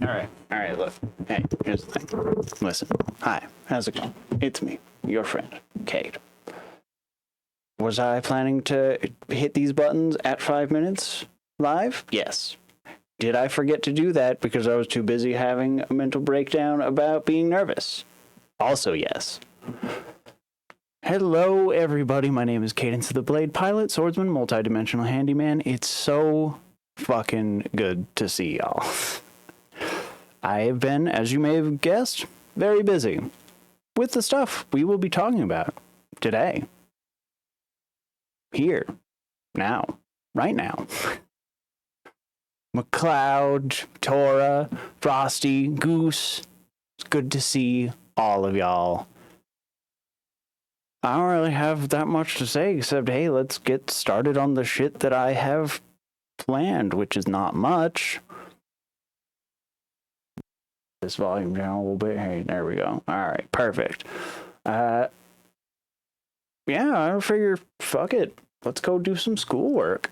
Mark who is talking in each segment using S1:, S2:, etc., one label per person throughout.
S1: All right, look. Hey, here's the thing. Listen. Hi, how's it going? It's me, your friend, Kate. Was I planning to hit these buttons at 5 minutes live? Yes. Did I forget to do that because I was too busy having a mental breakdown about being nervous? Also, yes. Hello, everybody. My name is Cadence of the Blade, pilot, swordsman, multidimensional handyman. It's so fucking good to see y'all. I have been, as you may have guessed, very busy with the stuff we will be talking about today. Here. Now. Right now. McLeod, Tora, Frosty, Goose. It's good to see all of y'all. I don't really have that much to say except, hey, let's get started on the shit that I have planned, which is not much. This volume down a little bit. Hey, there we go. All right, perfect. Yeah, I figure, fuck it. Let's go do some schoolwork.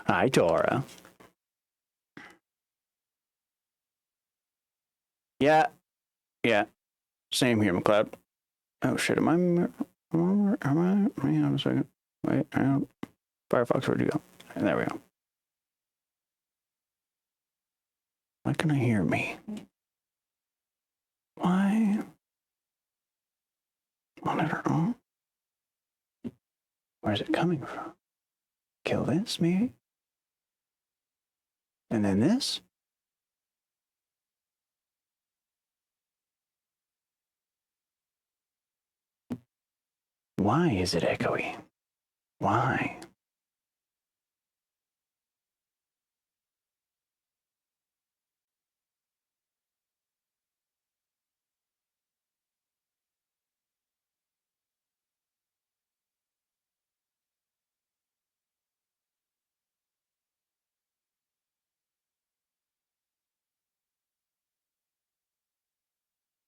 S1: Hi, Tora. Yeah. Same here, McLeod. Oh shit, am I? Hang on a second. Wait, hang on. Firefox, where'd you go? And there we go. Why can I hear me? Why? Monitor on. Where's it coming from? Kill this, maybe? And then this? Why is it echoey? Why?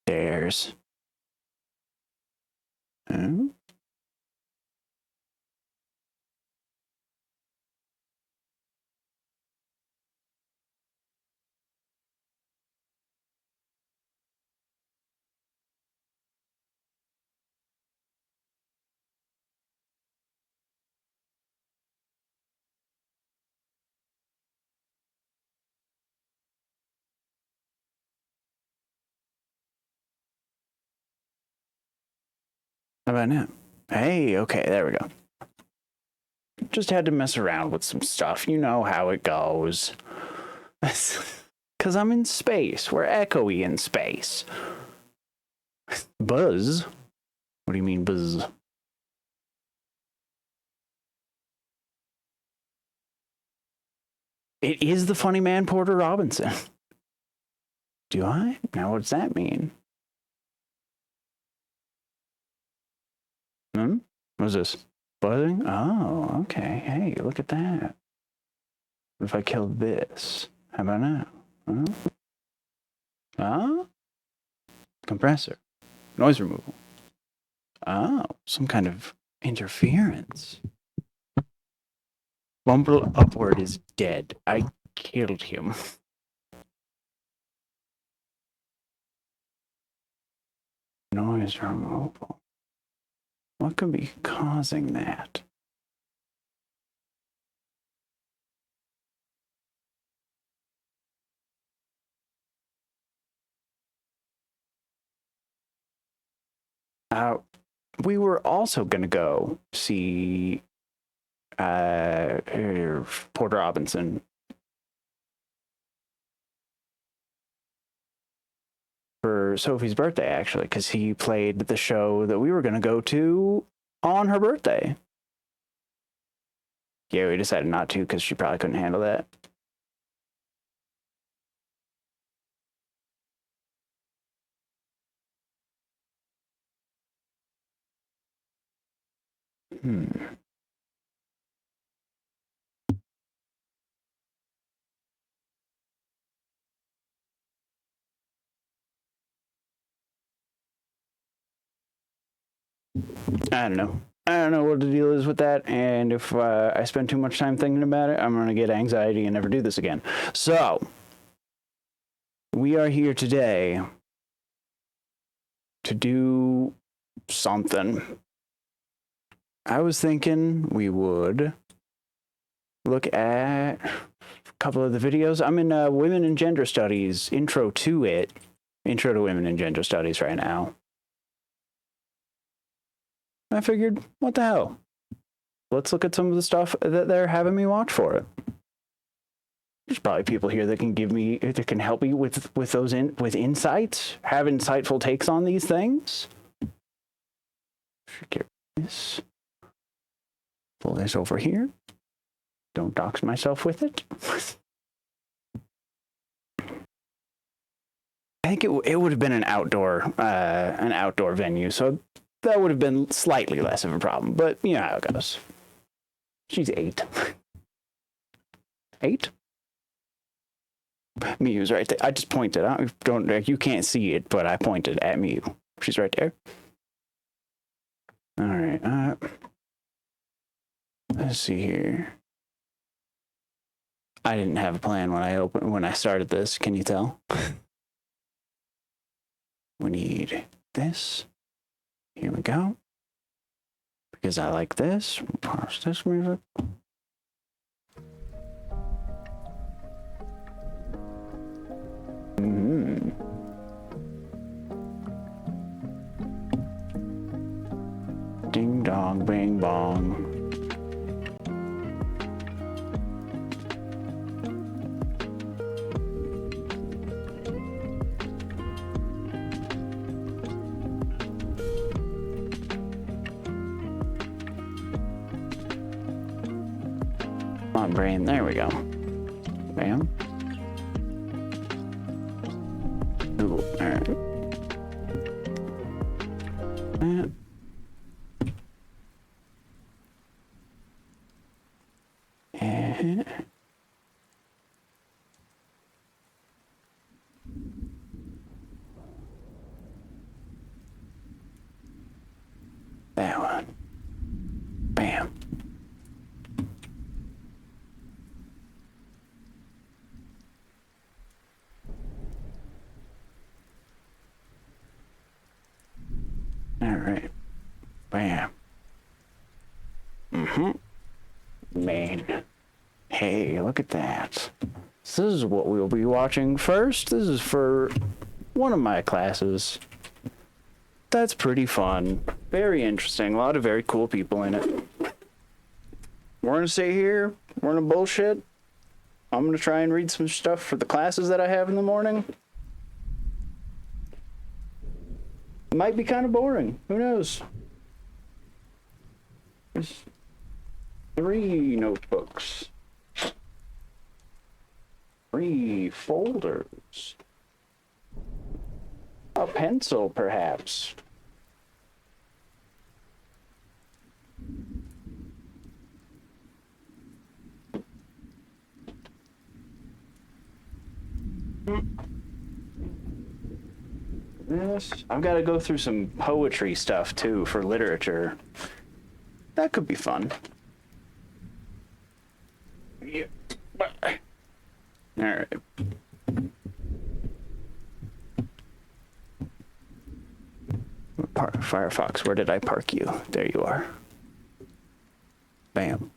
S1: There's. Hmm? How about now? Hey, okay, there we go. Just had to mess around with some stuff. You know how it goes. Because I'm in space. We're echoey in space. Buzz? What do you mean, buzz? It is the funny man, Porter Robinson. Do I? Now, what does that mean? What's this? Buzzing? Oh, okay. Hey, look at that. What if I kill this? How about now? Huh? Compressor. Noise removal. Oh, some kind of interference. Bumble Upward is dead. I killed him. Noise removal. What could be causing that? We were also going to go see Porter Robinson for Sophie's birthday, actually, because he played the show that we were going to go to on her birthday. Yeah, we decided not to because she probably couldn't handle that. I don't know. I don't know what the deal is with that, and if I spend too much time thinking about it, I'm going to get anxiety and never do this again. So, we are here today to do something. I was thinking we would look at a couple of the videos. I'm in Women and Gender Studies, Intro to Women and Gender Studies right now. I figured, what the hell? Let's look at some of the stuff that they're having me watch for it. There's probably people here that can help me with insights, have insightful takes on these things. Get this. Pull this over here. Don't dox myself with it. I think it would have been an outdoor venue, so that would have been slightly less of a problem. But you know how it goes. She's 8. 8? Miu's right there. I just pointed out. You can't see it, but I pointed at Miu. She's right there. All right. Let's see here. I didn't have a plan when I started this. Can you tell? We need this. Here we go. Because I like this. Parse this music. Ding dong, bing bong. Come on, brain. There we go. Bam. Ooh, all right. That one. Bam. All right. Bam. Man. Hey, look at that. So this is what we'll be watching first. This is for one of my classes. That's pretty fun. Very interesting. A lot of very cool people in it. We're going to sit here. We're going to bullshit. I'm going to try and read some stuff for the classes that I have in the morning. It might be kind of boring. Who knows? There's 3 notebooks. 3 folders. A pencil, perhaps. This. I've got to go through some poetry stuff, too, for literature. That could be fun. Yeah. All right. Firefox, where did I park you? There you are. Bam.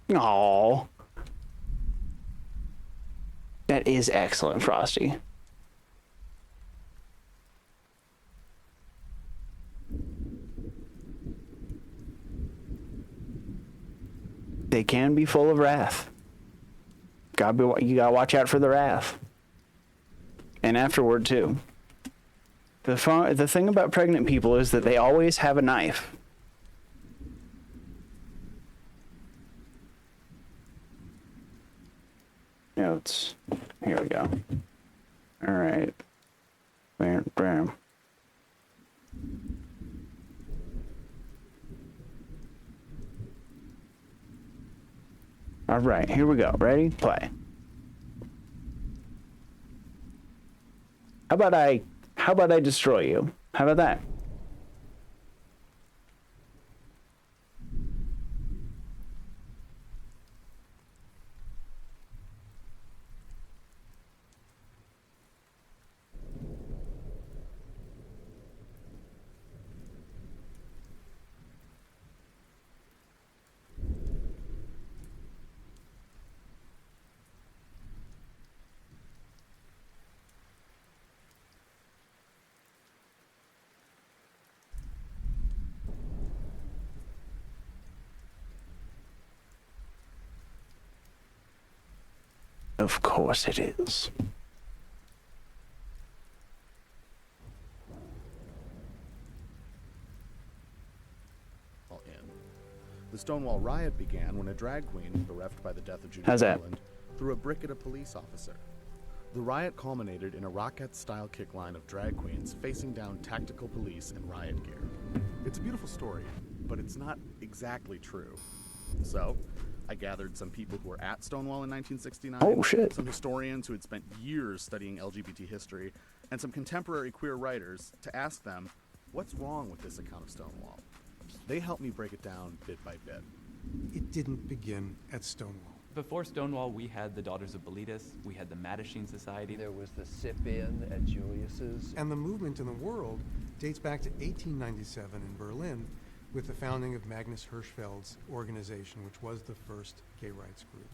S1: Aww. That is excellent, Frosty. They can be full of wrath. You gotta watch out for the wrath. And afterward, too. The thing about pregnant people is that they always have a knife. Notes. Here we go. All right. Bam, bam. All right, here we go. Ready? Play. How about I destroy you? How about that? Of course it is.
S2: The Stonewall riot began when a drag queen, bereft by the death of Judy
S1: How's that?
S2: Garland, threw a brick at a police officer. The riot culminated in a Rockette-style kick line of drag queens facing down tactical police in riot gear. It's a beautiful story, but it's not exactly true. So, I gathered some people who were at Stonewall in 1969,
S1: Oh, shit.
S2: some historians who had spent years studying LGBT history, and some contemporary queer writers to ask them, what's wrong with this account of Stonewall? They helped me break it down bit by bit.
S3: It didn't begin at Stonewall.
S4: Before Stonewall, we had the Daughters of Bilitis, we had the Mattachine Society.
S5: There was the sip-in at Julius's.
S3: And the movement in the world dates back to 1897 in Berlin with the founding of Magnus Hirschfeld's organization, which was the first gay rights group.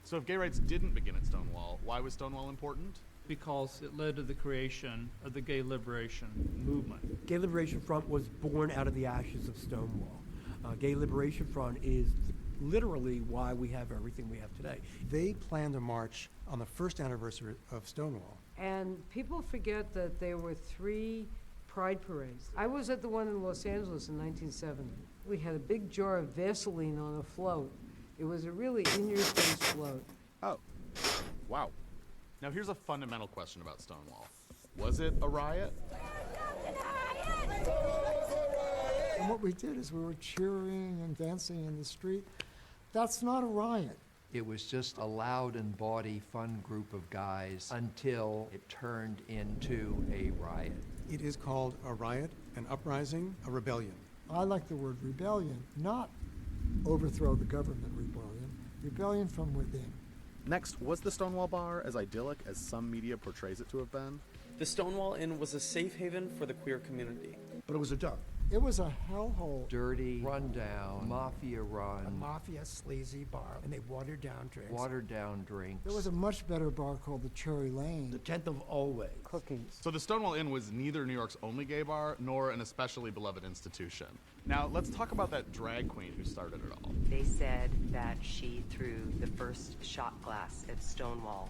S2: So if gay rights didn't begin at Stonewall, why was Stonewall important?
S6: Because it led to the creation of the gay liberation movement.
S7: Gay Liberation Front was born out of the ashes of Stonewall. Gay Liberation Front is literally why we have everything we have today.
S3: They planned a march on the first anniversary of Stonewall.
S8: And people forget that there were 3 pride parades. I was at the one in Los Angeles in 1970. We had a big jar of Vaseline on a float. It was a really in-your-face float.
S2: Oh, wow. Now here's a fundamental question about Stonewall. Was it a riot?
S9: And what we did is we were cheering and dancing in the street. That's not a riot.
S5: It was just a loud and bawdy, fun group of guys until it turned into a riot.
S3: It is called a riot, an uprising, a rebellion.
S9: I like the word rebellion, not overthrow the government rebellion, rebellion from within.
S2: Next, was the Stonewall Bar as idyllic as some media portrays it to have been?
S10: The Stonewall Inn was a safe haven for the queer community.
S9: But it was a dump. It was a hellhole.
S5: Dirty, rundown, mafia
S9: A
S5: run,
S9: mafia sleazy bar.
S7: And they watered down drinks.
S5: watered down drinks.
S9: There was a much better bar called the Cherry Lane.
S7: The 10th of always.
S8: Cookies.
S2: So the Stonewall Inn was neither New York's only gay bar, nor an especially beloved institution. Now, let's talk about that drag queen who started it all.
S11: They said that she threw the first shot glass at Stonewall,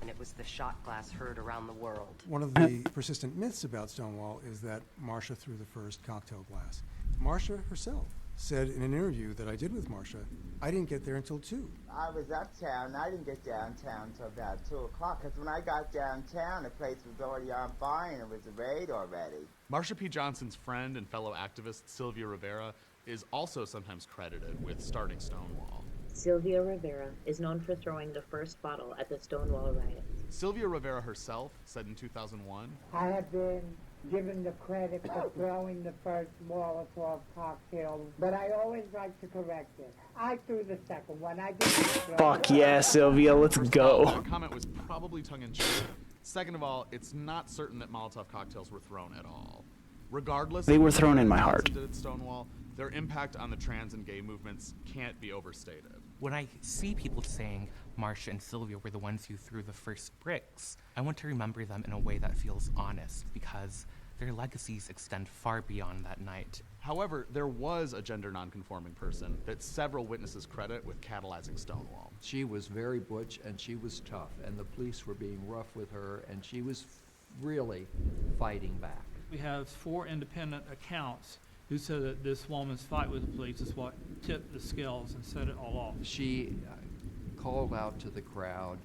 S11: and it was the shot glass heard around the world.
S3: One of the persistent myths about Stonewall is that Marcia threw the first cocktail glass. Marcia herself said in an interview that I did with Marcia, I didn't get there until 2.
S12: I was uptown. I didn't get downtown until about 2 o'clock, because when I got downtown, the place was already on fire and it was a raid already.
S2: Marsha P. Johnson's friend and fellow activist Sylvia Rivera is also sometimes credited with starting Stonewall.
S13: Sylvia Rivera is known for throwing the first bottle at the Stonewall riots.
S2: Sylvia Rivera herself said in 2001,
S14: I have been given the credit for throwing the first Molotov cocktail, but I always like to correct it. I threw the second one. I didn't throw
S1: Fuck yeah, Sylvia, let's go.
S2: that comment was probably tongue-in-cheek. Second of all, it's not certain that Molotov cocktails were thrown at all. Regardless,
S1: They
S2: of
S1: were
S2: what
S1: thrown in my
S2: Johnson
S1: heart.
S2: did at Stonewall, their impact on the trans and gay movements can't be overstated.
S15: When I see people saying Marsha and Sylvia were the ones who threw the first bricks, I want to remember them in a way that feels honest, because their legacies extend far beyond that night.
S2: However, there was a gender nonconforming person that several witnesses credit with catalyzing Stonewall.
S5: She was very butch and she was tough, and the police were being rough with her, and she was really fighting back.
S6: We have 4 independent accounts who said that this woman's fight with the police is what tipped the scales and set it all off.
S5: She called out to the crowd,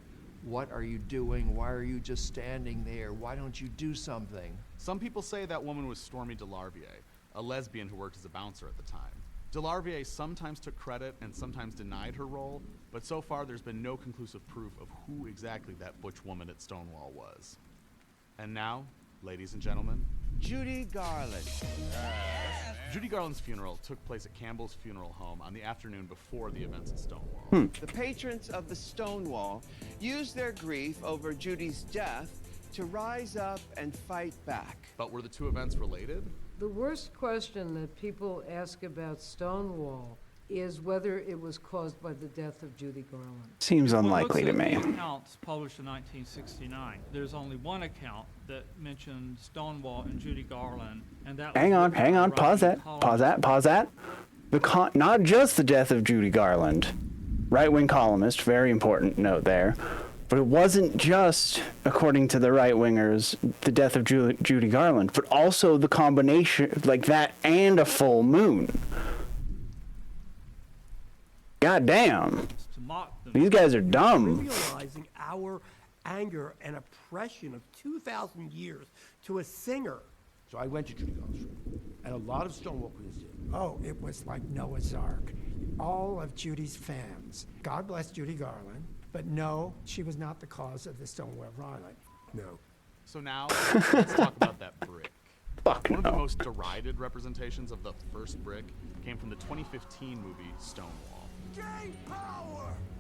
S5: "What are you doing? Why are you just standing there? Why don't you do something?"
S2: Some people say that woman was Stormy DeLarvier, a lesbian who worked as a bouncer at the time. DeLarvier sometimes took credit and sometimes denied her role, but so far there's been no conclusive proof of who exactly that butch woman at Stonewall was. And now, ladies and gentlemen,
S16: Judy Garland.
S2: Judy Garland's funeral took place at Campbell's Funeral Home on the afternoon before the events at Stonewall.
S16: The patrons of the Stonewall used their grief over Judy's death to rise up and fight back.
S2: But were the two events related?
S8: The worst question that people ask about Stonewall is whether it was caused by the death of Judy Garland.
S1: Seems unlikely to
S6: Well,
S1: me.
S6: looks at the accounts published in 1969. There's only one account that mentioned Stonewall and Judy Garland, and that
S1: Hang on, pause that. Not just the death of Judy Garland. Right-wing columnist, very important note there. But it wasn't just, according to the right-wingers, the death of Judy Garland, but also the combination, like that and a full moon. God damn.
S6: To mock them.
S1: These guys are dumb.
S7: Realizing our anger and oppression of 2,000 years to a singer.
S17: So I went to Judy Garland's funeral, and a lot of Stonewall Queens did.
S9: Oh, it was like Noah's Ark. All of Judy's fans. God bless Judy Garland, but no, she was not the cause of the Stonewall riot.
S7: No.
S2: So now, let's talk about that brick.
S1: Fuck
S2: One of the
S1: no.
S2: most derided representations of the first brick came from the 2015 movie Stonewall.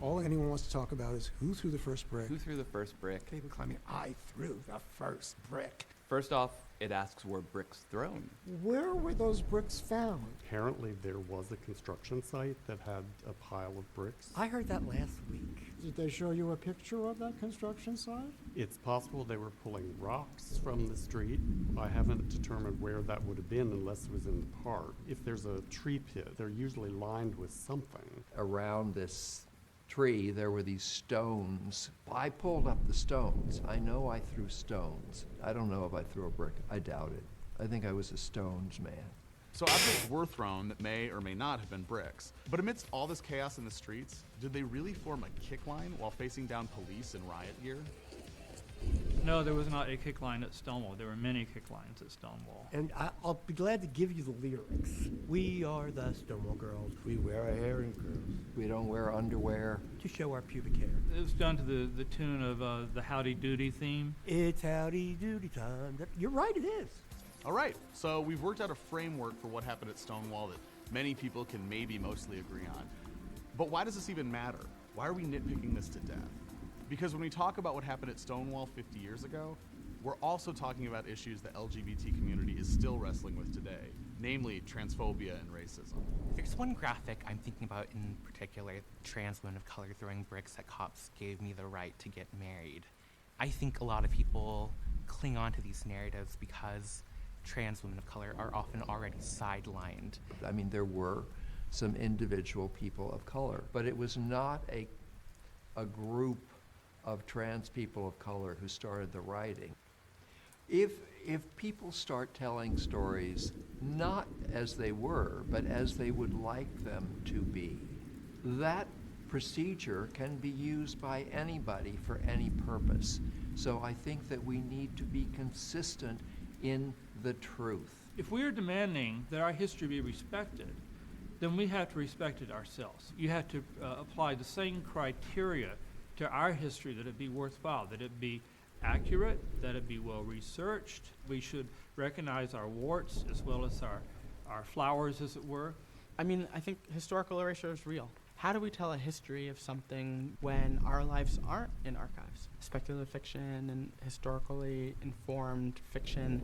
S3: All anyone wants to talk about is who threw the first brick.
S4: Who threw the first brick?
S9: They were claiming, I threw the first brick.
S4: First off, it asks were bricks thrown.
S9: Where were those bricks found?
S18: Apparently there was a construction site that had a pile of bricks.
S7: I heard that last week.
S9: Did they show you a picture of that construction site?
S18: It's possible they were pulling rocks from the street. I haven't determined where that would have been unless it was in the park. If there's a tree pit, they're usually lined with something.
S5: Around this tree, there were these stones. I pulled up the stones. I know I threw stones. I don't know if I threw a brick. I doubt it. I think I was a stones man.
S2: So objects were thrown that may or may not have been bricks. But amidst all this chaos in the streets, did they really form a kick line while facing down police in riot gear?
S6: No, there was not a kick line at Stonewall. There were many kick lines at Stonewall.
S7: And I'll be glad to give you the lyrics. We are the Stonewall Girls.
S17: We wear our hair in curls.
S5: We don't wear underwear.
S7: To show our pubic hair.
S6: It was done to the tune of the Howdy Doody theme.
S7: It's howdy doody time. You're right, it is.
S2: All right, so we've worked out a framework for what happened at Stonewall that many people can maybe mostly agree on. But why does this even matter? Why are we nitpicking this to death? Because when we talk about what happened at Stonewall 50 years ago, we're also talking about issues the LGBT community is still wrestling with today, namely transphobia and racism.
S15: There's one graphic I'm thinking about in particular, trans women of color throwing bricks at cops gave me the right to get married. I think a lot of people cling on to these narratives because trans women of color are often already sidelined.
S5: I mean, there were some individual people of color, but it was not a group of trans people of color who started the rioting. If people start telling stories not as they were, but as they would like them to be, that procedure can be used by anybody for any purpose. So I think that we need to be consistent in the truth.
S6: If we are demanding that our history be respected, then we have to respect it ourselves. You have to apply the same criteria to our history, that it be worthwhile, that it be accurate, that it be well researched. We should recognize our warts as well as our flowers, as it were.
S19: I mean, I think historical erasure is real. How do we tell a history of something when our lives aren't in archives? Speculative fiction and historically informed fiction,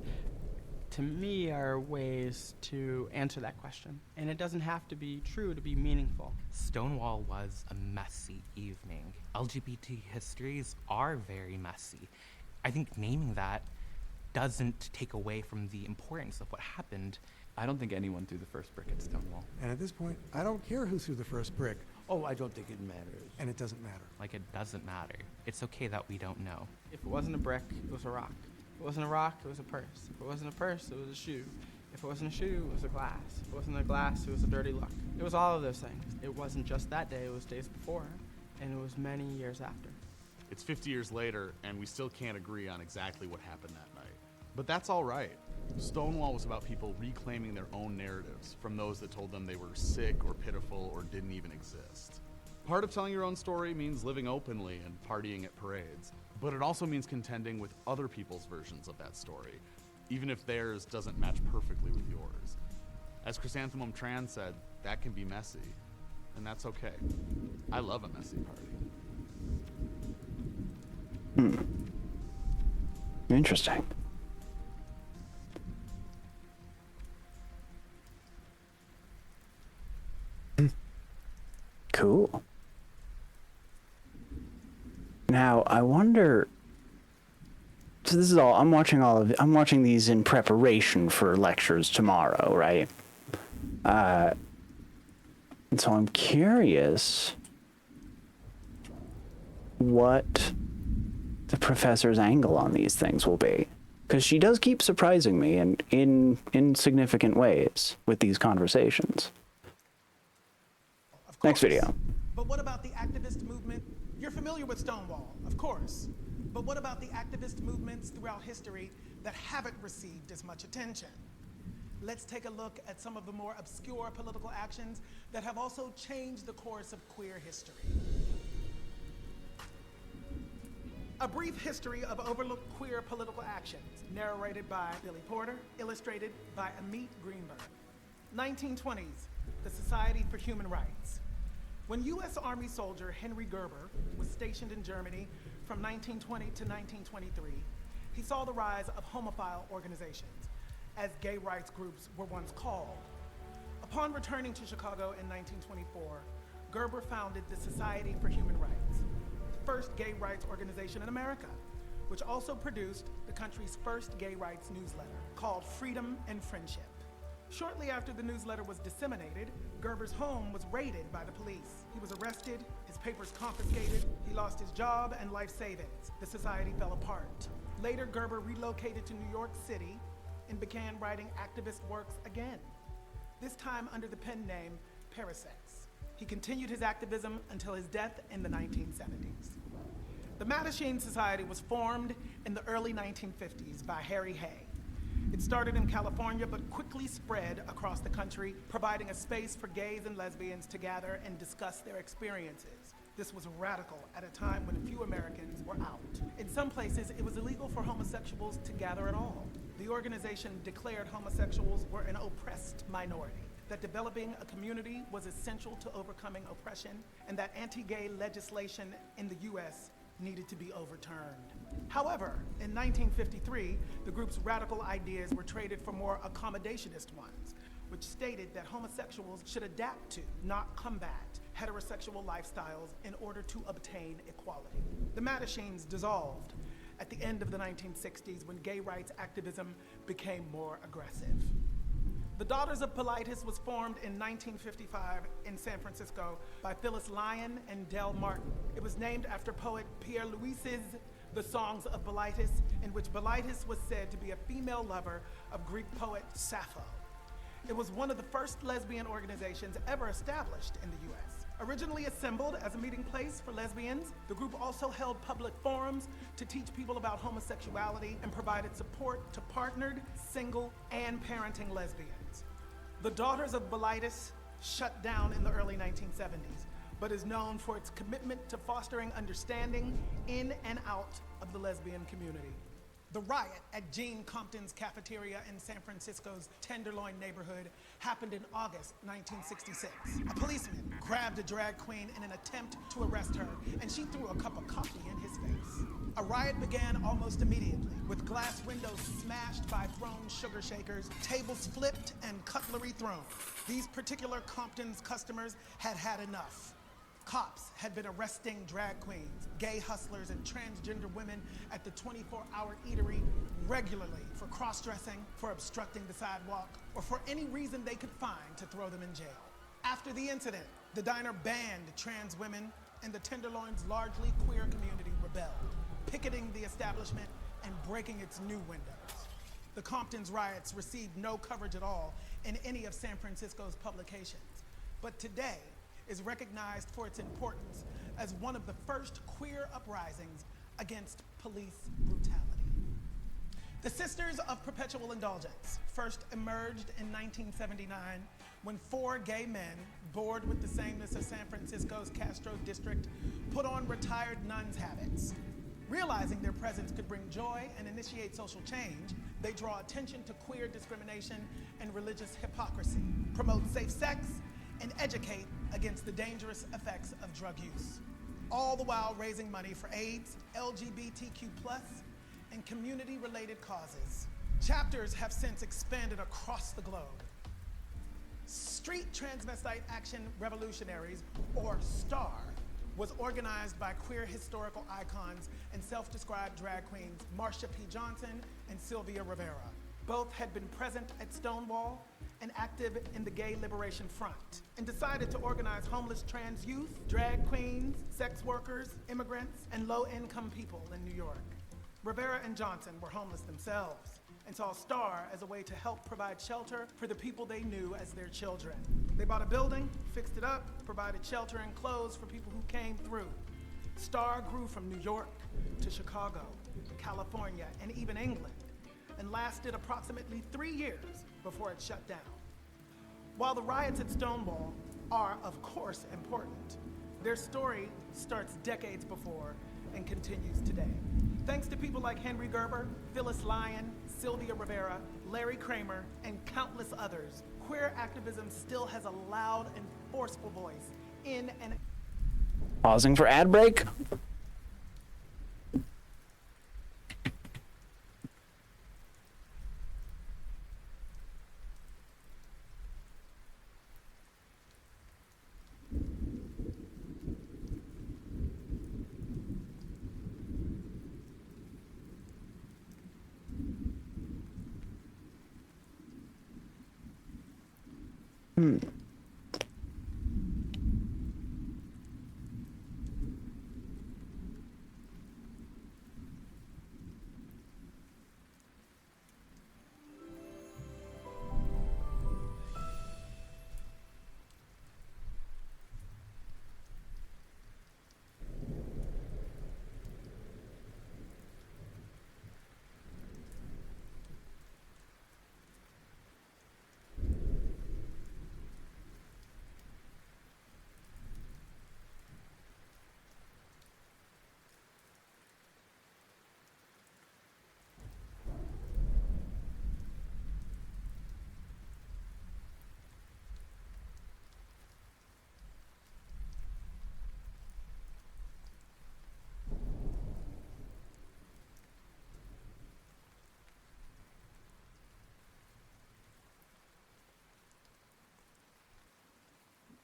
S19: to me, are ways to answer that question. And it doesn't have to be true to be meaningful.
S15: Stonewall was a messy evening. LGBT histories are very messy. I think naming that doesn't take away from the importance of what happened.
S4: I don't think anyone threw the first brick at Stonewall.
S3: And at this point, I don't care who threw the first brick.
S17: Oh, I don't think it matters.
S3: And it doesn't matter.
S15: Like, it doesn't matter. It's okay that we don't know.
S19: If it wasn't a brick, it was a rock. If it wasn't a rock, it was a purse. If it wasn't a purse, it was a shoe. If it wasn't a shoe, it was a glass. If it wasn't a glass, it was a dirty look. It was all of those things. It wasn't just that day, it was days before, and it was many years after.
S2: It's 50 years later, and we still can't agree on exactly what happened that night. But that's all right. Stonewall was about people reclaiming their own narratives from those that told them they were sick or pitiful or didn't even exist. Part of telling your own story means living openly and partying at parades, but it also means contending with other people's versions of that story, even if theirs doesn't match perfectly with yours. As Chrysanthemum Tran said, that can be messy, and that's okay. I love a messy party.
S1: Interesting. Cool. Now, I wonder. So this is all. I'm watching these in preparation for lectures tomorrow, right? And so I'm curious what the professor's angle on these things will be. Because she does keep surprising me in significant ways with these conversations. Next video.
S20: But what about the activist movement? You're familiar with Stonewall, of course. But what about the activist movements throughout history that haven't received as much attention? Let's take a look at some of the more obscure political actions that have also changed the course of queer history. A brief history of overlooked queer political actions, narrated by Billy Porter, illustrated by Amit Greenberg. 1920s, the Society for Human Rights. When U.S. Army soldier Henry Gerber was stationed in Germany from 1920 to 1923, he saw the rise of homophile organizations, as gay rights groups were once called. Upon returning to Chicago in 1924, Gerber founded the Society for Human Rights, the first gay rights organization in America, which also produced the country's first gay rights newsletter, called Freedom and Friendship. Shortly after the newsletter was disseminated, Gerber's home was raided by the police. He was arrested, his papers confiscated, he lost his job and life savings. The society fell apart. Later, Gerber relocated to New York City and began writing activist works again, this time under the pen name Parasex. He continued his activism until his death in the 1970s. The Mattachine Society was formed in the early 1950s by Harry Hay. It started in California, but quickly spread across the country, providing a space for gays and lesbians to gather and discuss their experiences. This was radical at a time when few Americans were out. In some places, it was illegal for homosexuals to gather at all. The organization declared homosexuals were an oppressed minority, that developing a community was essential to overcoming oppression, and that anti-gay legislation in the U.S. needed to be overturned. However, in 1953, the group's radical ideas were traded for more accommodationist ones, which stated that homosexuals should adapt to, not combat, heterosexual lifestyles in order to obtain equality. The Mattachines dissolved at the end of the 1960s when gay rights activism became more aggressive. The Daughters of Politis was formed in 1955 in San Francisco by Phyllis Lyon and Del Martin. It was named after poet Pierre Louis's The Songs of Politis, in which Politis was said to be a female lover of Greek poet Sappho. It was one of the first lesbian organizations ever established in the U.S. Originally assembled as a meeting place for lesbians, the group also held public forums to teach people about homosexuality and provided support to partnered, single, and parenting lesbians. The Daughters of Politis shut down in the early 1970s, but is known for its commitment to fostering understanding in and out of the lesbian community. The riot at Gene Compton's cafeteria in San Francisco's Tenderloin neighborhood happened in August 1966. A policeman grabbed a drag queen in an attempt to arrest her, and she threw a cup of coffee in his face. A riot began almost immediately, with glass windows smashed by thrown sugar shakers, tables flipped, and cutlery thrown. These particular Compton's customers had had enough. Cops had been arresting drag queens, gay hustlers, and transgender women at the 24-hour eatery regularly for cross-dressing, for obstructing the sidewalk, or for any reason they could find to throw them in jail. After the incident, the diner banned trans women, and the Tenderloin's largely queer community rebelled, picketing the establishment and breaking its new windows. The Compton's riots received no coverage at all in any of San Francisco's publications, but today is recognized for its importance as one of the first queer uprisings against police brutality. The Sisters of Perpetual Indulgence first emerged in 1979 when 4 gay men, bored with the sameness of San Francisco's Castro district, put on retired nuns' habits. Realizing their presence could bring joy and initiate social change, they draw attention to queer discrimination and religious hypocrisy, promote safe sex, and educate against the dangerous effects of drug use, all the while raising money for AIDS, LGBTQ+, and community-related causes. Chapters have since expanded across the globe. Street Transvestite Action Revolutionaries, or STAR, was organized by queer historical icons and self-described drag queens Marsha P. Johnson and Sylvia Rivera. Both had been present at Stonewall and active in the Gay Liberation Front, and decided to organize homeless trans youth, drag queens, sex workers, immigrants, and low-income people in New York. Rivera and Johnson were homeless themselves and saw STAR as a way to help provide shelter for the people they knew as their children. They bought a building, fixed it up, provided shelter and clothes for people who came through. STAR grew from New York to Chicago, California, and even England, and lasted approximately 3 years before it shut down. While the riots at Stonewall are, of course, important, their story starts decades before and continues today. Thanks to people like Henry Gerber, Phyllis Lyon, Sylvia Rivera, Larry Kramer, and countless others, queer activism still has a loud and forceful voice in and...
S1: Pausing for ad break.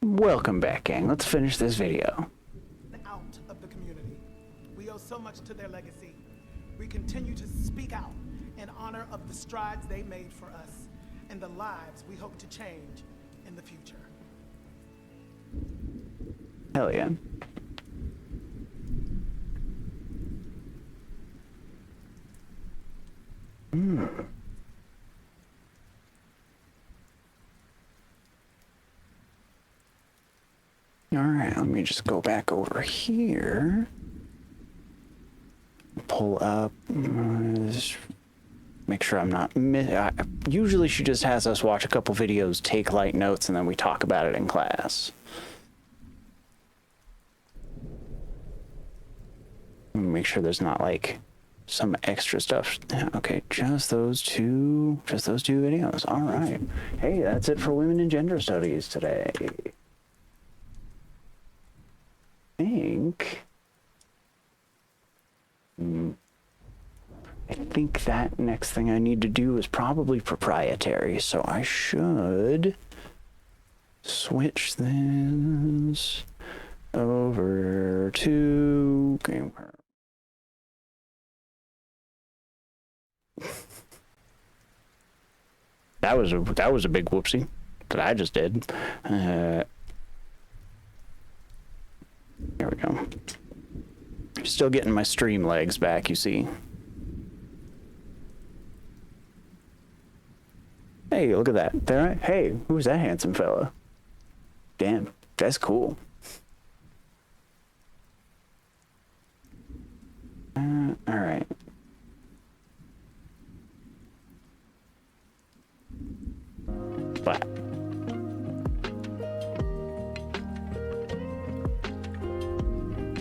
S1: Welcome back, gang. Let's finish this video.
S20: Out of the community. We owe so much to their legacy. We continue to speak out in honor of the strides they made for us and the lives we hope to change in the future.
S1: Hell yeah. All right, let me just go back over here. Pull up. Just make sure I'm not usually she just has us watch a couple videos, take light notes, and then we talk about it in class. Make sure there's not like some extra stuff. Okay, just those two videos. All right. Hey, that's it for Women and Gender Studies today. I think that next thing I need to do is probably proprietary, so I should switch this over to game. That was a big whoopsie that I just did. Here we go. Still getting my stream legs back, you see. Hey, look at that. There. Hey, who's that handsome fella? Damn, that's cool. All right. But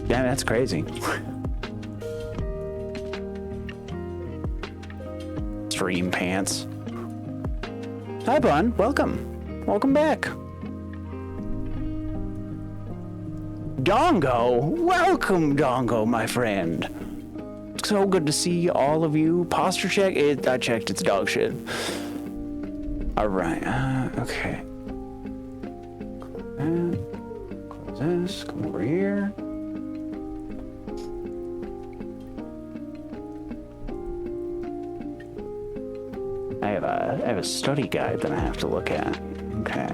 S1: yeah, that's crazy. Stream pants. Hi, Bun. Welcome. Welcome back. Dongo. Welcome, Dongo, my friend. So good to see all of you. Posture check. I checked. It's dog shit. All right. Okay. Close this. Come over here. I have have a study guide that I have to look at. Okay.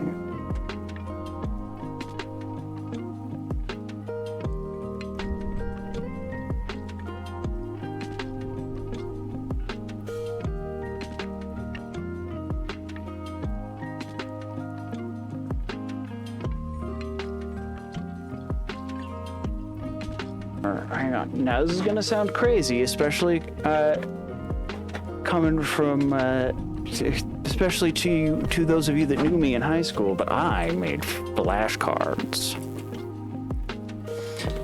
S1: Hang on. Now this is gonna sound crazy, especially coming from especially to those of you that knew me in high school. But I made flashcards.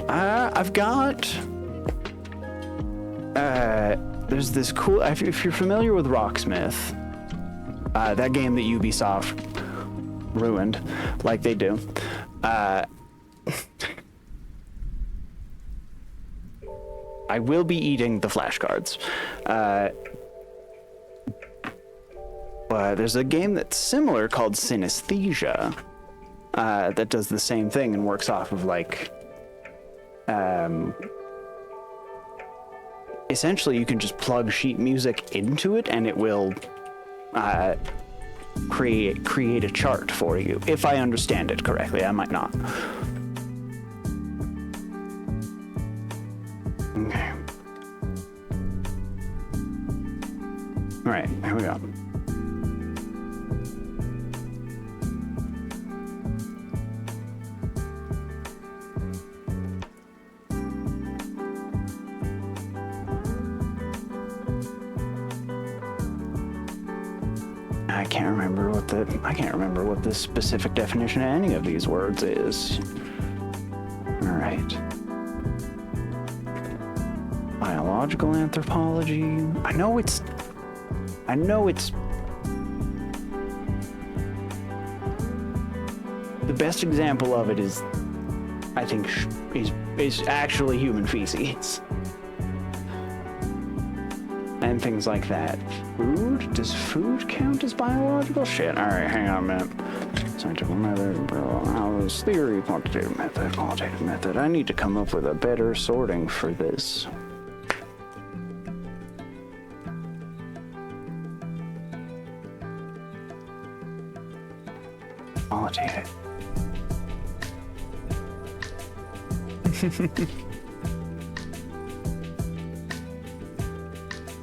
S1: I've got there's this cool. If you're familiar with Rocksmith, that game that Ubisoft ruined, like they do. I will be eating the flashcards. But there's a game that's similar called Synesthesia that does the same thing and works off of like... essentially, you can just plug sheet music into it and it will create a chart for you, if I understand it correctly. I might not. Okay. All right, here we go. I can't remember what the specific definition of any of these words is. All right. Biological anthropology. I know it's the best example of it is, I think, is actually human feces and things like that. Food? Does food count as biological? Shit. All right, hang on a minute. Scientific method, analysis, theory, quantitative method, qualitative method. I need to come up with a better sorting for this. Qualitative.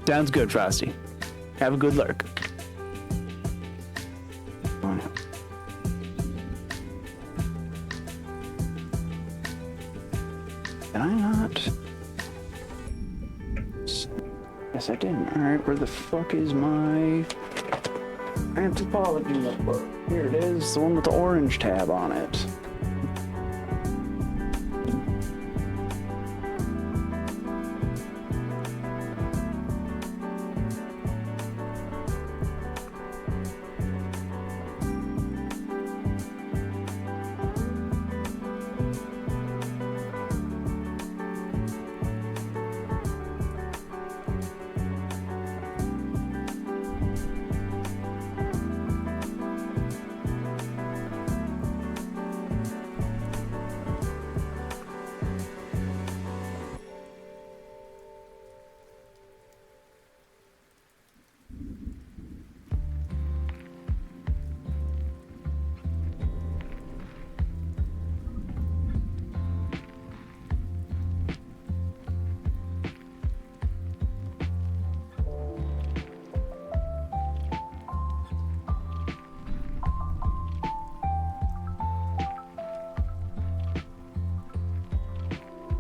S1: Sounds good, Frosty. Have a good lurk. Oh, no. Did I not? Yes, I didn't. Alright, where the fuck is my anthropology notebook? Here it is, the one with the orange tab on it.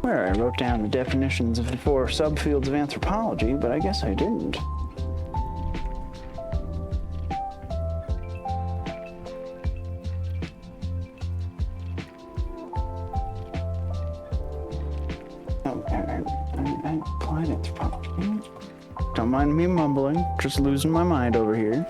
S1: Where I wrote down the definitions of the 4 subfields of anthropology, but I guess I didn't. Okay, I applied anthropology. Don't mind me mumbling, just losing my mind over here.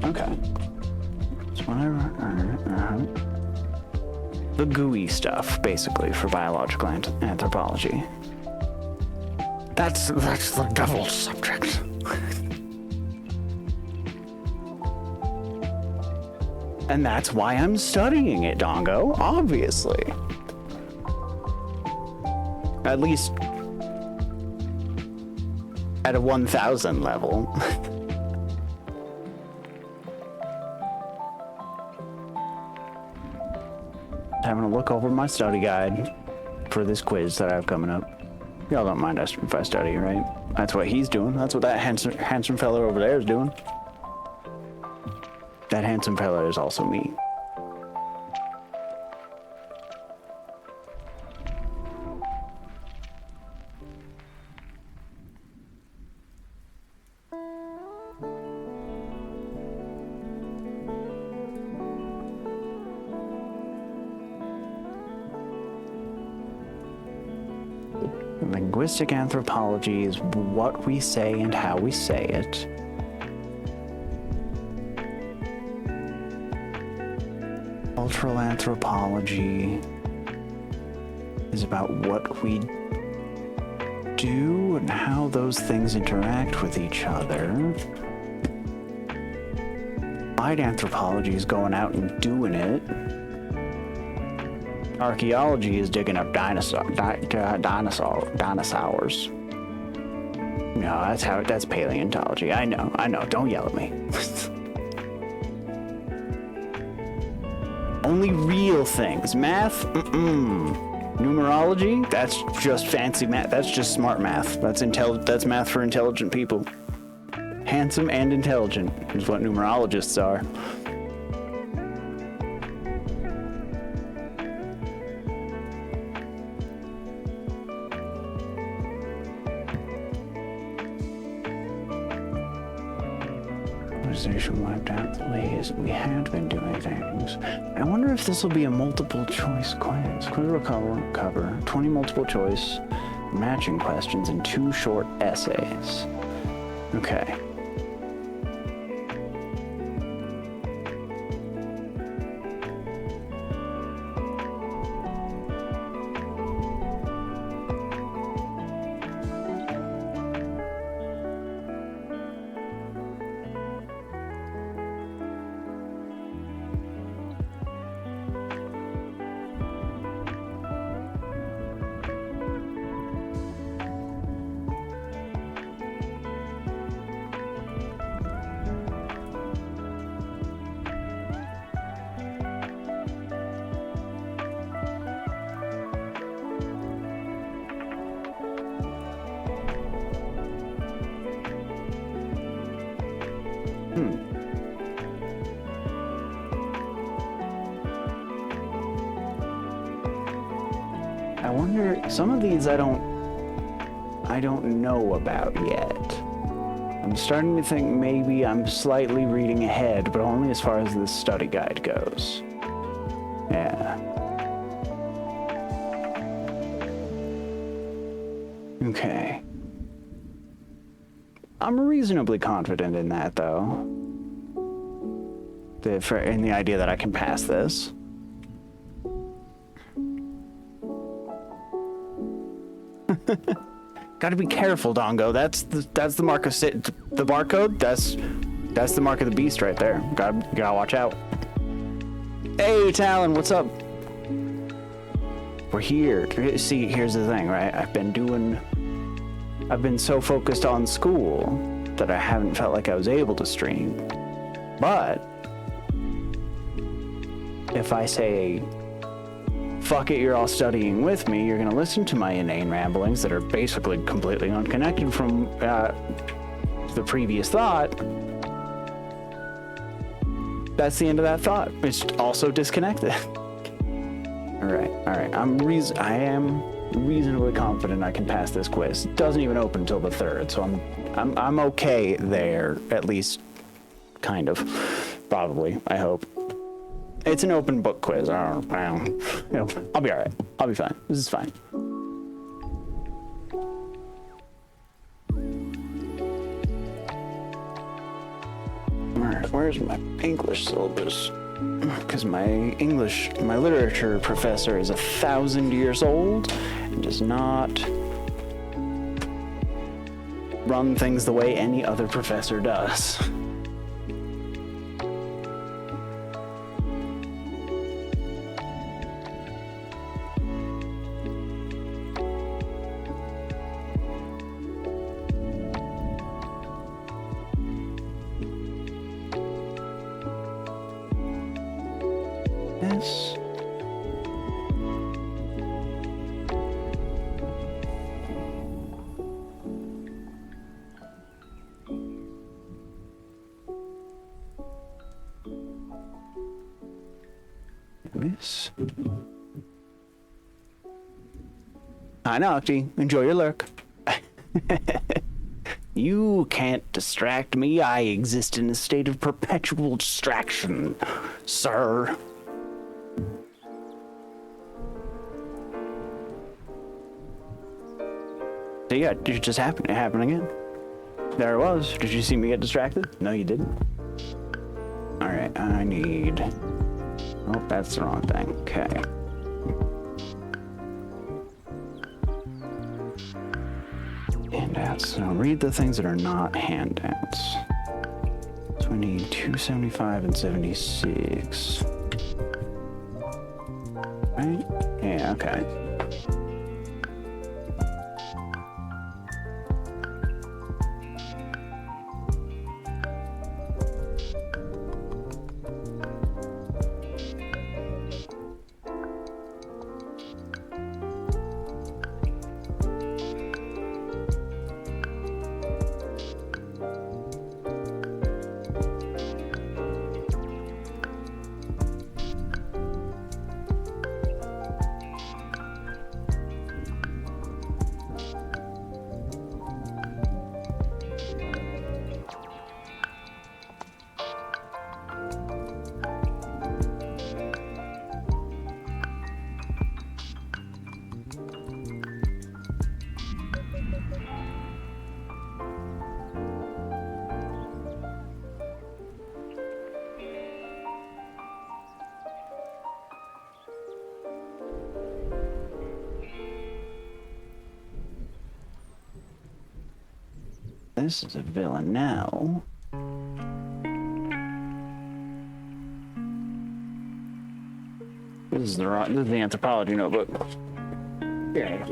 S1: Okay. So whatever. The gooey stuff, basically, for biological anthropology. That's the devil's subject. And that's why I'm studying it, Dongo, obviously. At least at a 1000 level. Having a look over my study guide for this quiz that I have coming up. Y'all don't mind us if I study, right? That's what he's doing. That's what that handsome fella over there is doing. That handsome fella is also me. Linguistic anthropology is what we say and how we say it. Cultural anthropology is about what we do and how those things interact with each other. Applied anthropology is going out and doing it. Archaeology is digging up dinosaurs. No, that's paleontology. I know. Don't yell at me. Only real things. Math? Numerology? That's just fancy math. That's just smart math. That's math for intelligent people. Handsome and intelligent is what numerologists are. Wiped out the ways we had been doing things. I wonder if this will be a multiple choice quiz. Quiz will cover 20 multiple choice matching questions and 2 short essays. Okay. I wonder, some of these I don't know about yet. I'm starting to think maybe I'm slightly reading ahead, but only as far as the study guide goes. Yeah. Okay. I'm reasonably confident in that, though. In the idea that I can pass this. Gotta be careful, Dongo. That's the mark of the barcode. That's the mark of the beast right there. Gotta watch out. Hey, Talon, what's up? We're here. See, here's the thing, right? I've been so focused on school that I haven't felt like I was able to stream. But if I say, fuck it, you're all studying with me, you're gonna listen to my inane ramblings that are basically completely unconnected from the previous thought. That's the end of that thought. It's also disconnected. All right. I am reasonably confident I can pass this quiz. It doesn't even open until the 3rd, so I'm okay there, at least, kind of, probably. I hope. It's an open book quiz. I'll be all right. I'll be fine. This is fine. All right. where's my English syllabus? Because my literature professor is 1,000 years old and does not run things the way any other professor does. Yes. This. Hi, Nocti. Enjoy your lurk. You can't distract me. I exist in a state of perpetual distraction, sir. So yeah, it just happened. It happened again. There it was. Did you see me get distracted? No, you didn't. All right, I need... Oh, that's the wrong thing. Okay. Handouts. Now read the things that are not handouts. So I need 275 and 76. Right? Yeah, okay. This is a villain now. This is the anthropology notebook. Yeah.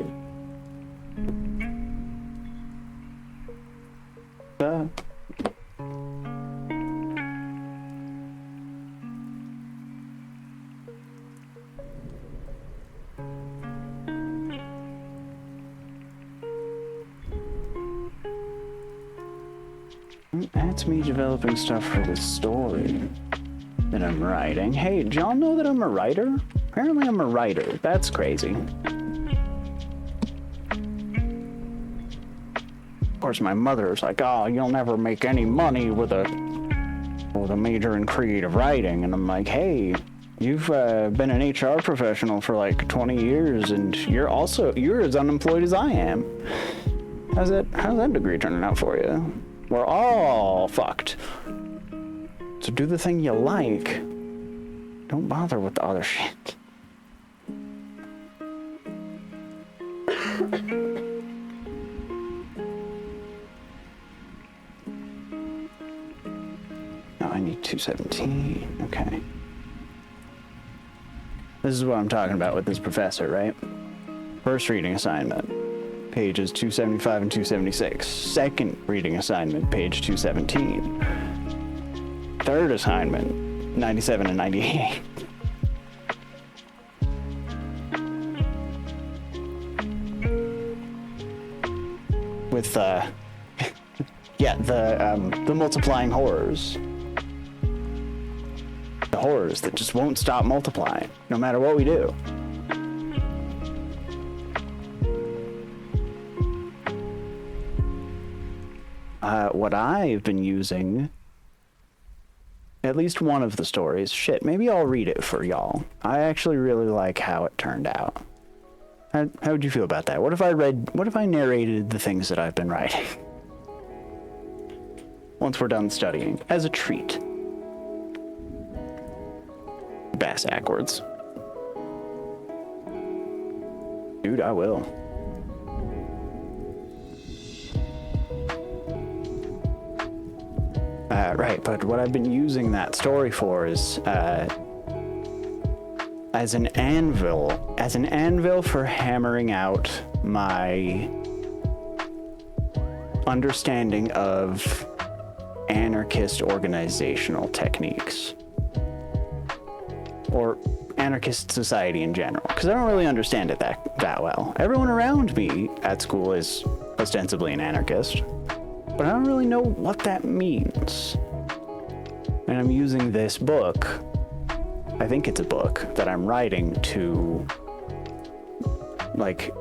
S1: That's me developing stuff for the story that I'm writing. Hey, did y'all know that I'm a writer? Apparently I'm a writer. That's crazy. Of course, my mother's like, oh, you'll never make any money with a major in creative writing. And I'm like, hey, you've been an HR professional for like 20 years and you're as unemployed as I am. How's that degree turning out for you? We're all fucked. So do the thing you like. Don't bother with the other shit. Now I need 217. Okay. This is what I'm talking about with this professor, right? First reading assignment. Pages 275 and 276. Second reading assignment, page 217. Third assignment, 97 and 98. With the multiplying horrors. The horrors that just won't stop multiplying, no matter what we do. What I've been using, at least one of the stories, shit, maybe I'll read it for y'all. I actually really like how it turned out. How would you feel about that? What if I narrated the things that I've been writing? Once we're done studying, as a treat. bass backwards. Dude, I will. Right, but what I've been using that story for is as an anvil for hammering out my understanding of anarchist organizational techniques, or anarchist society in general, because I don't really understand it that well. Everyone around me at school is ostensibly an anarchist, but I don't really know what that means. And I'm using this book, I think it's a book, that I'm writing to, like,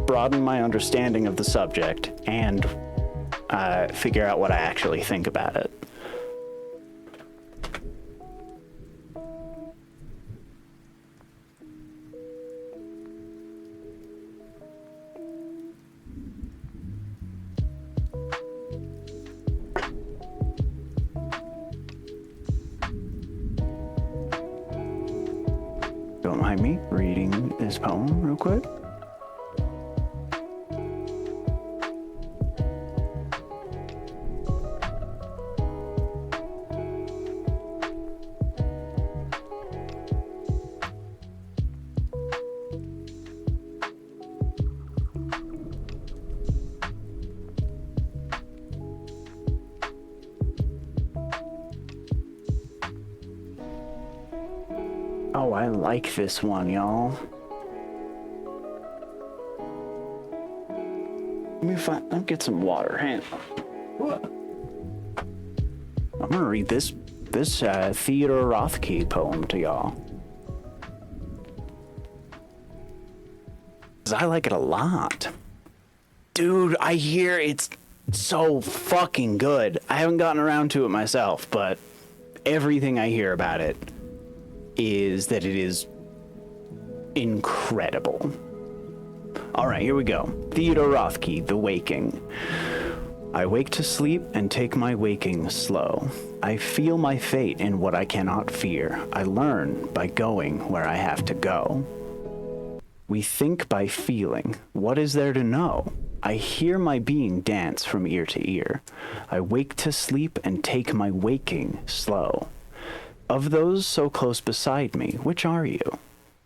S1: broaden my understanding of the subject and figure out what I actually think about it. Don't mind me reading this poem real quick. Oh, I like this one, y'all. Let me get some water. Hang on. I'm gonna read this Theodore Rothke poem to y'all. 'Cause I like it a lot. Dude, I hear it's so fucking good. I haven't gotten around to it myself, but everything I hear about it is that it is incredible. All right, here we go. Theodore Rothke, The Waking. I wake to sleep and take my waking slow. I feel my fate in what I cannot fear. I learn by going where I have to go. We think by feeling. What is there to know? I hear my being dance from ear to ear. I wake to sleep and take my waking slow. Of those so close beside me, which are you?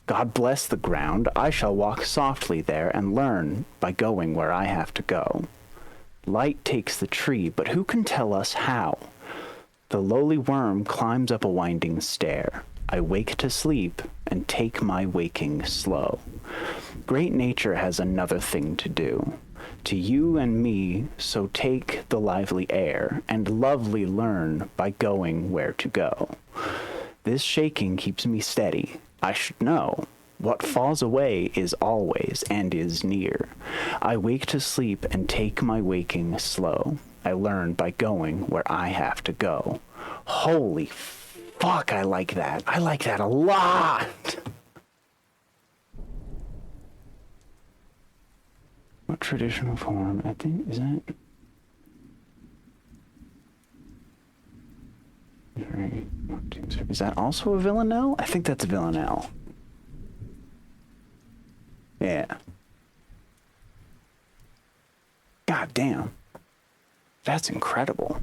S1: God bless the ground, I shall walk softly there and learn by going where I have to go. Light takes the tree, but who can tell us how? The lowly worm climbs up a winding stair. I wake to sleep and take my waking slow. Great nature has another thing to do. To you and me, so take the lively air, and lovely learn by going where to go. This shaking keeps me steady. I should know. What falls away is always and is near. I wake to sleep and take my waking slow. I learn by going where I have to go. Holy fuck, I like that. I like that a lot. What traditional form? I think, is that? Is that also a villanelle? I think that's a villanelle. Yeah. God damn. That's incredible.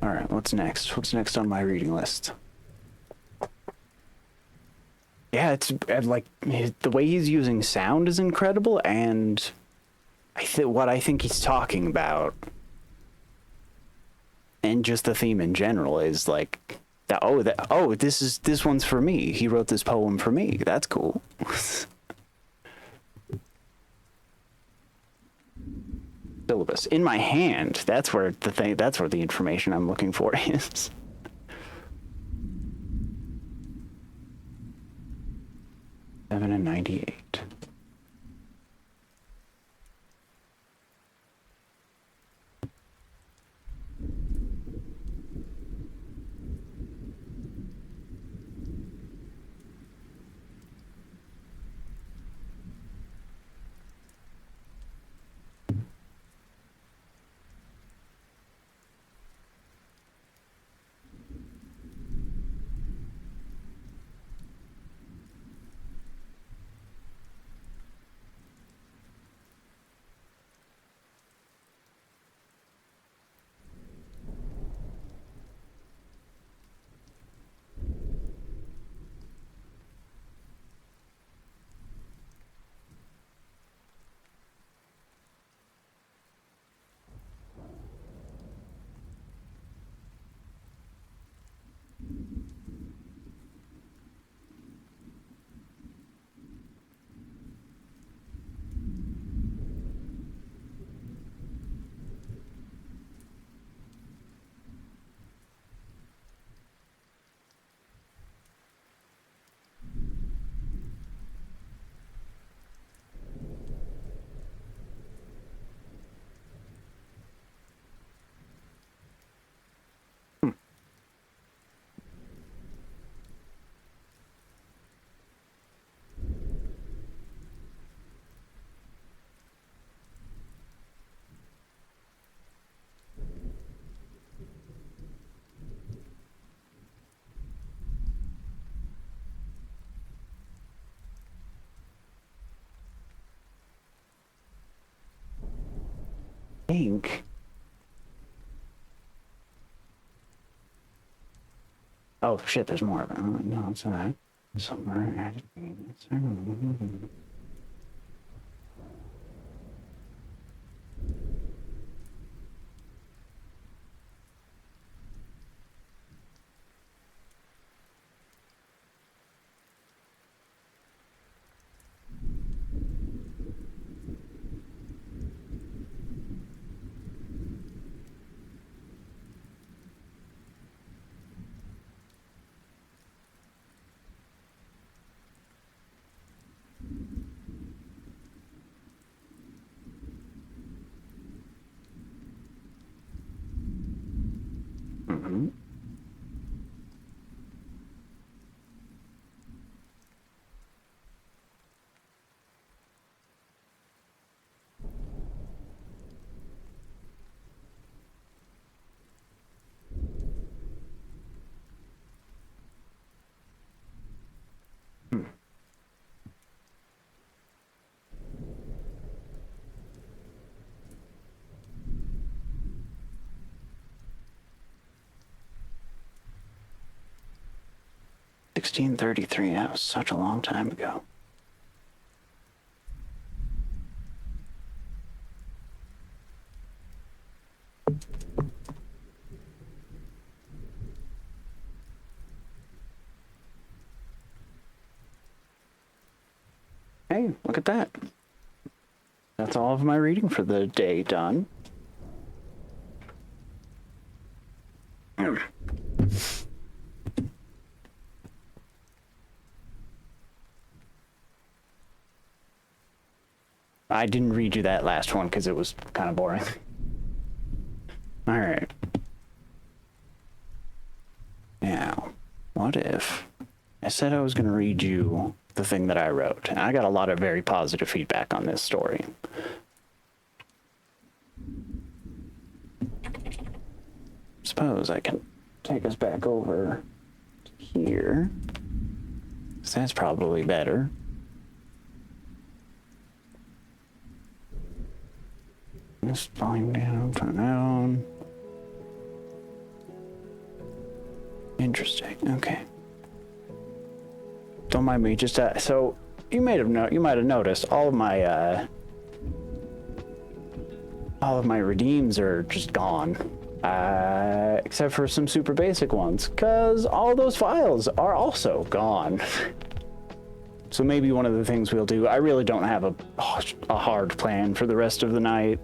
S1: All right, what's next? What's next on my reading list? Yeah, it's like the way he's using sound is incredible, and what I think he's talking about, and just the theme in general, is like that. Oh, this one's for me. He wrote this poem for me. That's cool. Syllabus in my hand. That's where the information I'm looking for is. Seven and 98. think. Oh shit, there's more of it. Oh, no, it's not. Somewhere. Mm-hmm. $16.33. That was such a long time ago. Hey, look at that. That's all of my reading for the day done. I didn't read you that last one because it was kind of boring. All right. Now, what if I said I was going to read you the thing that I wrote? And I got a lot of very positive feedback on this story. Suppose I can take us back over to here. So that's probably better. Just volume down, turn that on. Interesting. Okay. Don't mind me. Just so you might have noticed all of my redeems are just gone, except for some super basic ones, cause all those files are also gone. So maybe one of the things we'll do, I really don't have a hard plan for the rest of the night.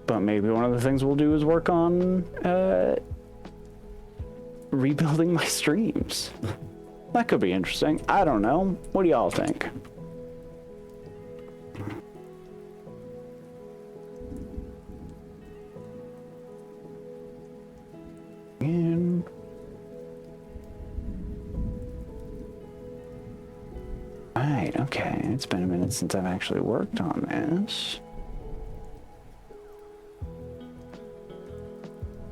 S1: But maybe one of the things we'll do is work on rebuilding my streams. That could be interesting. I don't know. What do y'all think? And right, okay. It's been a minute since I've actually worked on this.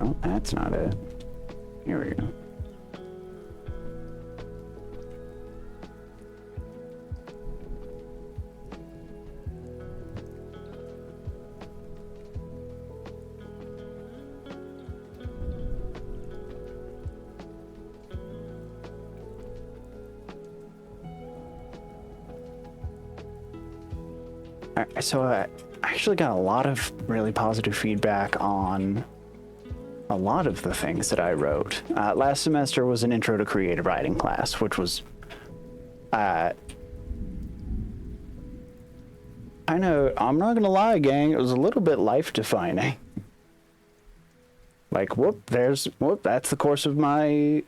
S1: Oh, that's not it. Here we go. So I actually got a lot of really positive feedback on a lot of the things that I wrote. Last semester was an intro to creative writing class, which was I'm not gonna lie, gang, it was a little bit life-defining. Like, that's the course of my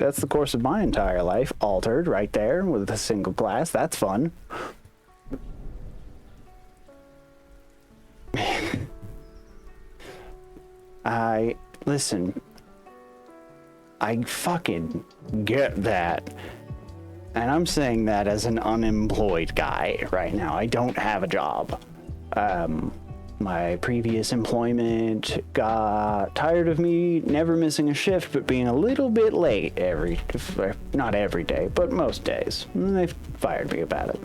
S1: entire life altered right there with a single class. That's fun. Listen, I fucking get that. And I'm saying that as an unemployed guy right now. I don't have a job. My previous employment got tired of me never missing a shift, but being a little bit late not every day, but most days. And they fired me about it.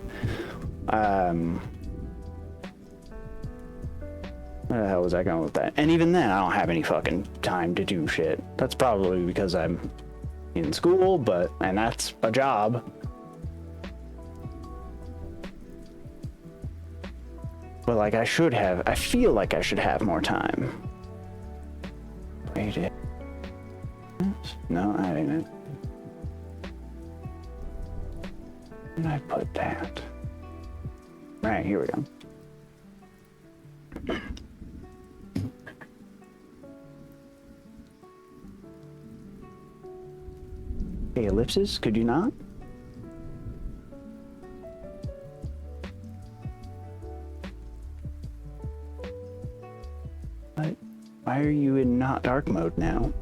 S1: Where the hell was I going with that? And even then, I don't have any fucking time to do shit. That's probably because I'm in school, and that's a job. But like I feel like I should have more time. Wait, no, I didn't. Where did I put that? Right, here we go. Hey, ellipses, could you not? What? Why are you in not dark mode now?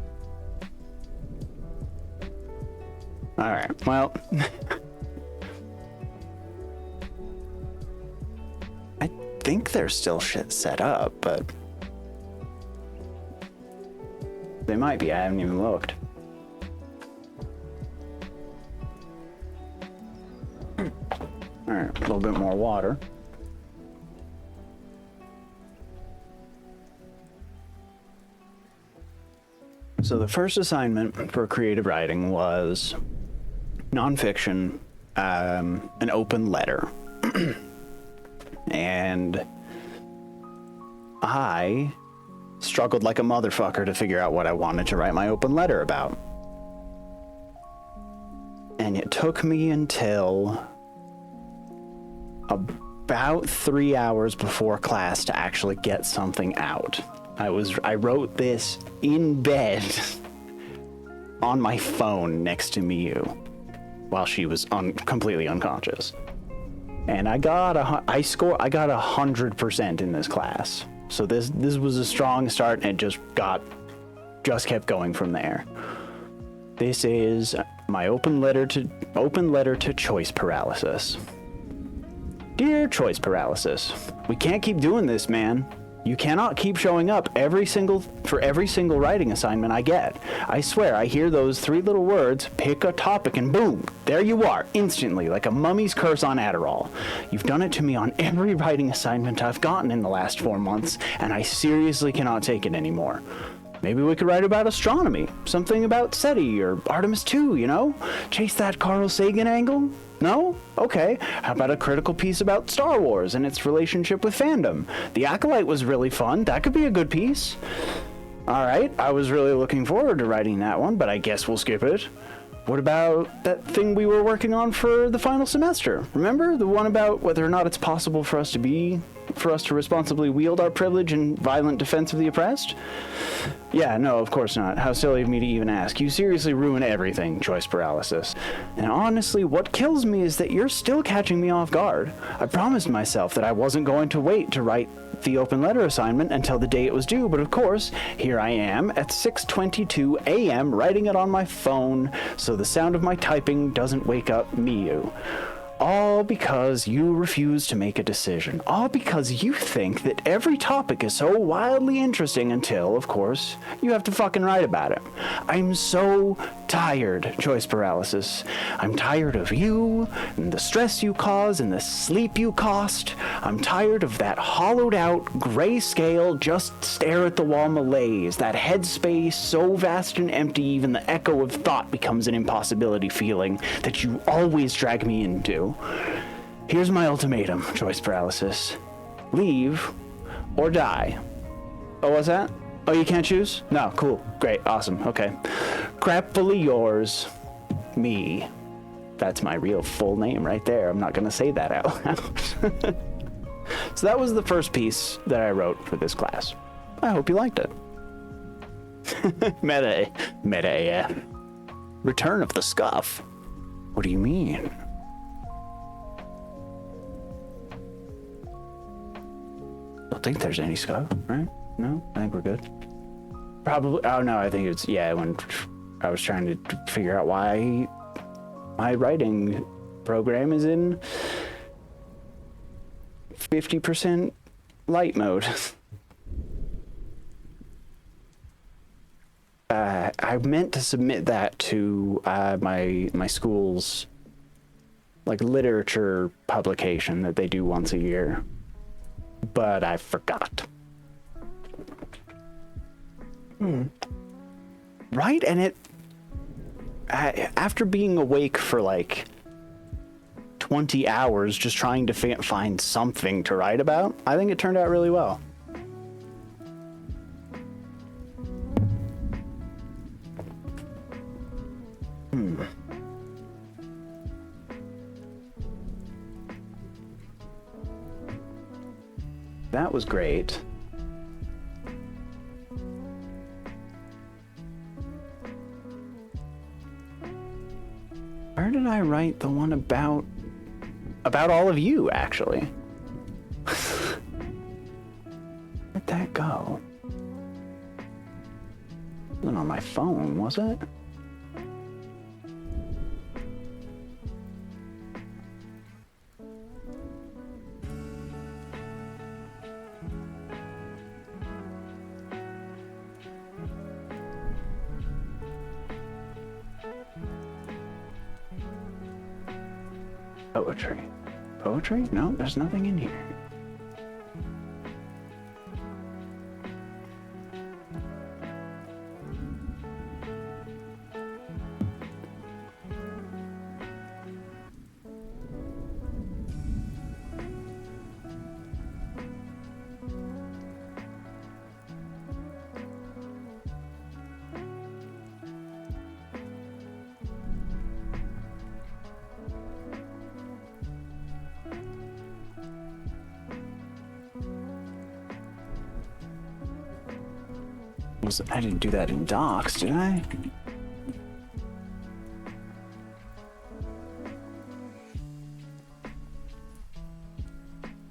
S1: Alright, well... I think there's still shit set up, but... They might be, I haven't even looked. Alright, a little bit more water. So the first assignment for creative writing was nonfiction, an open letter. And I struggled like a motherfucker to figure out what I wanted to write my open letter about. And it took me until about 3 hours before class to actually get something out. I wrote this in bed on my phone next to Miyu while she was completely unconscious. And I got 100% in this class. So this was a strong start, and it just kept going from there. This is my open letter to choice paralysis. Dear choice paralysis, we can't keep doing this, man. You cannot keep showing up for every single writing assignment I get. I swear, I hear those 3 little words, pick a topic, and boom, there you are, instantly, like a mummy's curse on Adderall. You've done it to me on every writing assignment I've gotten in the last 4 months, and I seriously cannot take it anymore. Maybe we could write about astronomy, something about SETI or Artemis 2, you know? Chase that Carl Sagan angle? No? Okay. How about a critical piece about Star Wars and its relationship with fandom? The Acolyte was really fun. That could be a good piece. Alright, I was really looking forward to writing that one, but I guess we'll skip it. What about that thing we were working on for the final semester? Remember? The one about whether or not it's possible for us to responsibly wield our privilege in violent defense of the oppressed? Yeah, no, of course not. How silly of me to even ask. You seriously ruin everything, choice paralysis. And honestly, what kills me is that you're still catching me off guard. I promised myself that I wasn't going to wait to write the open letter assignment until the day it was due, but of course, here I am at 6:22 a.m. writing it on my phone so the sound of my typing doesn't wake up Miyu. All because you refuse to make a decision. All because you think that every topic is so wildly interesting until, of course, you have to fucking write about it. I'm so tired, choice paralysis. I'm tired of you, and the stress you cause, and the sleep you cost. I'm tired of that hollowed out, grayscale, just stare at the wall malaise, that headspace so vast and empty even the echo of thought becomes an impossibility feeling that you always drag me into. Here's my ultimatum, choice paralysis. Leave or die. Oh, what's that? Oh, you can't choose? No, cool, great, awesome, okay. Crapfully yours, me. That's my real full name right there. I'm not gonna say that out loud. So that was the first piece that I wrote for this class. I hope you liked it. Meta AF. Return of the Scuff. What do you mean? Don't think there's any scuff, right? No, I think we're good. Probably. Oh no, I think it's when I was trying to figure out why my writing program is in 50% light mode. I meant to submit that to my school's like literature publication that they do once a year, but I forgot. Right, and after being awake for like 20 hours just trying to find something to write about, I think it turned out really well. That was great. Where did I write the one about all of you, actually? Where'd that go? It wasn't on my phone, was it? Poetry. Poetry? No, there's nothing in here. I didn't do that in docs, did I?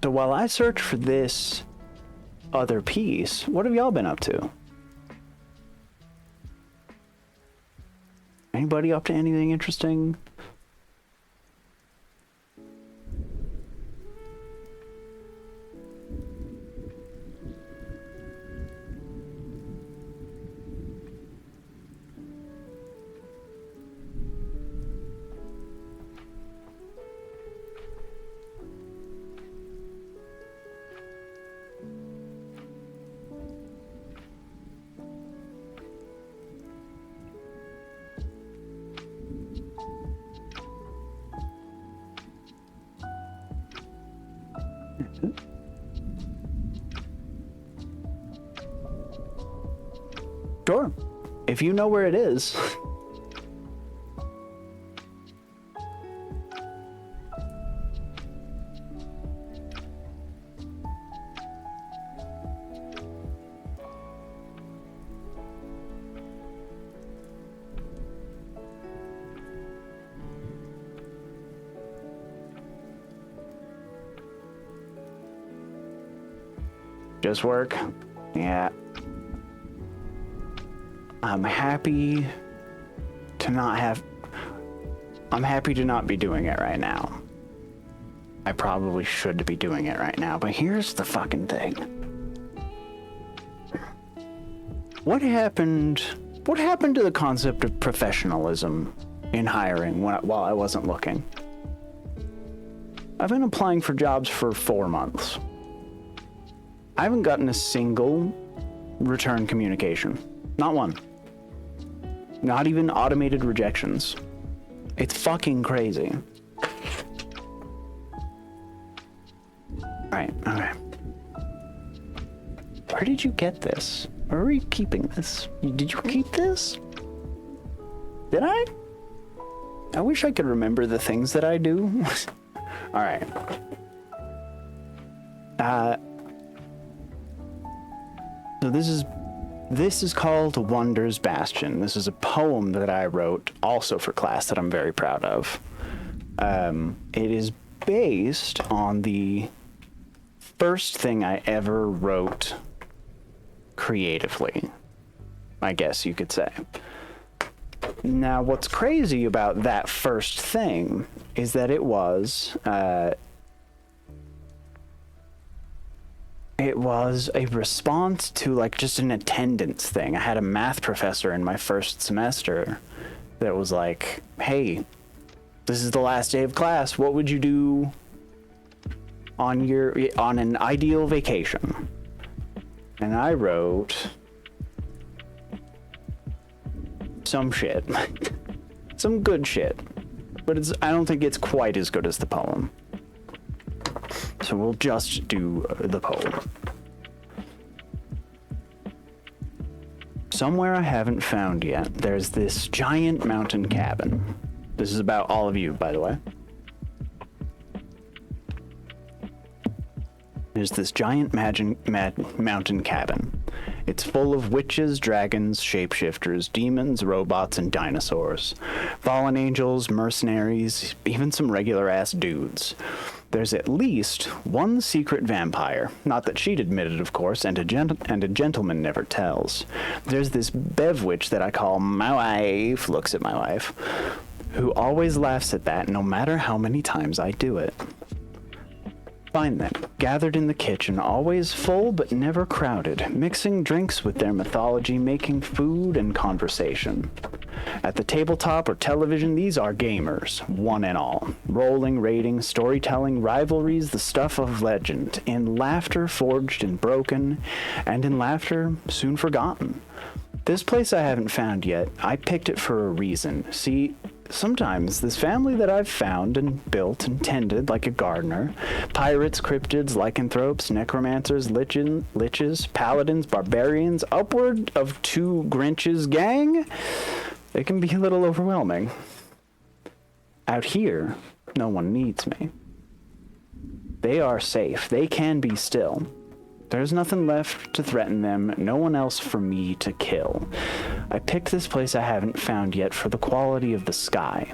S1: So while I search for this other piece, what have y'all been up to? Anybody up to anything interesting? Sure. If you know where it is. Just work? Yeah. I'm happy to not be doing it right now. I probably should be doing it right now, but here's the fucking thing. What happened to the concept of professionalism in hiring while I wasn't looking? I've been applying for jobs for 4 months. I haven't gotten a single return communication. Not one. Not even automated rejections. It's fucking crazy. Alright, okay. Where did you get this? Where are you keeping this? Did you keep this? Did I? I wish I could remember the things that I do. Alright. So this is called Wonder's Bastion. This is a poem that I wrote also for class that I'm very proud of. It is based on the first thing I ever wrote creatively, I guess you could say. Now, what's crazy about that first thing is that it was It was a response to like just an attendance thing. I had a math professor in my first semester that was like, hey, this is the last day of class. What would you do on an ideal vacation? And I wrote some shit. Some good shit. But I don't think it's quite as good as the poem. So we'll just do the poem. Somewhere I haven't found yet, there's this giant mountain cabin. This is about all of you, by the way. There's this giant mountain cabin. It's full of witches, dragons, shapeshifters, demons, robots, and dinosaurs. Fallen angels, mercenaries, even some regular-ass dudes. There's at least one secret vampire. Not that she'd admit it, of course, and a gentleman never tells. There's this bev witch that I call my wife, looks at my wife, who always laughs at that no matter how many times I do it. Find them, gathered in the kitchen, always full but never crowded, mixing drinks with their mythology, making food and conversation. At the tabletop or television, these are gamers, one and all. Rolling, raiding, storytelling, rivalries, the stuff of legend. In laughter forged and broken, and in laughter soon forgotten. This place I haven't found yet, I picked it for a reason. See, sometimes this family that I've found and built and tended like a gardener, pirates, cryptids, lycanthropes, necromancers, liches, paladins, barbarians, upward of 2 Grinches gang, it can be a little overwhelming. Out here, no one needs me. They are safe. They can be still. There's nothing left to threaten them, no one else for me to kill. I picked this place I haven't found yet for the quality of the sky.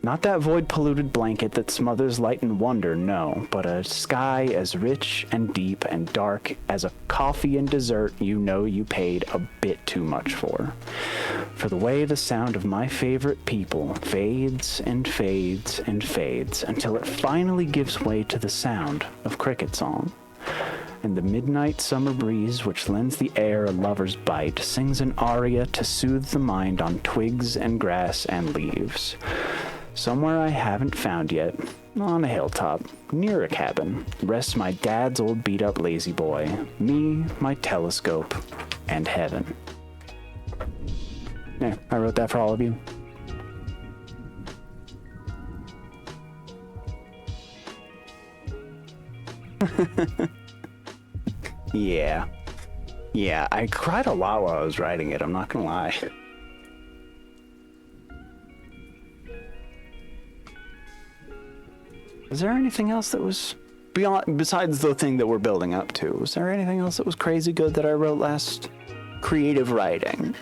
S1: Not that void-polluted blanket that smothers light and wonder, no, but a sky as rich and deep and dark as a coffee and dessert you know you paid a bit too much for. For the way the sound of my favorite people fades and fades and fades until it finally gives way to the sound of cricket song. And the midnight summer breeze, which lends the air a lover's bite, sings an aria to soothe the mind on twigs and grass and leaves. Somewhere I haven't found yet, on a hilltop, near a cabin, rests my dad's old beat-up lazy boy, me, my telescope, and heaven. There, I wrote that for all of you. Yeah, I cried a lot while I was writing it, I'm not gonna lie. Is there anything else that was besides the thing that we're building up to? Was there anything else that was crazy good that I wrote last creative writing?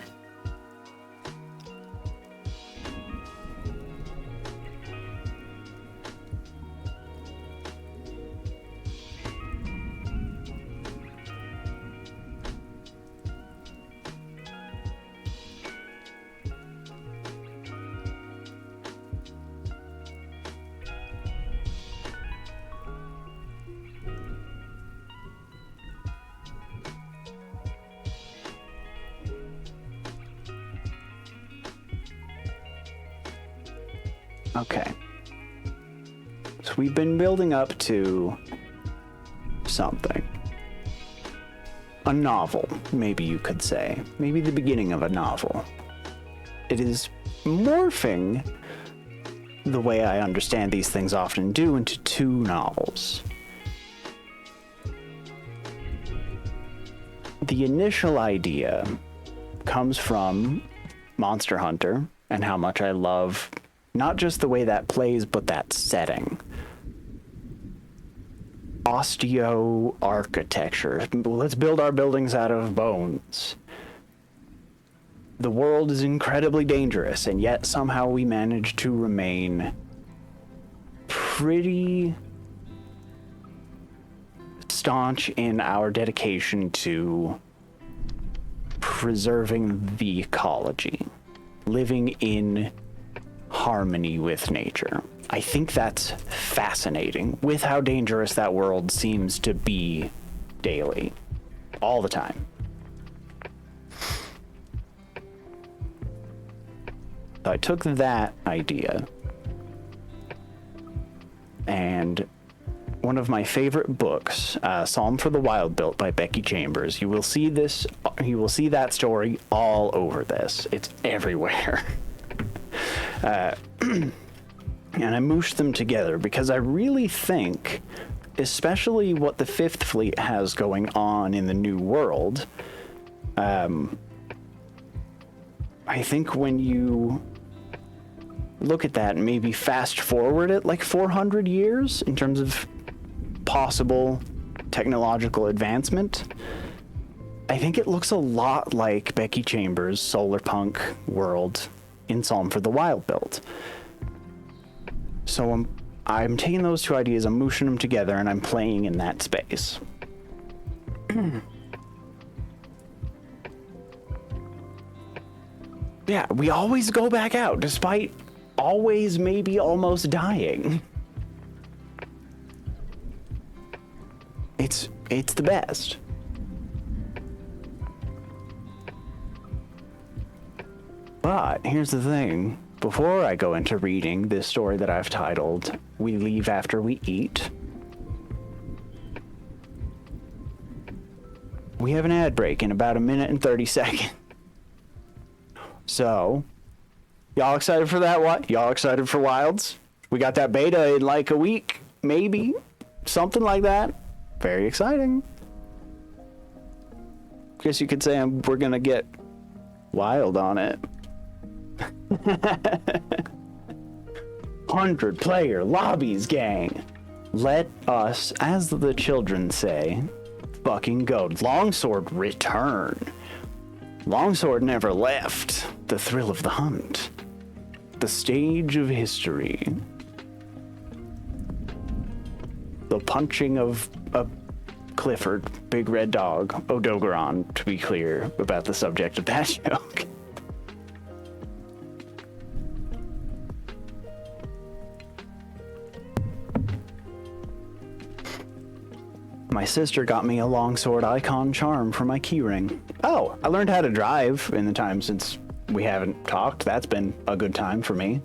S1: Okay. So we've been building up to something. A novel, maybe you could say. Maybe the beginning of a novel. It is morphing, the way I understand these things often do, into 2 novels. The initial idea comes from Monster Hunter and how much I love not just the way that plays, but that setting. Osteo-architecture. Let's build our buildings out of bones. The world is incredibly dangerous, and yet somehow we manage to remain pretty staunch in our dedication to preserving the ecology, living in harmony with nature. I think that's fascinating with how dangerous that world seems to be daily, all the time. So I took that idea, and one of my favorite books, Psalm for the Wild Built by Becky Chambers. You will see that story all over this. It's everywhere. And I mooshed them together because I really think, especially what the Fifth Fleet has going on in the New World, I think when you look at that and maybe fast forward it like 400 years in terms of possible technological advancement, I think it looks a lot like Becky Chambers' solar punk world in Psalm for the Wild Built. So I'm taking those two ideas, I'm mooshing them together, and I'm playing in that space. Yeah, we always go back out, despite always maybe almost dying. It's the best. But here's the thing. Before I go into reading this story that I've titled, We Leave After We Eat, we have an ad break in about 1 minute and 30 seconds. So, y'all excited for that? What? Y'all excited for Wilds? We got that beta in like a week, maybe. Something like that. Very exciting. Guess you could say we're gonna get wild on it. 100-player lobbies, gang. Let us, as the children say, fucking go. Longsword return. Longsword never left. The thrill of the hunt. The stage of history. The punching of a Clifford, big red dog, Odogaron, to be clear about the subject of that joke. My sister got me a longsword icon charm for my keyring. Oh, I learned how to drive in the time since we haven't talked. That's been a good time for me.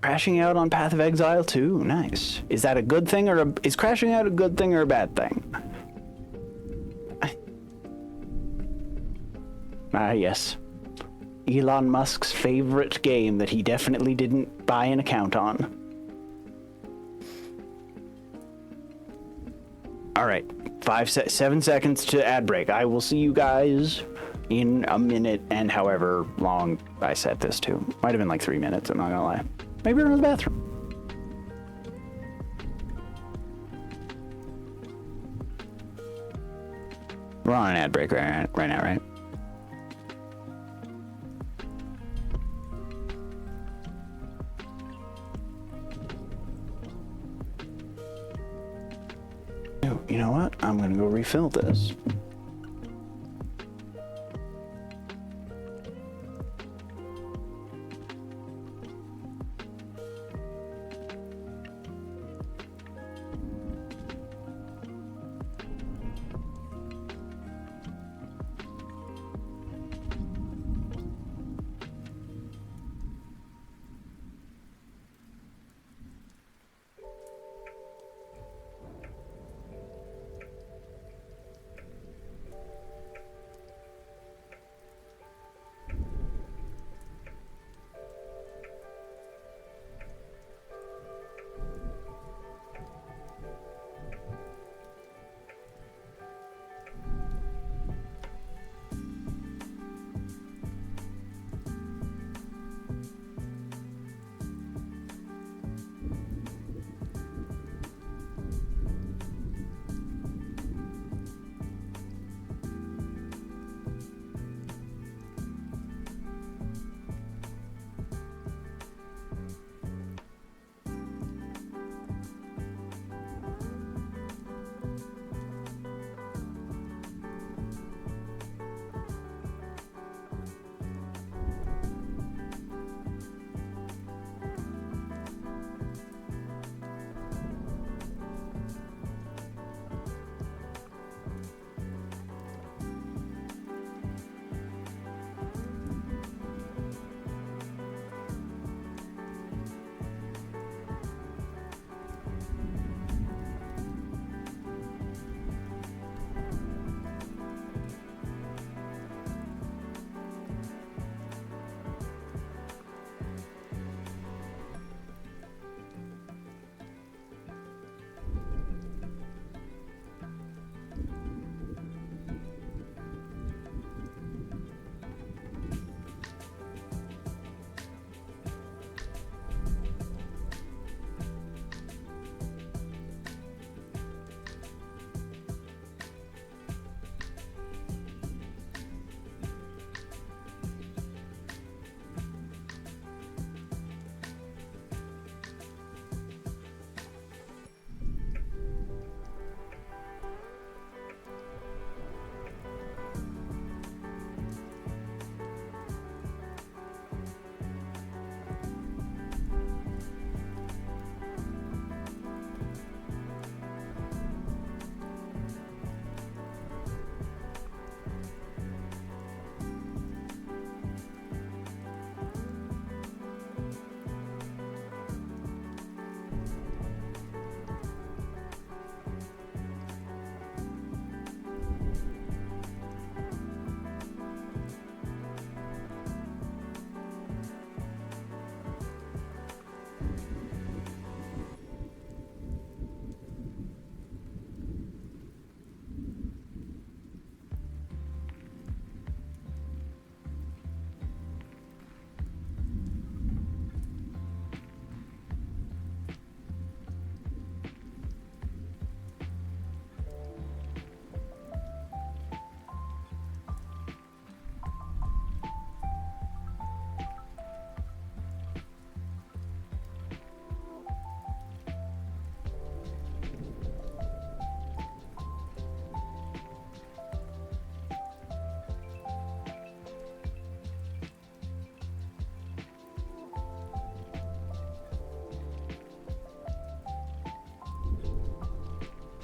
S1: Crashing out on Path of Exile too. Nice. Is that a good thing is crashing out a good thing or a bad thing? Yes. Elon Musk's favorite game that he definitely didn't buy an account on. All right, 7 seconds to ad break. I will see you guys in 1 minute and however long I set this to. Might have been like 3 minutes, I'm not gonna lie. Maybe we're in the bathroom. We're on an ad break right now, right? You know what? I'm gonna go refill this.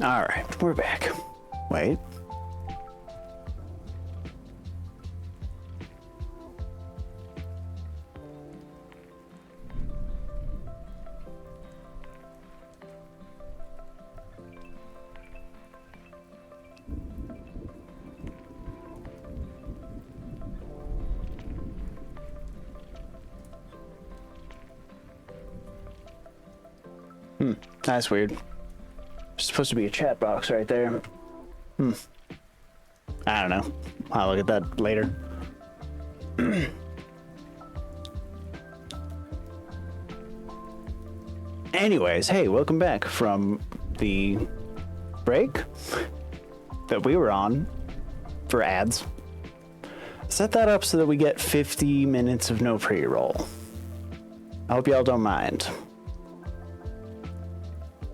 S1: All right, we're back. Wait. That's weird. There's supposed to be a chat box right there. I don't know. I'll look at that later. Anyways, hey, welcome back from the break that we were on for ads. Set that up so that we get 50 minutes of no pre-roll. I hope y'all don't mind.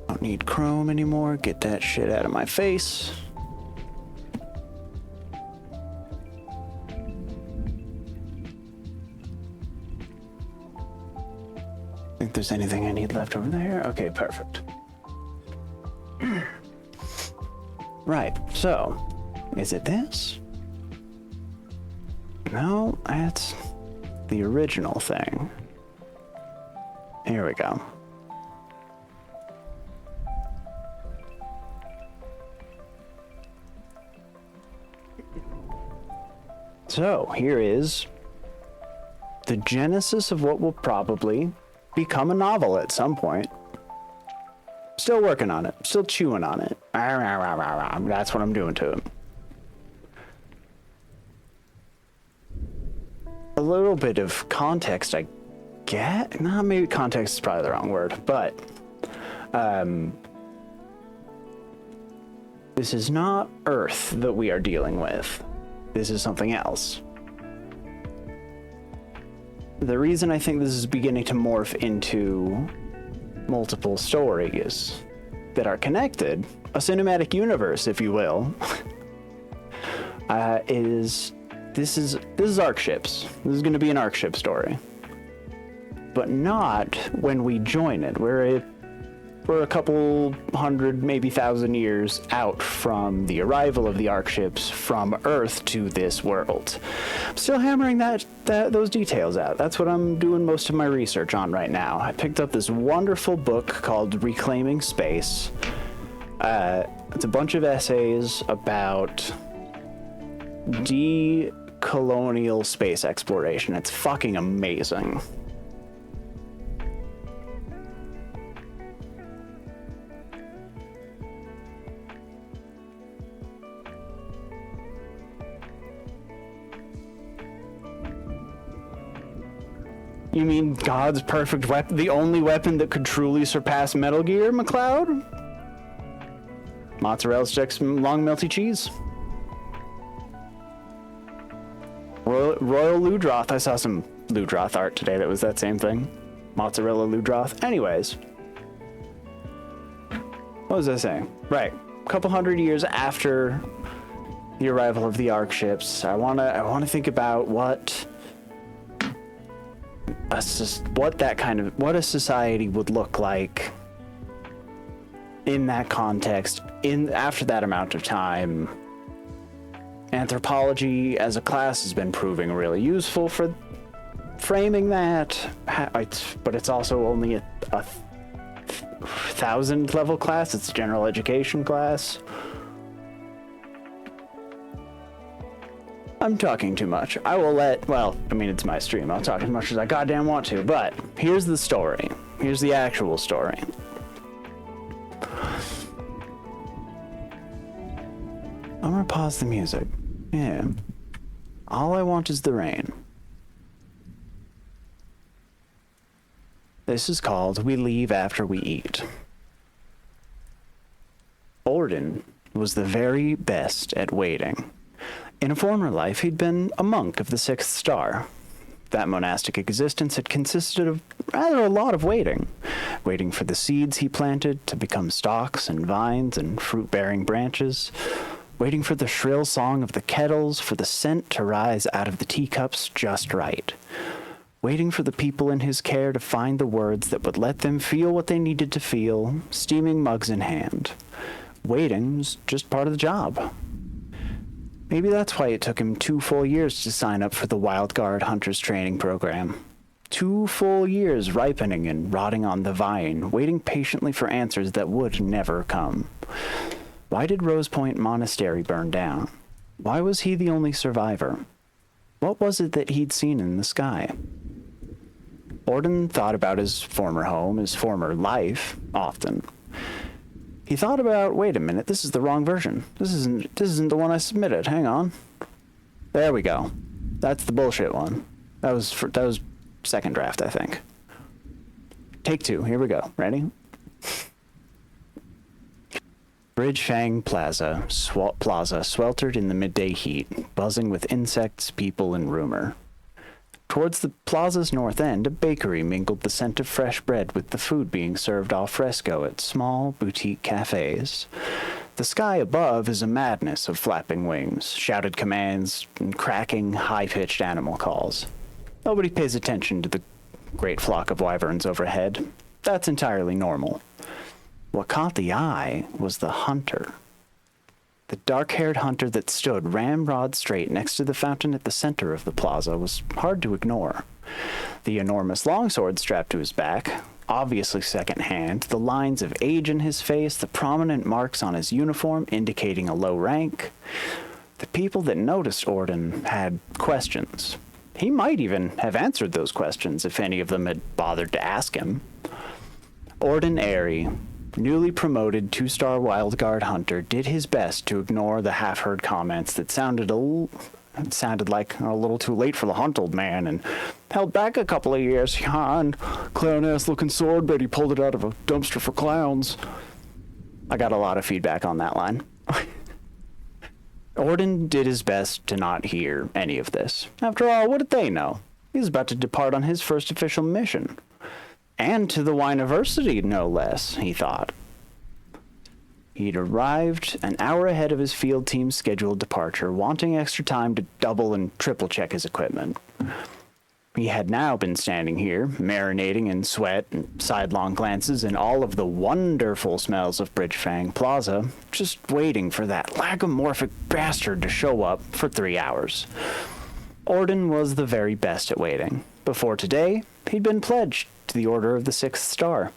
S1: Don't need Chrome anymore. Get that shit out of my face. Think there's anything I need left over there? Okay, perfect. Right, so is it this? No, that's the original thing. Here we go. So here is the genesis of what will probably become a novel at some point. Still working on it. Still chewing on it. That's what I'm doing to it. A little bit of context, I get. Nah, maybe context is probably the wrong word, but this is not Earth that we are dealing with. This is something else. The reason I think this is beginning to morph into multiple stories that are connected, a cinematic universe, if you will, is this is Ark ships. This is going to be an Ark ship story, but not when we join it. We're a couple hundred, maybe 1,000 years out from the arrival of the Ark ships from Earth to this world. I'm still hammering those details out. That's what I'm doing most of my research on right now. I picked up this wonderful book called Reclaiming Space. It's a bunch of essays about decolonial space exploration. It's fucking amazing. You mean God's perfect weapon, the only weapon that could truly surpass Metal Gear, McLeod? Mozzarella sticks, long melty cheese. Royal Ludroth. I saw some Ludroth art today that was that same thing. Mozzarella Ludroth. Anyways. What was I saying? Right. A couple hundred years after the arrival of the Ark ships, I wanna think about what a society would look like in that context, after that amount of time. Anthropology as a class has been proving really useful for framing that, but it's also only a 1,000 level class. It's a general education class. I'm talking too much. I will it's my stream. I'll talk as much as I goddamn want to, but here's the story. Here's the actual story. I'm gonna pause the music. Yeah. All I want is the rain. This is called We Leave After We Eat. Orden was the very best at waiting. In a former life, he'd been a monk of the 6th star. That monastic existence had consisted of rather a lot of waiting. Waiting for the seeds he planted to become stalks and vines and fruit-bearing branches. Waiting for the shrill song of the kettles, for the scent to rise out of the teacups just right. Waiting for the people in his care to find the words that would let them feel what they needed to feel, steaming mugs in hand. Waiting was just part of the job. Maybe that's why it took him 2 full years to sign up for the Wild Guard Hunters Training Program. 2 full years ripening and rotting on the vine, waiting patiently for answers that would never come. Why did Rose Point Monastery burn down? Why was he the only survivor? What was it that he'd seen in the sky? Orden thought about his former home, his former life, often. He thought about, wait a minute, this is the wrong version. This isn't the one I submitted. Hang on. There we go. That's the bullshit one. That was second draft, I think. Take 2. Here we go. Ready? Bridgefang Plaza sweltered in the midday heat, buzzing with insects, people, and rumor. Towards the plaza's north end, a bakery mingled the scent of fresh bread with the food being served al fresco at small boutique cafes. The sky above is a madness of flapping wings, shouted commands, and cracking, high-pitched animal calls. Nobody pays attention to the great flock of wyverns overhead. That's entirely normal. What caught the eye was the hunter. The dark-haired hunter that stood ramrod straight next to the fountain at the center of the plaza was hard to ignore. The enormous longsword strapped to his back, obviously second-hand, the lines of age in his face, the prominent marks on his uniform indicating a low rank. The people that noticed Orden had questions. He might even have answered those questions if any of them had bothered to ask him. Orden Airy, newly promoted 2-star Wild Guard hunter, did his best to ignore the half-heard comments that sounded like a little too late for the hunt, old man, and held back a couple of years. Yeah, and clown-ass looking sword, but he pulled it out of a dumpster for clowns. I got a lot of feedback on that line. Orden did his best to not hear any of this. After all, what did they know? He was about to depart on his first official mission. And to the Wineversity, no less, he thought. He'd arrived an hour ahead of his field team's scheduled departure, wanting extra time to double and triple check his equipment. He had now been standing here, marinating in sweat and sidelong glances and all of the wonderful smells of Bridgefang Plaza, just waiting for that lagomorphic bastard to show up for 3 hours. Orden was the very best at waiting. Before today, he'd been pledged to the Order of the Sixth Star,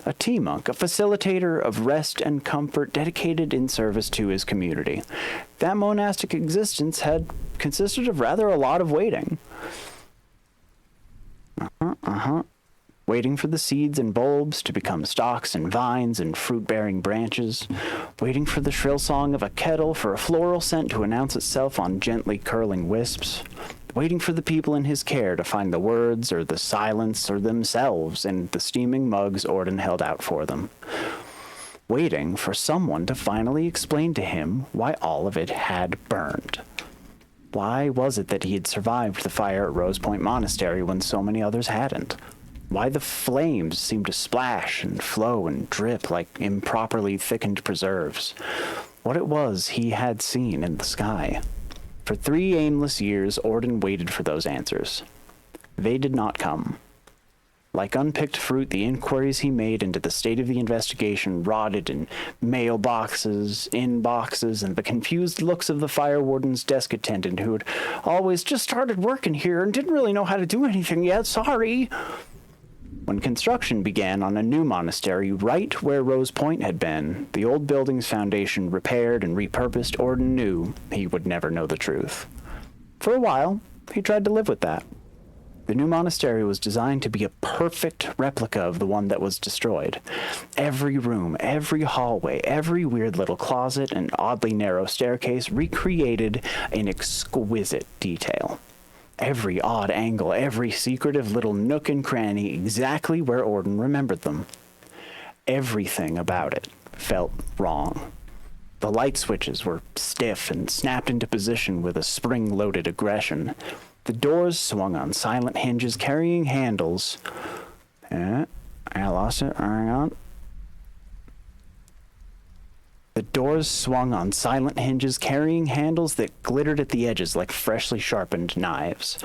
S1: a tea monk, a facilitator of rest and comfort dedicated in service to his community. That monastic existence had consisted of rather a lot of waiting. Waiting for the seeds and bulbs to become stalks and vines and fruit-bearing branches. Waiting for the shrill song of a kettle for a floral scent to announce itself on gently curling wisps. Waiting for the people in his care to find the words or the silence or themselves in the steaming mugs Orden held out for them. Waiting for someone to finally explain to him why all of it had burned. Why was it that he had survived the fire at Rose Point Monastery when so many others hadn't? Why the flames seemed to splash and flow and drip like improperly thickened preserves? What it was he had seen in the sky. For 3 aimless years, Orden waited for those answers. They did not come. Like unpicked fruit, the inquiries he made into the state of the investigation rotted in mailboxes, inboxes, and the confused looks of the fire warden's desk attendant who had always just started working here and didn't really know how to do anything yet, sorry. When construction began on a new monastery right where Rose Point had been, the old building's foundation repaired and repurposed, Orden knew he would never know the truth. For a while, he tried to live with that. The new monastery was designed to be a perfect replica of the one that was destroyed. Every room, every hallway, every weird little closet and oddly narrow staircase recreated in exquisite detail. Every odd angle, every secretive little nook and cranny exactly where Orden remembered them. Everything about it felt wrong. The light switches were stiff and snapped into position with a spring-loaded aggression. The doors swung on silent hinges carrying handles. I lost it. Hang on. The doors swung on silent hinges carrying handles that glittered at the edges like freshly sharpened knives.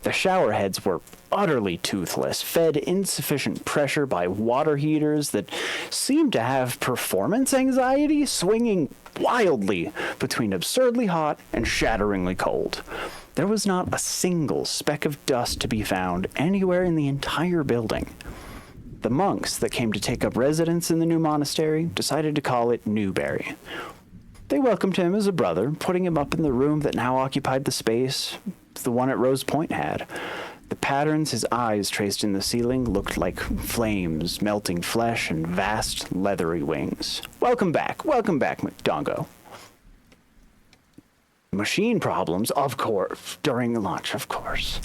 S1: The shower heads were utterly toothless, fed insufficient pressure by water heaters that seemed to have performance anxiety, swinging wildly between absurdly hot and shatteringly cold. There was not a single speck of dust to be found anywhere in the entire building. The monks that came to take up residence in the new monastery decided to call it Newberry. They welcomed him as a brother, putting him up in the room that now occupied the space the one at Rose Point had. The patterns his eyes traced in the ceiling looked like flames, melting flesh, and vast leathery wings. Welcome back, McDongo. Machine problems, of course, during lunch, of course.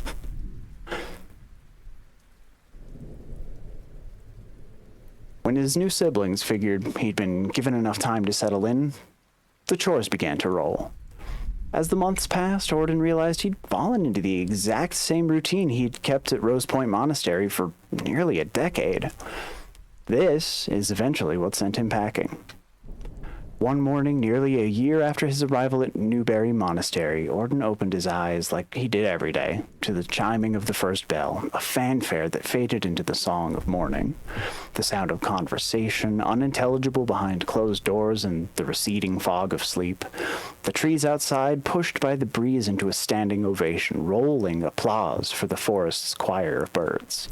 S1: When his new siblings figured he'd been given enough time to settle in, the chores began to roll. As the months passed, Orden realized he'd fallen into the exact same routine he'd kept at Rose Point Monastery for nearly a decade. This is eventually what sent him packing. One morning, nearly a year after his arrival at Newberry Monastery, Orden opened his eyes, like he did every day, to the chiming of the first bell, a fanfare that faded into the song of morning. The sound of conversation, unintelligible behind closed doors and the receding fog of sleep. The trees outside pushed by the breeze into a standing ovation, rolling applause for the forest's choir of birds.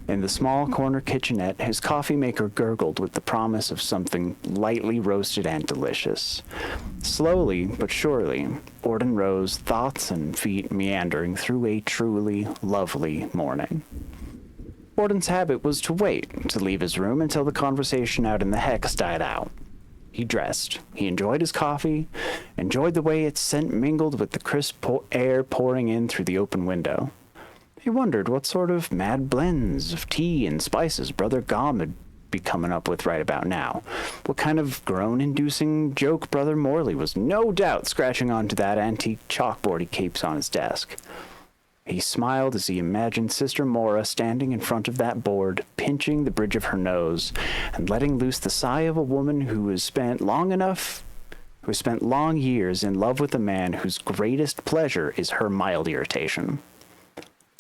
S1: In the small corner kitchenette, his coffee maker gurgled with the promise of something lightly roasted and delicious. Slowly but surely, Orden rose, thoughts and feet meandering through a truly lovely morning. Orden's habit was to wait to leave his room until the conversation out in the hex died out. He dressed. He enjoyed his coffee, enjoyed the way its scent mingled with the crisp air pouring in through the open window. He wondered what sort of mad blends of tea and spices Brother Gom would be coming up with right about now. What kind of groan-inducing joke Brother Morley was no doubt scratching onto that antique chalkboard he keeps on his desk. He smiled as he imagined Sister Mora standing in front of that board, pinching the bridge of her nose, and letting loose the sigh of a woman who has spent long years in love with a man whose greatest pleasure is her mild irritation.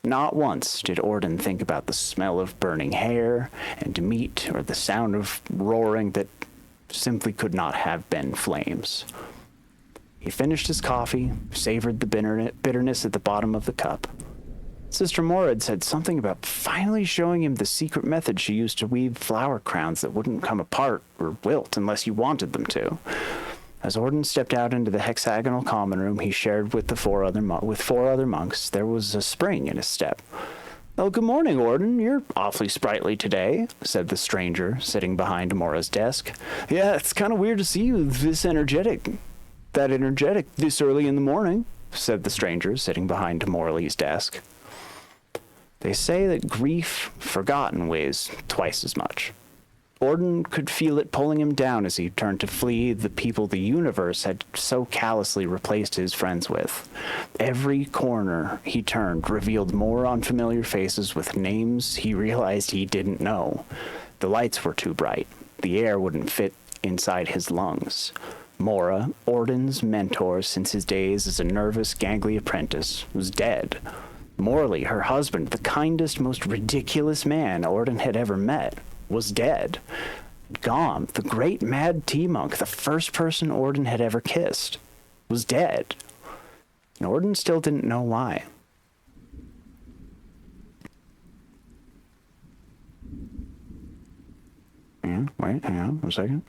S1: Not once did Orden think about the smell of burning hair and meat or the sound of roaring that simply could not have been flames. He finished his coffee, savored the bitterness at the bottom of the cup. Sister Mora had said something about finally showing him the secret method she used to weave flower crowns that wouldn't come apart or wilt unless you wanted them to. As Orden stepped out into the hexagonal common room he shared with four other monks, there was a spring in his step. "Oh, good morning, Orden. You're awfully sprightly today," said the stranger, sitting behind Mora's desk. "Yeah, it's kind of weird to see you this energetic this early in the morning," said the stranger, sitting behind Morley's desk. They say that grief, forgotten, weighs twice as much. Orden could feel it pulling him down as he turned to flee the people the universe had so callously replaced his friends with. Every corner he turned revealed more unfamiliar faces with names he realized he didn't know. The lights were too bright. The air wouldn't fit inside his lungs. Mora, Orden's mentor since his days as a nervous, gangly apprentice, was dead. Morley, her husband, the kindest, most ridiculous man Orden had ever met, was dead. Gom, the great mad tea monk, the first person Orden had ever kissed, was dead. And Orden still didn't know why. Hang on a second.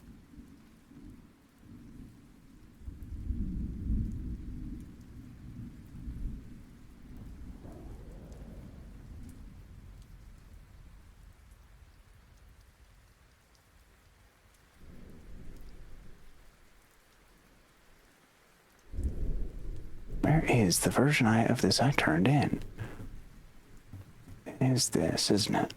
S1: Where is the version of this I turned in? It is this, isn't it?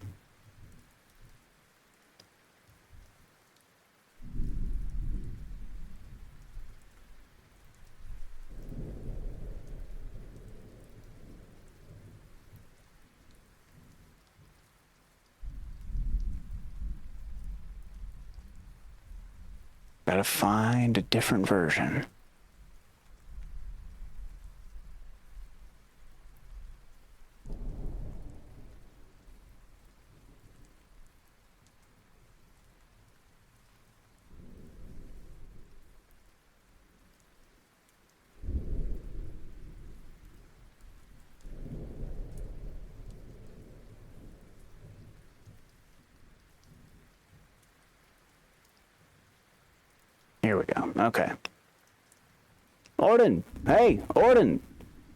S1: Gotta find a different version. go. Okay. Orden! Hey, Orden!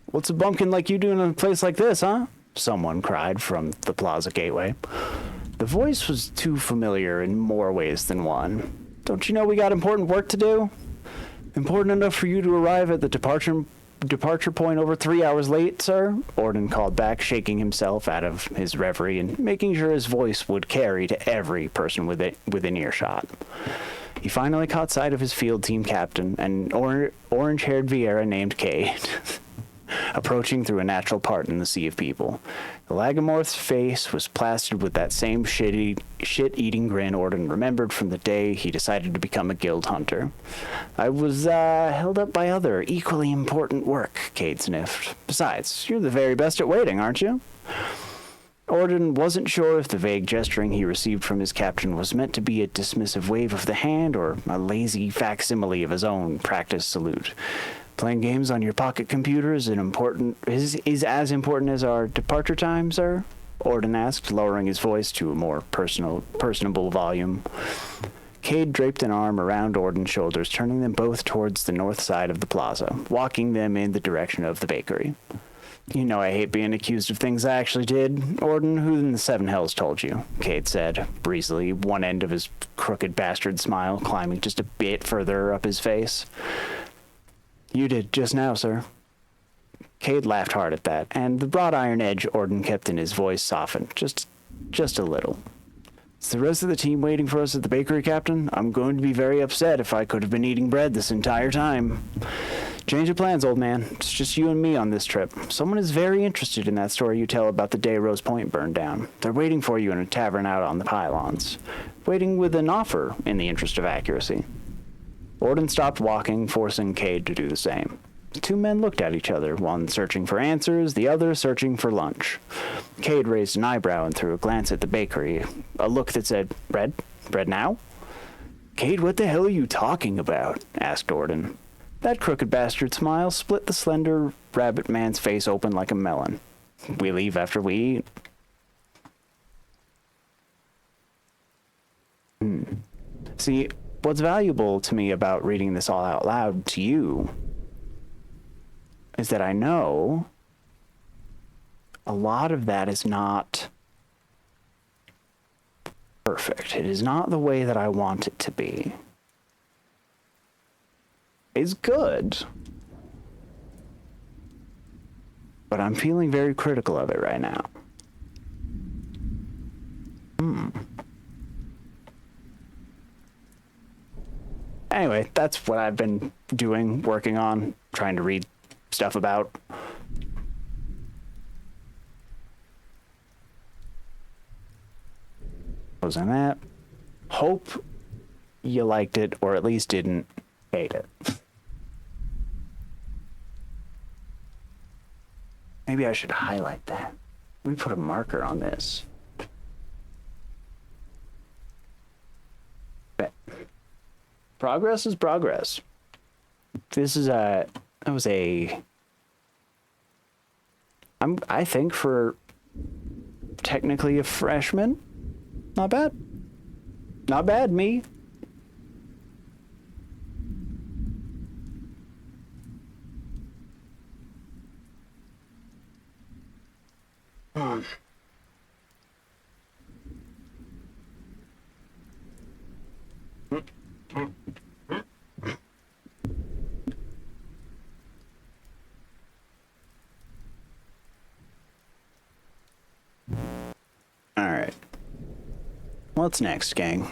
S1: What's a bumpkin like you doing in a place like this, huh? Someone cried from the plaza gateway. The voice was too familiar in more ways than one. Don't you know we got important work to do? Important enough for you to arrive at the departure point over 3 hours late, sir? Orden called back, shaking himself out of his reverie and making sure his voice would carry to every person within earshot. He finally caught sight of his field team captain, an orange-haired Vieira named Cade, approaching through a natural part in the sea of people. The Lagomorph's face was plastered with that same shit-eating grin Orden remembered from the day he decided to become a guild hunter. I was held up by other, equally important work, Cade sniffed. Besides, you're the very best at waiting, aren't you? Orden wasn't sure if the vague gesturing he received from his captain was meant to be a dismissive wave of the hand or a lazy facsimile of his own practiced salute. Playing games on your pocket computer is as important as our departure time, sir? Orden asked, lowering his voice to a more personable volume. Cade draped an arm around Orden's shoulders, turning them both towards the north side of the plaza, walking them in the direction of the bakery. You know I hate being accused of things I actually did. Orden, who in the seven hells told you? Cade said, breezily, one end of his crooked bastard smile climbing just a bit further up his face. You did just now, sir. Cade laughed hard at that, and the broad iron edge Orden kept in his voice softened, just a little. Is the rest of the team waiting for us at the bakery, Captain? I'm going to be very upset if I could have been eating bread this entire time. Change of plans, old man. It's just you and me on this trip. Someone is very interested in that story you tell about the day Rose Point burned down. They're waiting for you in a tavern out on the pylons. Waiting with an offer, in the interest of accuracy. Orden stopped walking, forcing Cade to do the same. The two men looked at each other, one searching for answers, the other searching for lunch. Cade raised an eyebrow and threw a glance at the bakery, a look that said, Bread? Bread now? Cade, what the hell are you talking about? Asked Orden. That crooked bastard smile split the slender rabbit man's face open like a melon. We leave after we eat. See, what's valuable to me about reading this all out loud to you is that I know a lot of that is not perfect. It is not the way that I want it to be. It's good, but I'm feeling very critical of it right now. Anyway, that's what I've been doing, working on, trying to read stuff about. Closing that. Hope you liked it, or at least didn't hate it. Maybe I should highlight that. Let me put a marker on this. Bet. Progress is progress. This is I think for technically a freshman, not bad. Not bad, me. All right. What's next, gang?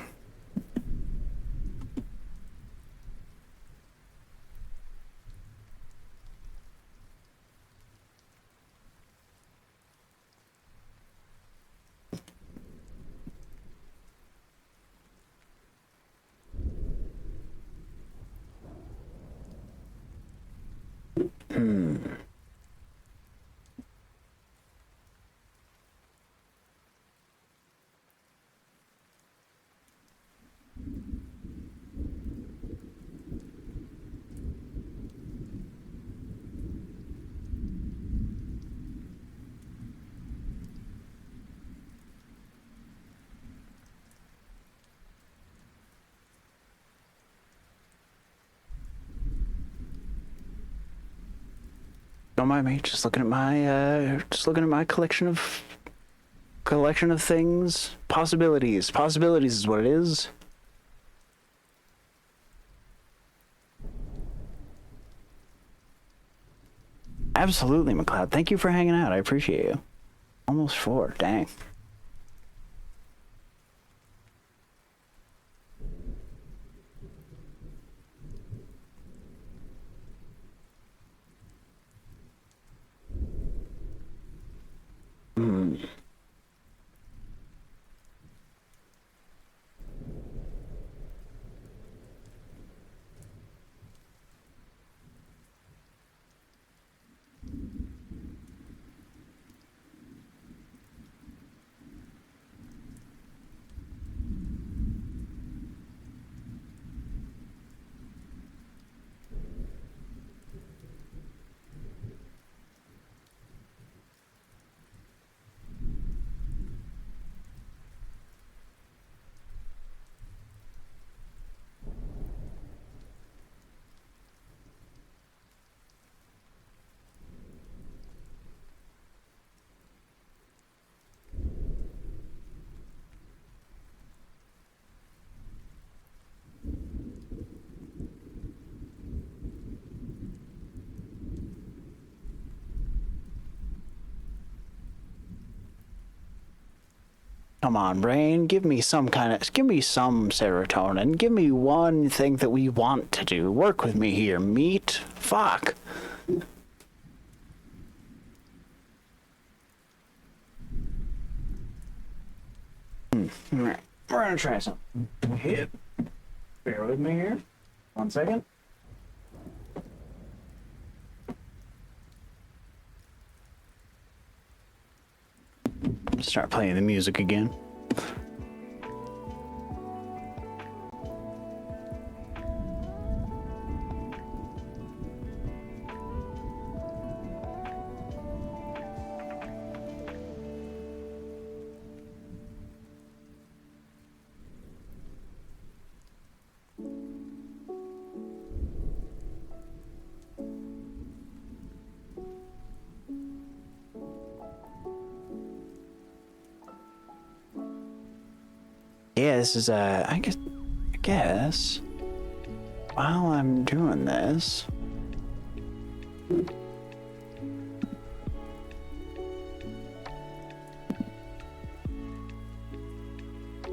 S1: Don't mind me. Just looking at my collection of things. Possibilities. Possibilities is what it is. Absolutely, McLeod. Thank you for hanging out. I appreciate you. Almost 4. Dang. Come on, brain. Give me some serotonin. Give me one thing that we want to do. Work with me here, meat. Fuck. Alright, we're gonna try something. Hit. Bear with me here. 1 second. Start playing the music again. Yeah, this is I guess while I'm doing this,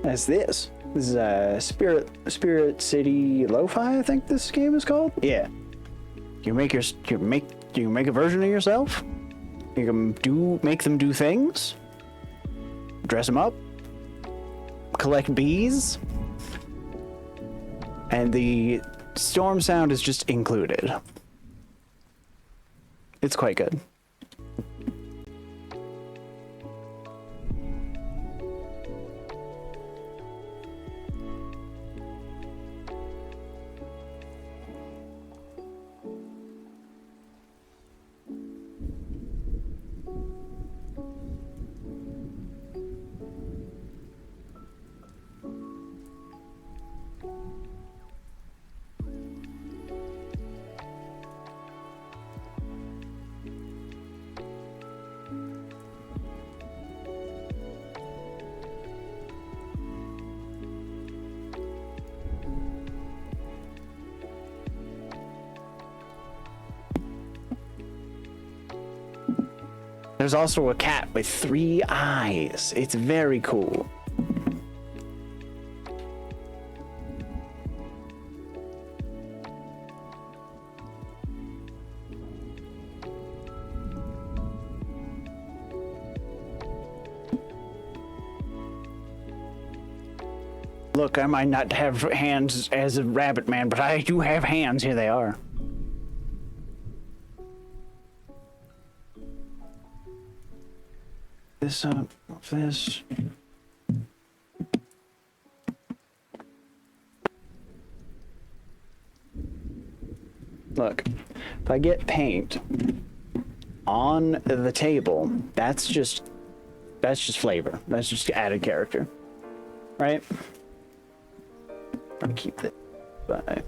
S1: that's this. This is Spirit City Lo-Fi, I think this game is called. Yeah, you make a version of yourself. You can make them do things, dress them up, collect bees, and the storm sound is just included. It's quite good. There's also a cat with 3 eyes. It's very cool. Look, I might not have hands as a rabbit man, but I do have hands. Here they are. This. Look, if I get paint on the table, that's just flavor. That's just added character, right? I'll keep that. Bye.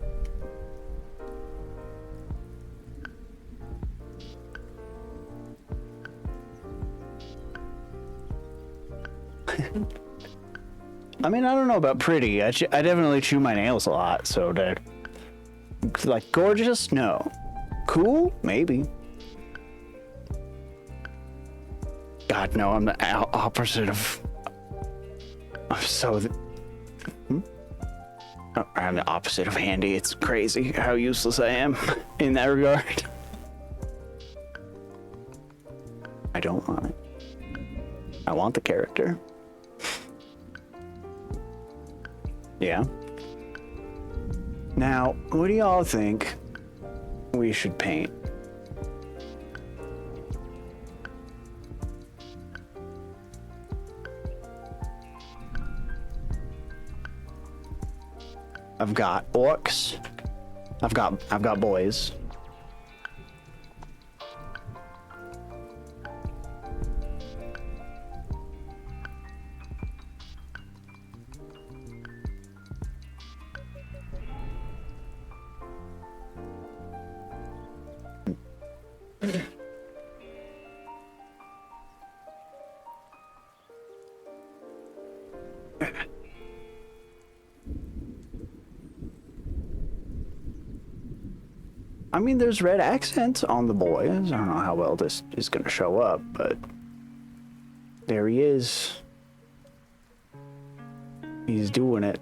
S1: I mean, I don't know about pretty. I definitely chew my nails a lot, so like gorgeous? No. Cool? Maybe. God, no, I'm the opposite of... I'm so... I'm the opposite of handy. It's crazy how useless I am in that regard. I don't want it. I want the character. Yeah. Now, what do y'all think we should paint? I've got orcs. I've got boys. I mean, there's red accents on the boys. I don't know how well this is going to show up, but there he is. He's doing it.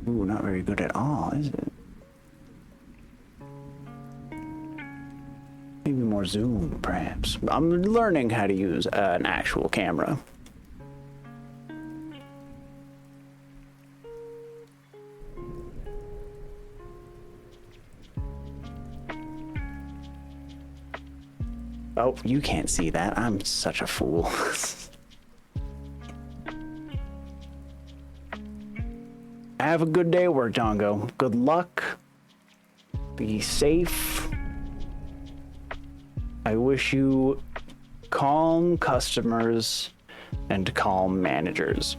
S1: Ooh, not very good at all, is it? Maybe more zoom, perhaps. I'm learning how to use an actual camera. Oh, you can't see that. I'm such a fool. Have a good day at work, Dongo. Good luck. Be safe. I wish you calm customers and calm managers.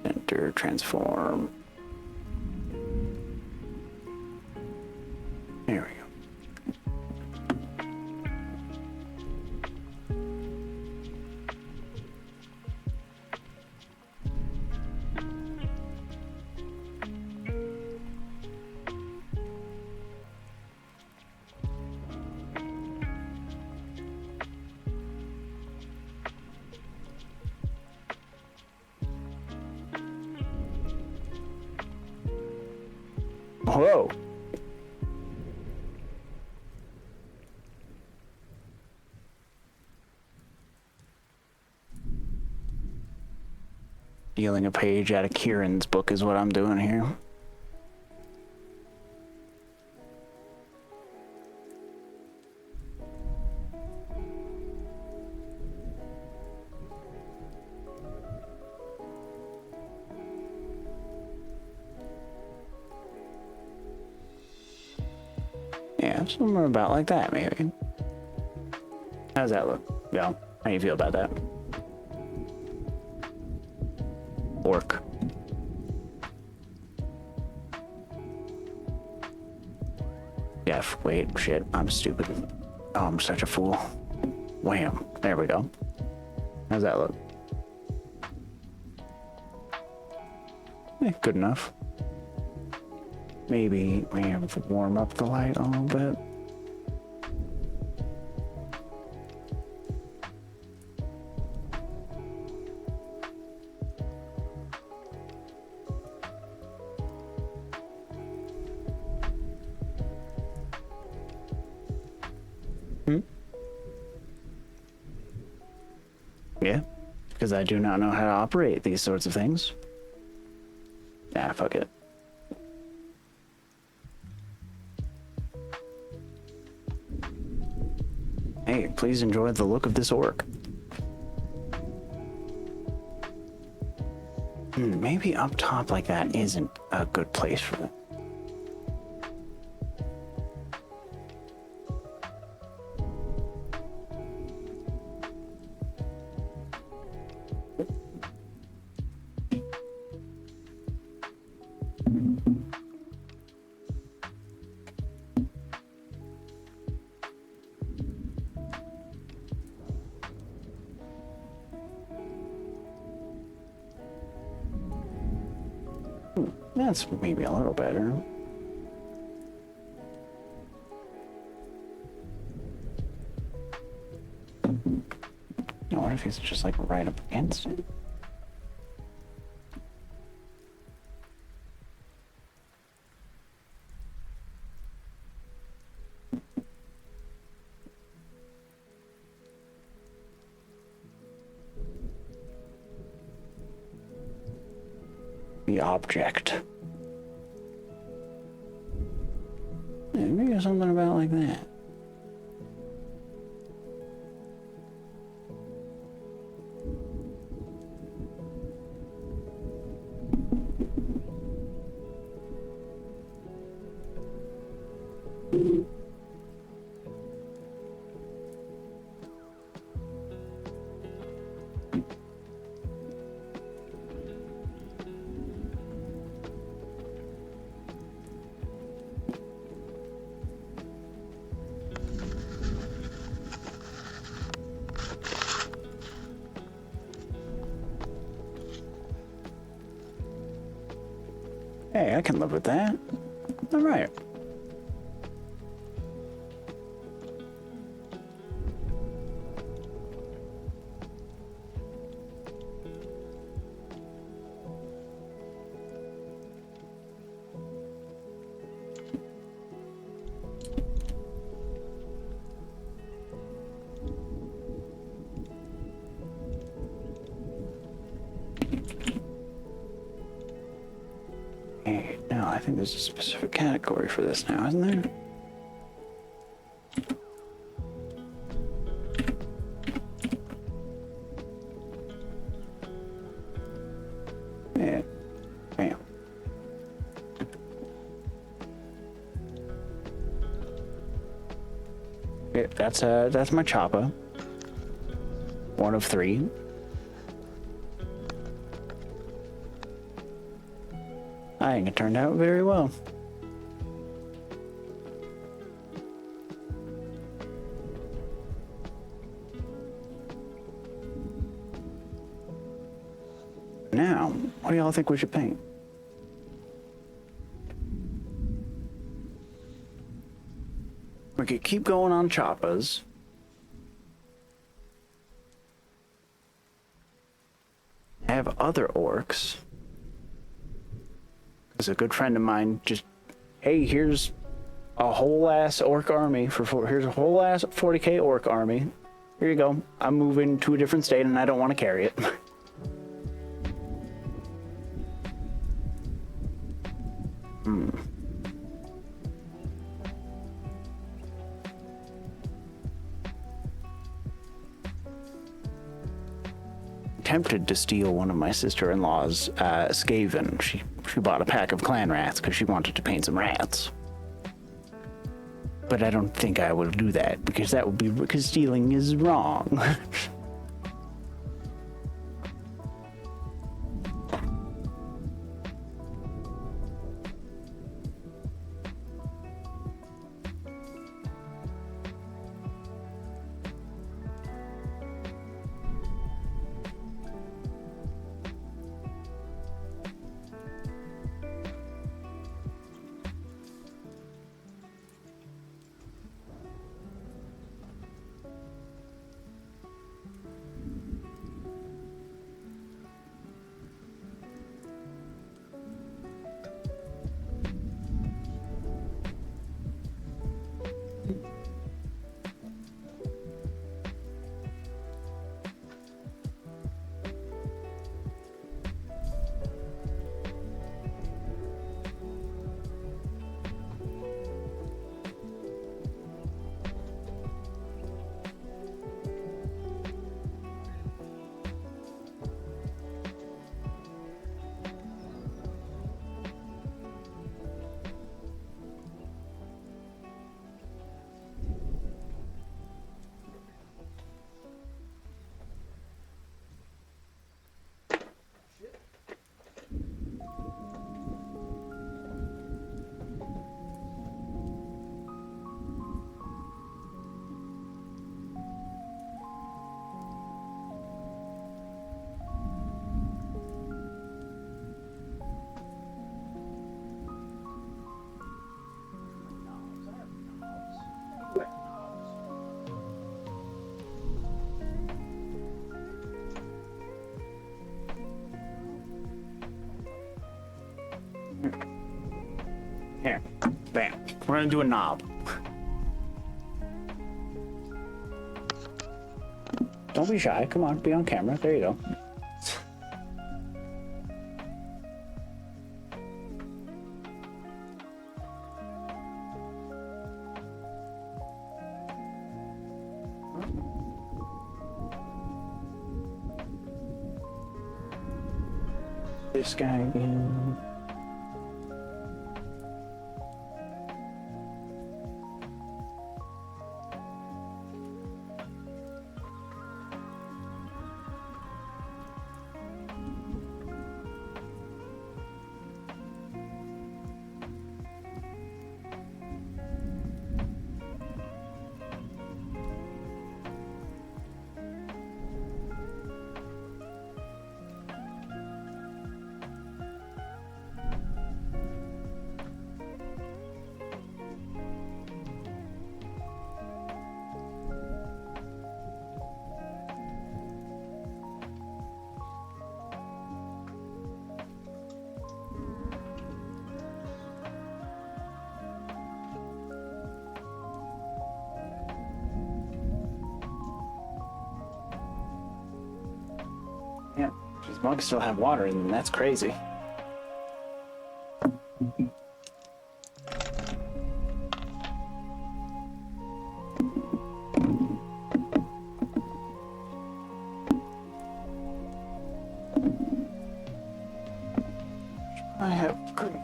S1: Enter, transform. There we go. Whoa. Stealing a page out of Kieran's book is what I'm doing here. Yeah, somewhere about like that, maybe. How's that look? Yeah, how do you feel about that? Orc. Jeff, wait, shit, I'm stupid. Oh, I'm such a fool. Wham, there we go. How's that look? Good enough. Maybe we have to warm up the light a little bit. Yeah, because I do not know how to operate these sorts of things. Ah, fuck it. Hey, please enjoy the look of this orc. Maybe up top like that isn't a good place for them. That's maybe a little better. What if he's just like right up against it? The object. Yeah, maybe something about like that. Hey, I can live with that. All right. Hey, no, I think there's a specific category for this now, isn't there? Yeah. Bam. Yeah, that's my chopper. One of 3. I think it turned out very well. Now, what do y'all think we should paint? We could keep going on choppas. Have other orcs. Because a good friend of mine just, hey, here's a whole ass orc army here's a whole ass 40k orc army. Here you go. I'm moving to a different state and I don't want to carry it. Tempted to steal one of my sister-in-law's Skaven. She bought a pack of clan rats because she wanted to paint some rats. But I don't think I will do that because because stealing is wrong. Bam. We're gonna do a knob. Don't be shy. Come on, be on camera. There you go. This guy again. Yeah, these mugs still have water in them. That's crazy. I have green.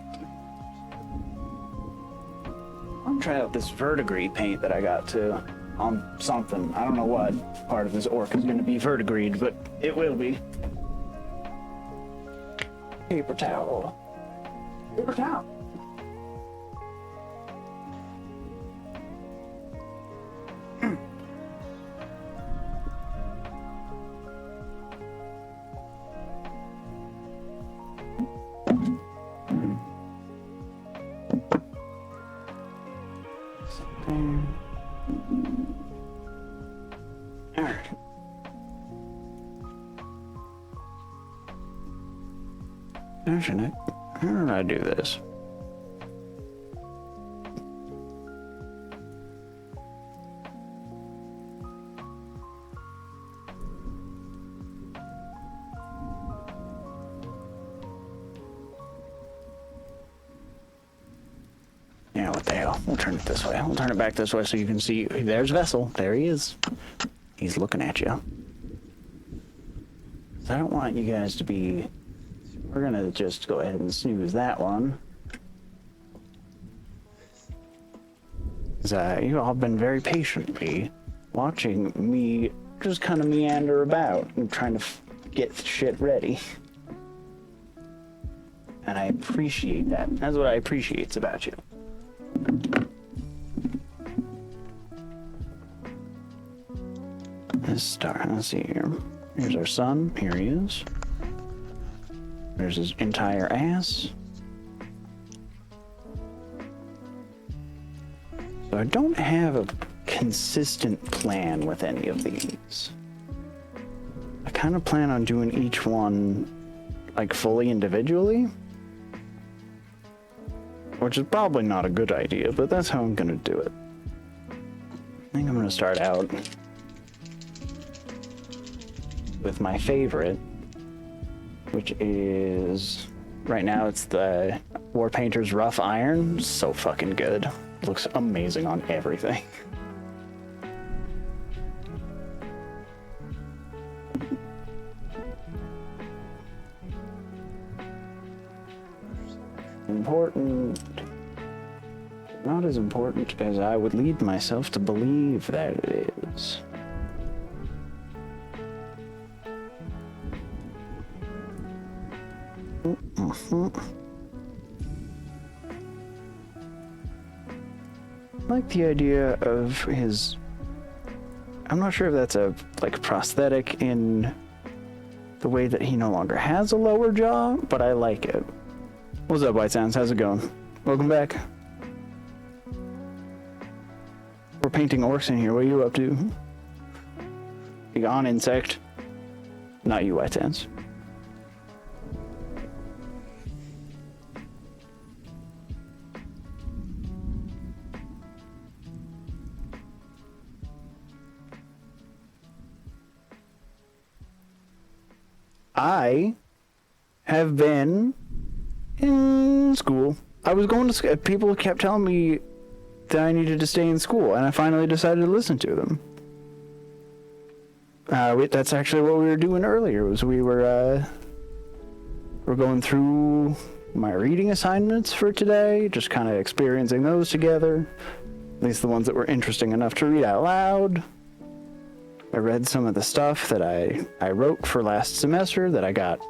S1: I'm trying out this verdigris paint that I got too on something. I don't know what part of this orc is going to be verdigris, but it will be. Paper towel. Paper towel. Alright. How do I do this? Yeah, what the hell? We'll turn it this way. We'll turn it back this way so you can see. There's Vessel. There he is. He's looking at you. So I don't want you guys to be... We're gonna just go ahead and snooze that one. You've all been very patiently watching me just kind of meander about and trying to get shit ready. And I appreciate that. That's what I appreciate about you. Let's start. Let's see here. Here's our son. Here he is. There's his entire ass. So I don't have a consistent plan with any of these. I kind of plan on doing each one like fully individually, which is probably not a good idea, but that's how I'm gonna do it. I think I'm gonna start out with my favorite, which is, right now it's the Warpainter's Rough Iron. So fucking good. Looks amazing on everything. Important. Not as important as I would lead myself to believe that it is. I like the idea of his... I'm not sure if that's a like prosthetic in the way that he no longer has a lower jaw, but I like it. What's up, White Sounds? How's it going? Welcome back. We're painting orcs in here. What are you up to? You on, insect? Not you, White Sounds. I have been in school. I was going to school. People kept telling me that I needed to stay in school, and I finally decided to listen to them. That's actually what we were doing earlier. Was we're going through my reading assignments for today, just kind of experiencing those together. At least the ones that were interesting enough to read out loud. I read some of the stuff that I wrote for last semester that I got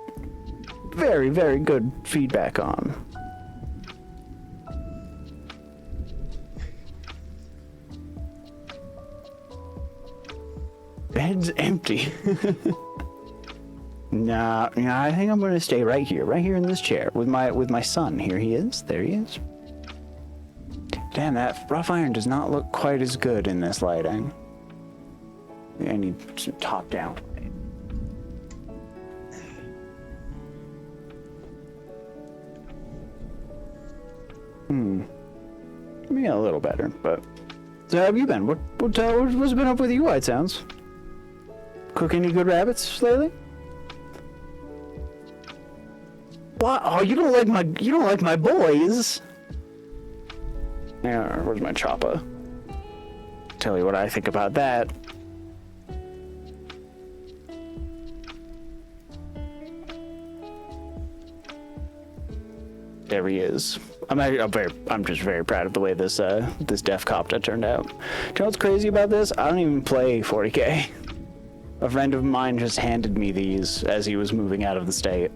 S1: very, very good feedback on. Bed's empty. Nah, I think I'm gonna stay right here in this chair with my son. Here he is. There he is. Damn, that rough iron does not look quite as good in this lighting. I need some top down. Maybe a little better, but so how have you been? What's been up with you, White Sounds? Cook any good rabbits lately? What? Oh, you don't like my boys? Yeah, where's my chopper? Tell you what I think about that. There he is. I'm just very proud of the way this this Defcopter turned out. Do you know what's crazy about this? I don't even play 40K. A friend of mine just handed me these as he was moving out of the state.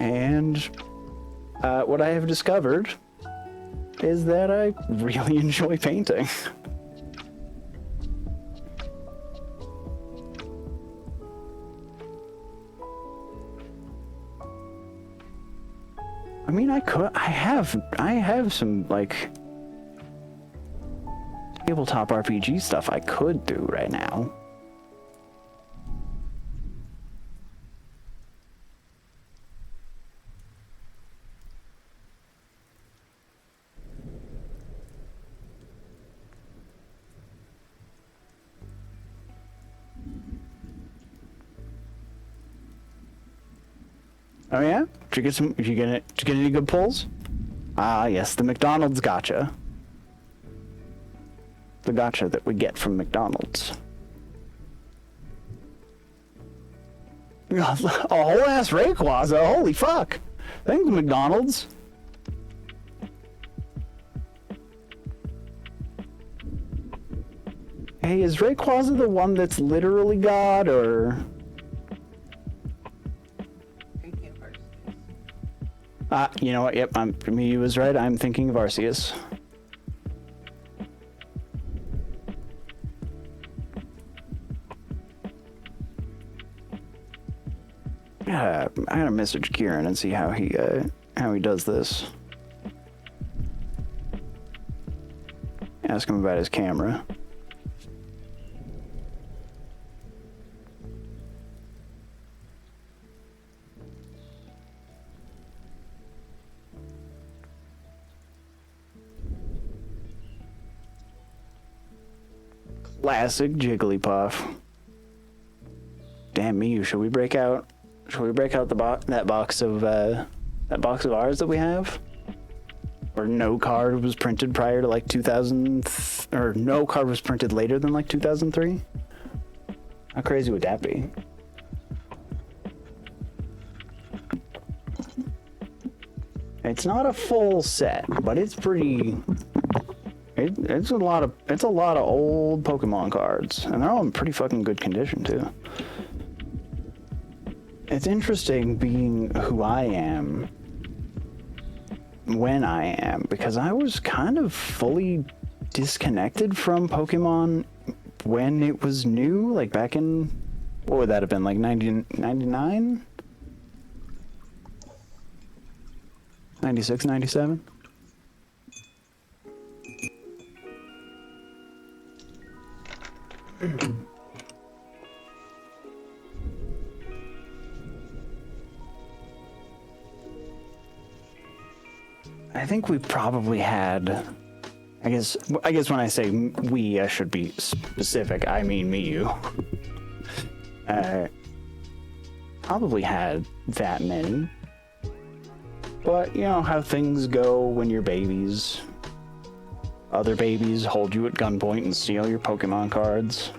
S1: And what I have discovered is that I really enjoy painting. I mean, I have some, like, tabletop RPG stuff I could do right now. Oh yeah? Did you get any good pulls? Ah, yes, the McDonald's gotcha. The gotcha that we get from McDonald's. A whole ass Rayquaza, holy fuck! Thanks, McDonald's. Hey, is Rayquaza the one that's literally God, or? You know what? Yep, Miyu was right. I'm thinking of Arceus. I gotta message Kieran and see how he does this. Ask him about his camera. Classic Jigglypuff. Damn me, should we break out that box of ours that we have? Or no card was printed prior to like 2000, or no card was printed later than like 2003? How crazy would that be? It's not a full set, but it's pretty. It's a lot of old Pokemon cards, and they're all in pretty fucking good condition too. It's interesting being who I am when I am, because I was kind of fully disconnected from Pokemon when it was new, like back in, what would that have been, like 99? 96, 97? I think we probably had, I guess when I say we, I should be specific. I mean Miyu. probably had that many. But you know how things go when you're babies. Other babies hold you at gunpoint and steal your Pokemon cards.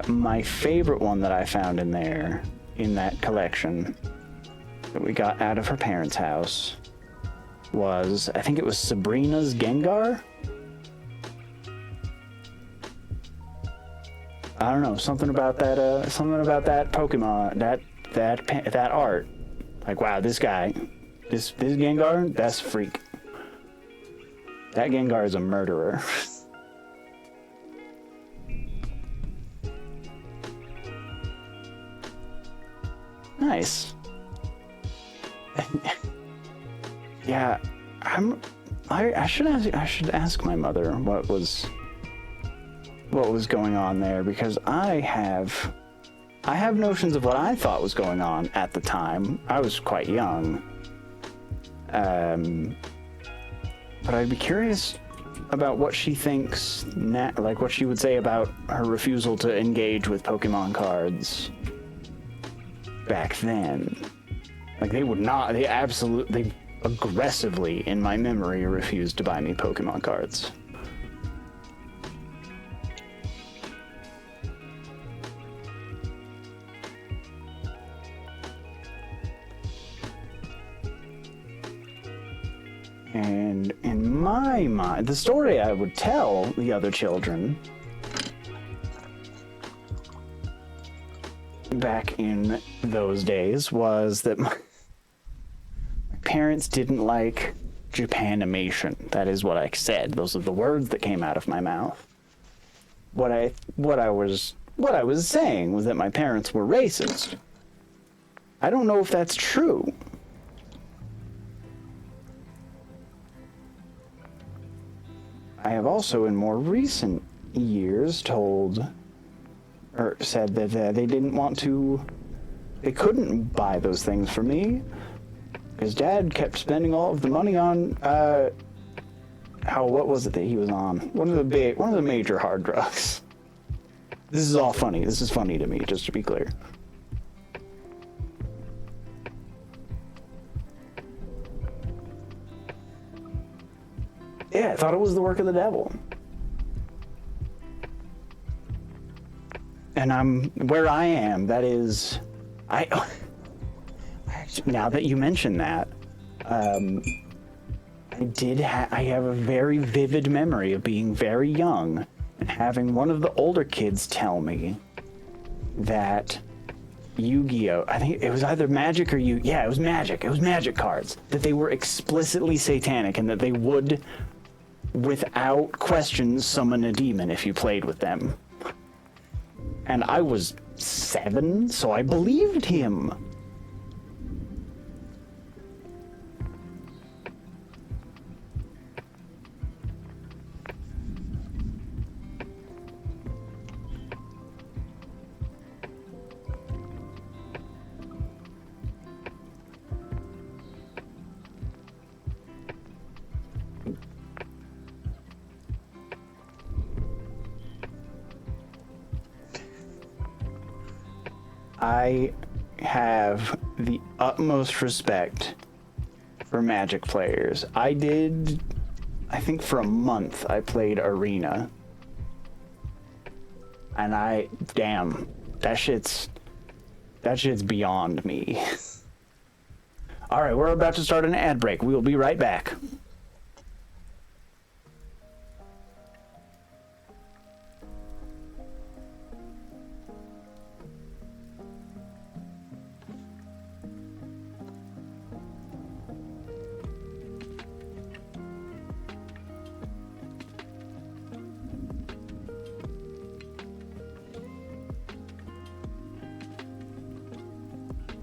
S1: My favorite one that I found in there, in that collection, that we got out of her parents' house, was, I think it was Sabrina's Gengar? I don't know, something about that Pokemon, that art. Like, wow, this guy, this Gengar, that's a freak. That Gengar is a murderer. Nice. Yeah, I should ask my mother what was going on there, because I have notions of what I thought was going on at the time. I was quite young. But I'd be curious about what she thinks now, like what she would say about her refusal to engage with Pokemon cards back then. Like, they aggressively, in my memory, refused to buy me Pokemon cards. And in my mind, the story I would tell the other children back in those days was that my parents didn't like Japanimation. That is what I said. Those are the words that came out of my mouth. What I was saying was that my parents were racist. I don't know if that's true. I have also, in more recent years, said that they couldn't buy those things for me because Dad kept spending all of the money on, what was it that he was on? One of the major hard drugs. This is all funny. This is funny to me, just to be clear. Yeah, I thought it was the work of the devil. And I'm where I am. That is, now that you mention that, I have a very vivid memory of being very young and having one of the older kids tell me that Yu-Gi-Oh! I think it was either Magic or it was Magic. It was Magic cards. That they were explicitly satanic and that they would, without question, summon a demon if you played with them. And I was 7, so I believed him. I have the utmost respect for Magic players. I think for a month I played Arena. And that shit's beyond me. All right, we're about to start an ad break. We will be right back.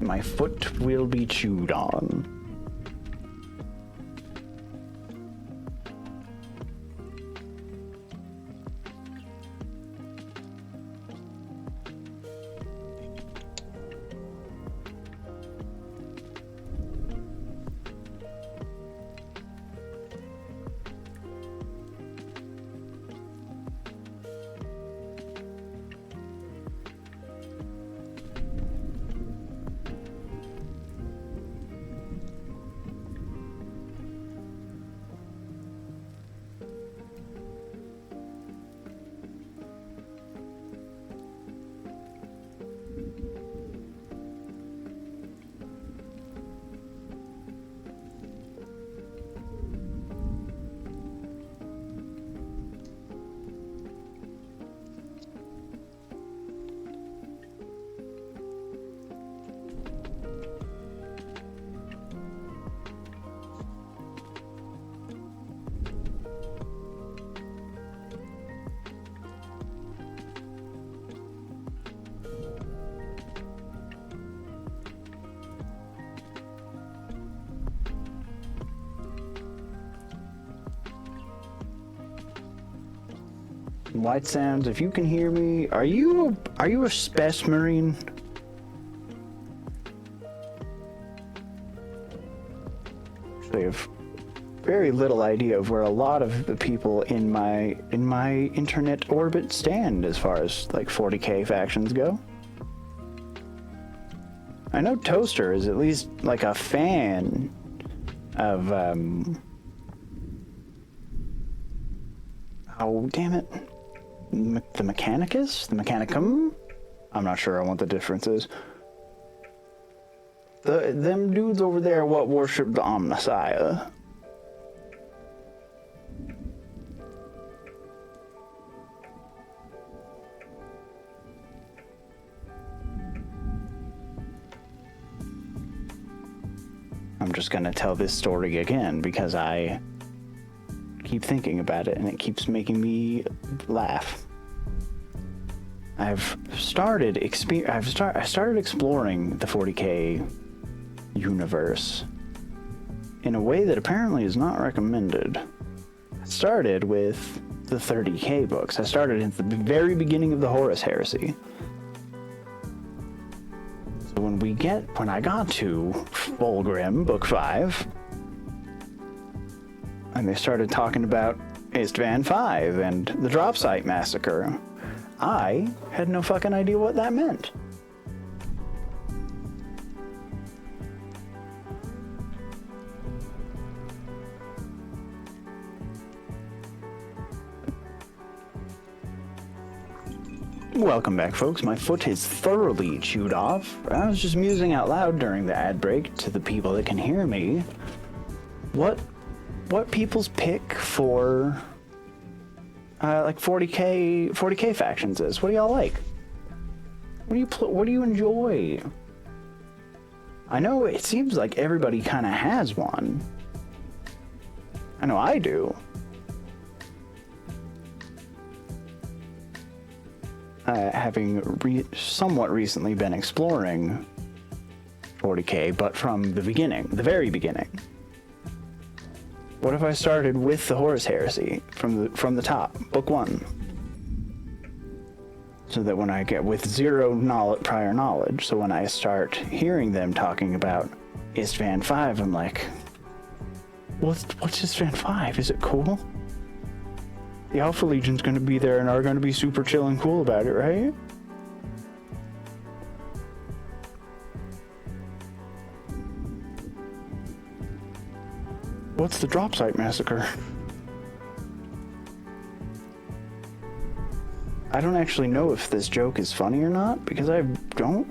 S1: My foot will be chewed on. White Sands, if you can hear me, are you a Space Marine? Actually, I have very little idea of where a lot of the people in my internet orbit stand as far as like 40k factions go. I know Toaster is at least like a fan of oh damn it, the Mechanicus, the Mechanicum. I'm not sure what the difference is. Them dudes over there what worship the Omnissiah. I'm just gonna tell this story again because I keep thinking about it and it keeps making me laugh. I started exploring the 40k universe in a way that apparently is not recommended. I started with the 30k books. I started at the very beginning of the Horus Heresy. So when I got to Fulgrim, Book 5, and they started talking about Istvan 5 and the Drop Site Massacre, I had no fucking idea what that meant. Welcome back, folks. My foot is thoroughly chewed off. I was just musing out loud during the ad break to the people that can hear me. What people's pick for like 40k factions is? What do y'all like? What do you enjoy? I know it seems like everybody kind of has one. I know I do. Having somewhat recently been exploring 40k, but from the beginning, the very beginning. What if I started with the Horus Heresy from the top, book 1? So that when I get with zero prior knowledge, so when I start hearing them talking about Istvan 5, I'm like, what's Istvan 5? Is it cool? The Alpha Legion's gonna be there and are gonna be super chill and cool about it, right? What's the Drop Site Massacre? I don't actually know if this joke is funny or not, because I don't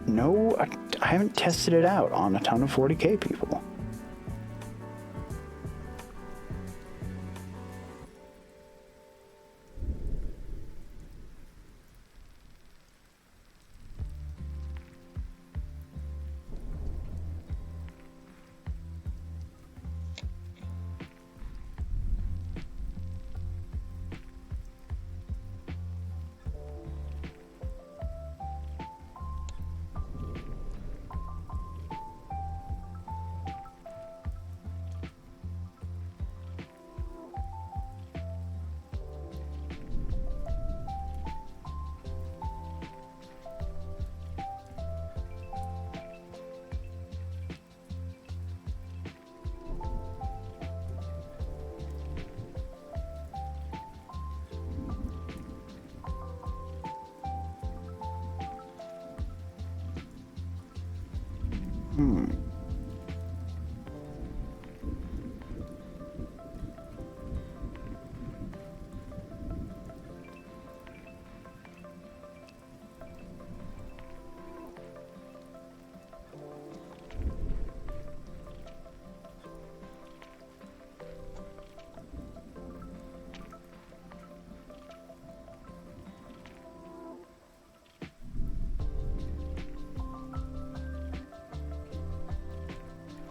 S1: know. I haven't tested it out on a ton of 40k people.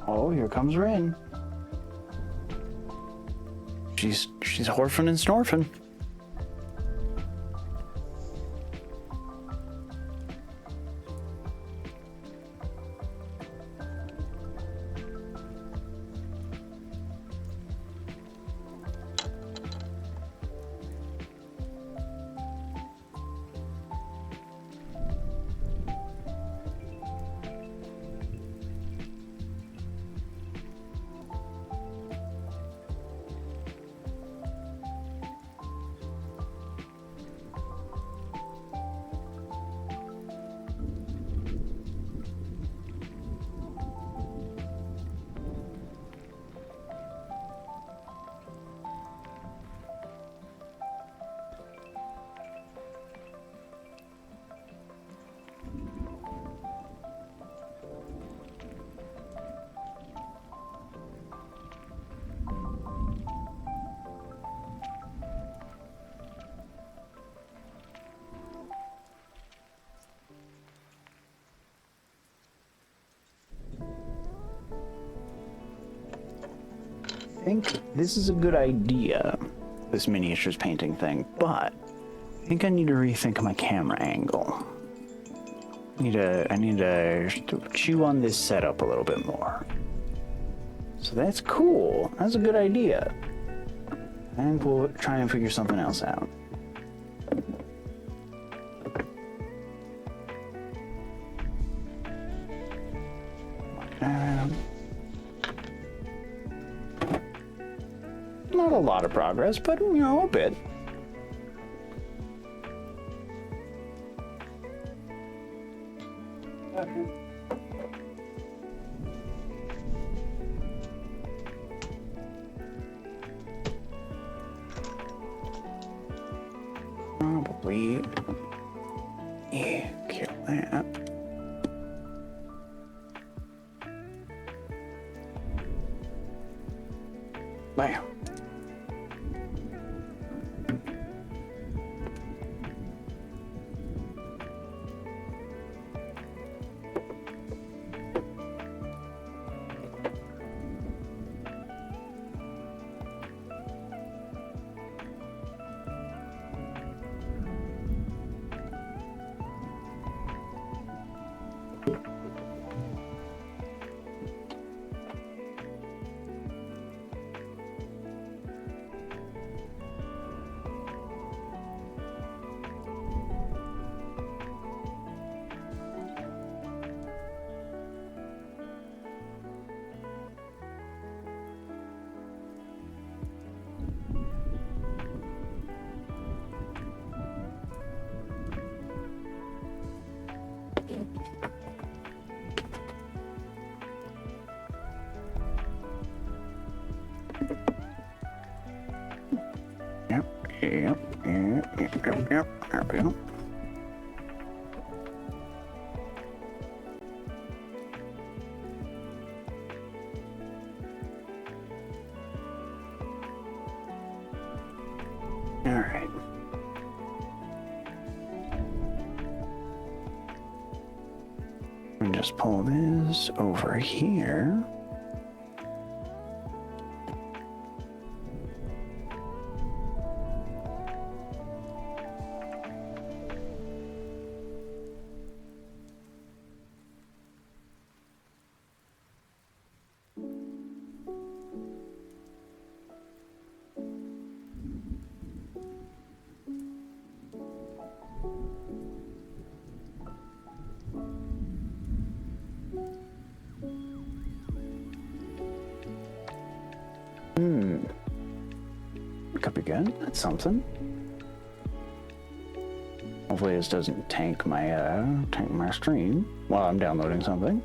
S1: Oh, here comes Rin. She's horfing and snorfing. think this is a good idea, this miniatures painting thing, but I think I need to rethink my camera angle. I need to chew on this setup a little bit more. So that's cool. That's a good idea. I think we'll try and figure something else out. Not a lot of progress, but you know, a bit. Probably, yeah, kill that. Bam. Yep. There we go. All right. And just pull this over here. Could be good. That's something. Hopefully this doesn't tank my stream while I'm downloading something.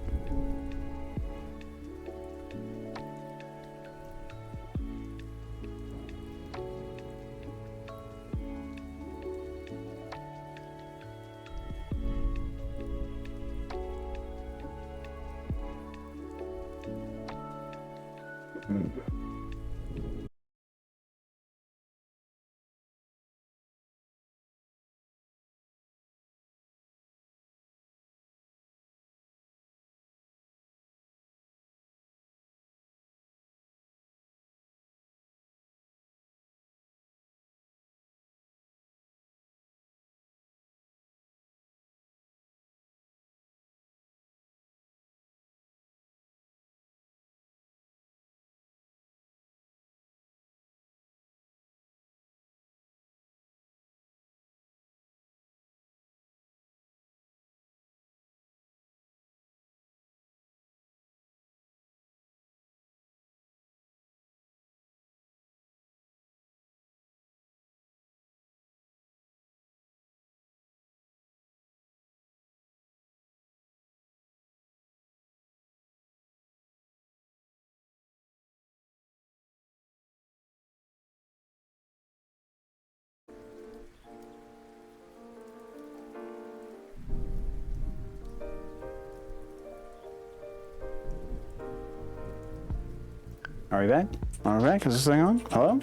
S1: Are we back? Are we back? Is this thing on? Hello?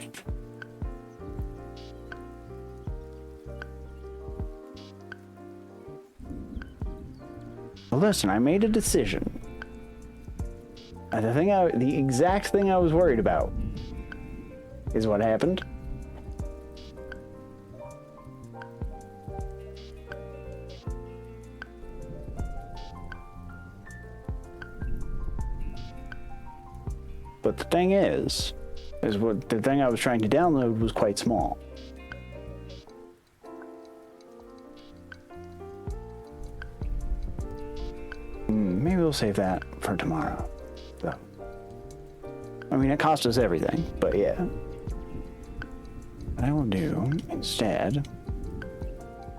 S1: Well, listen, I made a decision. The exact thing I was worried about is what happened. But the thing is what the thing I was trying to download was quite small. Maybe we'll save that for tomorrow. So, I mean, it cost us everything, but yeah. What I will do instead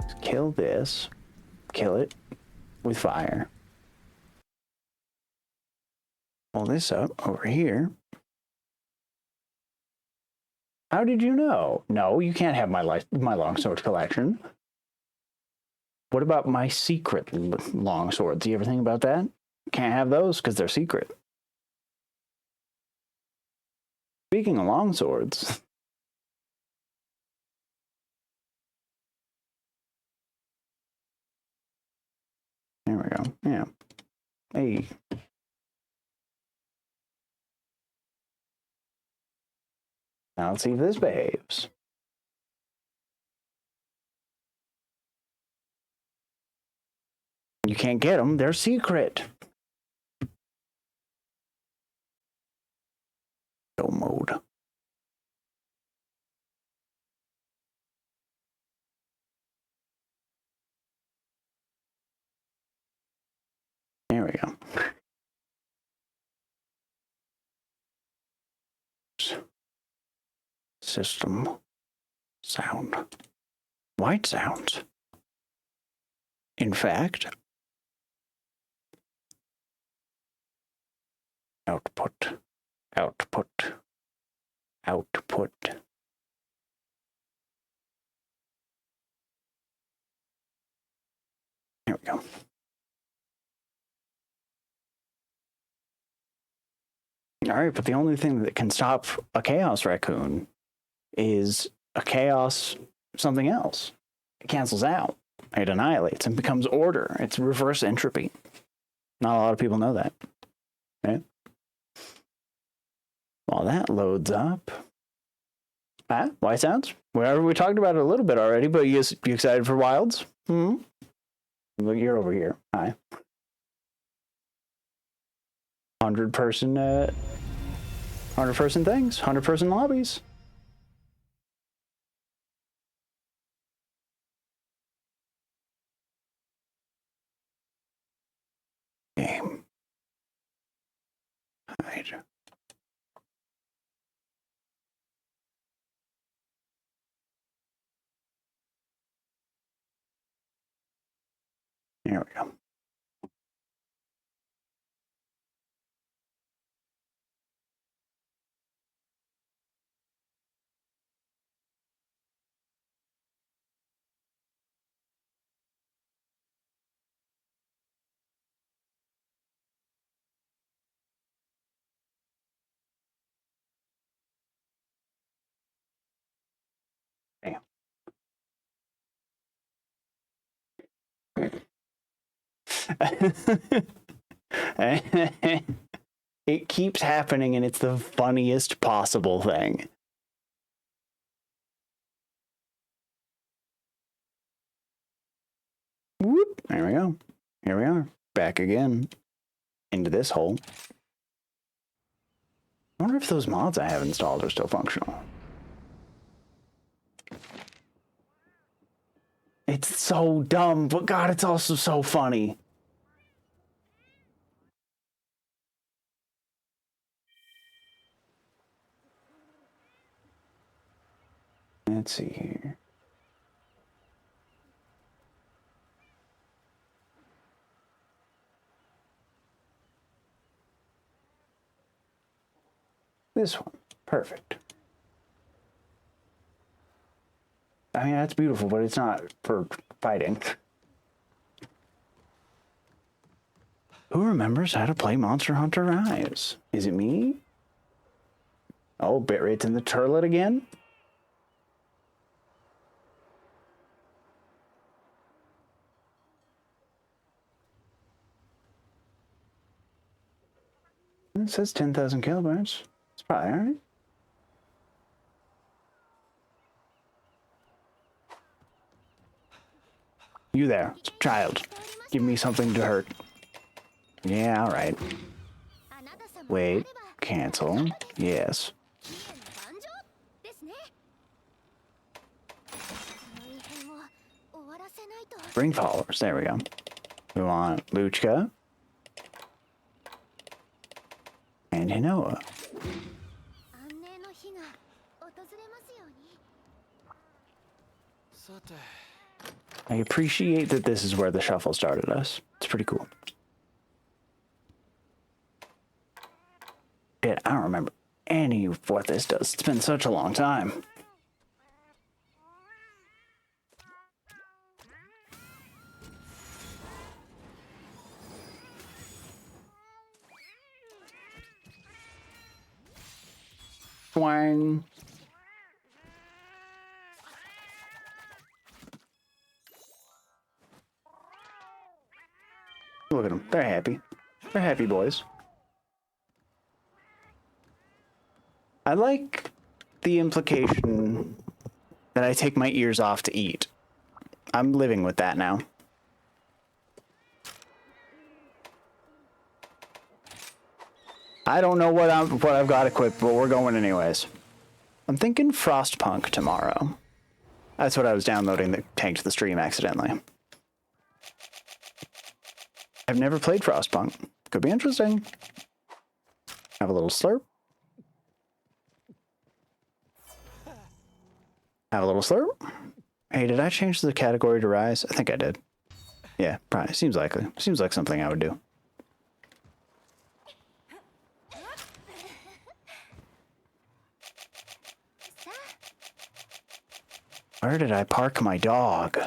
S1: is kill this, kill it with fire. Pull this up over here. How did you know? No, you can't have my longsword collection. What about my secret longswords? Do you ever think about that? Can't have those because they're secret. Speaking of longswords, there we go. Yeah. Hey. Now let's see if this behaves. You can't get them. They're secret. Go mode. There we go. System. Sound. White sounds. In fact, output. There we go. All right, but the only thing that can stop a chaos raccoon is a chaos something else. It cancels out. It annihilates and becomes order. It's reverse entropy. Not a lot of people know that. Okay? While that loads up. White sounds? Whatever, we talked about it a little bit already, but you excited for Wilds? Look, you're over here. Hi. 100-person things, 100-person lobbies. Game. Hide. There we go. It keeps happening, and it's the funniest possible thing. Whoop! There we go. Here we are. Back again. Into this hole. I wonder if those mods I have installed are still functional. It's so dumb, but God, it's also so funny. Let's see here. This one. Perfect. I mean, that's beautiful, but it's not for fighting. Who remembers how to play Monster Hunter Rise? Is it me? Oh, bitrate's in the turlet again? It says 10,000 kilobytes. It's probably alright. You there, child. Give me something to hurt. Yeah, alright. Wait. Cancel. Yes. Bring followers. There we go. We want Luchka. And Hinoa. I appreciate that this is where the shuffle started us. It's pretty cool. Shit, I don't remember any of what this does. It's been such a long time. Twang. Look at them. They're happy. They're happy boys. I like the implication that I take my ears off to eat. I'm living with that now. I don't know what I've got equipped, but we're going anyways. I'm thinking Frostpunk tomorrow. That's what I was downloading that tanked the stream accidentally. I've never played Frostpunk. Could be interesting. Have a little slurp. Have a little slurp. Hey, did I change the category to Rise? I think I did. Yeah, probably. Seems likely. Seems like something I would do. Where did I park my dog?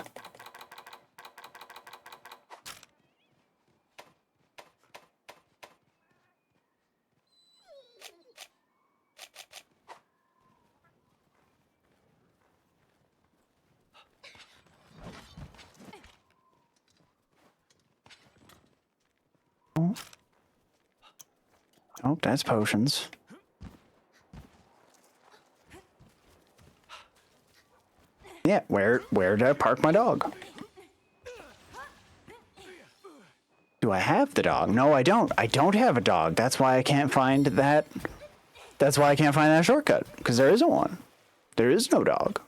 S1: Oh, that's potions. Yeah, where did I park my dog? Do I have the dog? No, I don't. I don't have a dog. That's why I can't find that. That's why I can't find that shortcut, because there isn't one. There is no dog.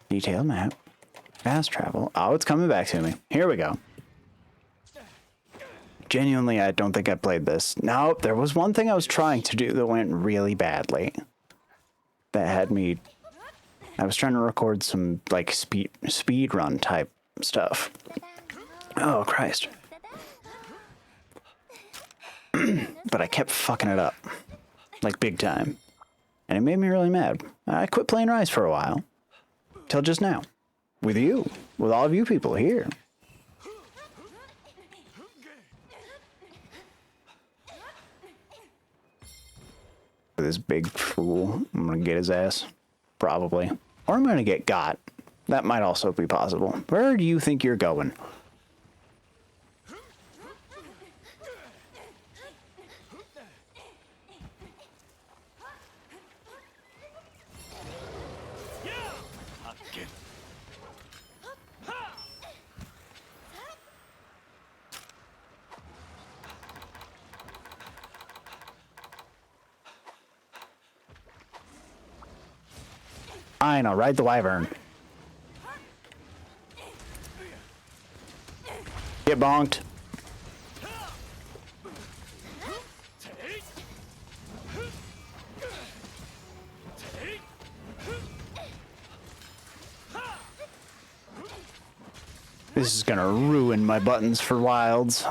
S1: Detail map. Fast travel. Oh, it's coming back to me. Here we go. Genuinely, I don't think I played this. No, there was one thing I was trying to do that went really badly. That had me... I was trying to record some, like, speed run type stuff. Oh, Christ. But I kept fucking it up. Like, big time. And it made me really mad. I quit playing Rise for a while. Till just now. With you. With all of you people here. This big fool. I'm gonna get his ass. Probably. Or I'm gonna get got. That might also be possible. Where do you think you're going? Fine, I'll ride the wyvern. Get bonked. This is gonna ruin my buttons for wilds.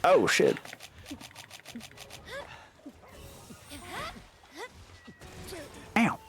S1: Oh, shit. Ow.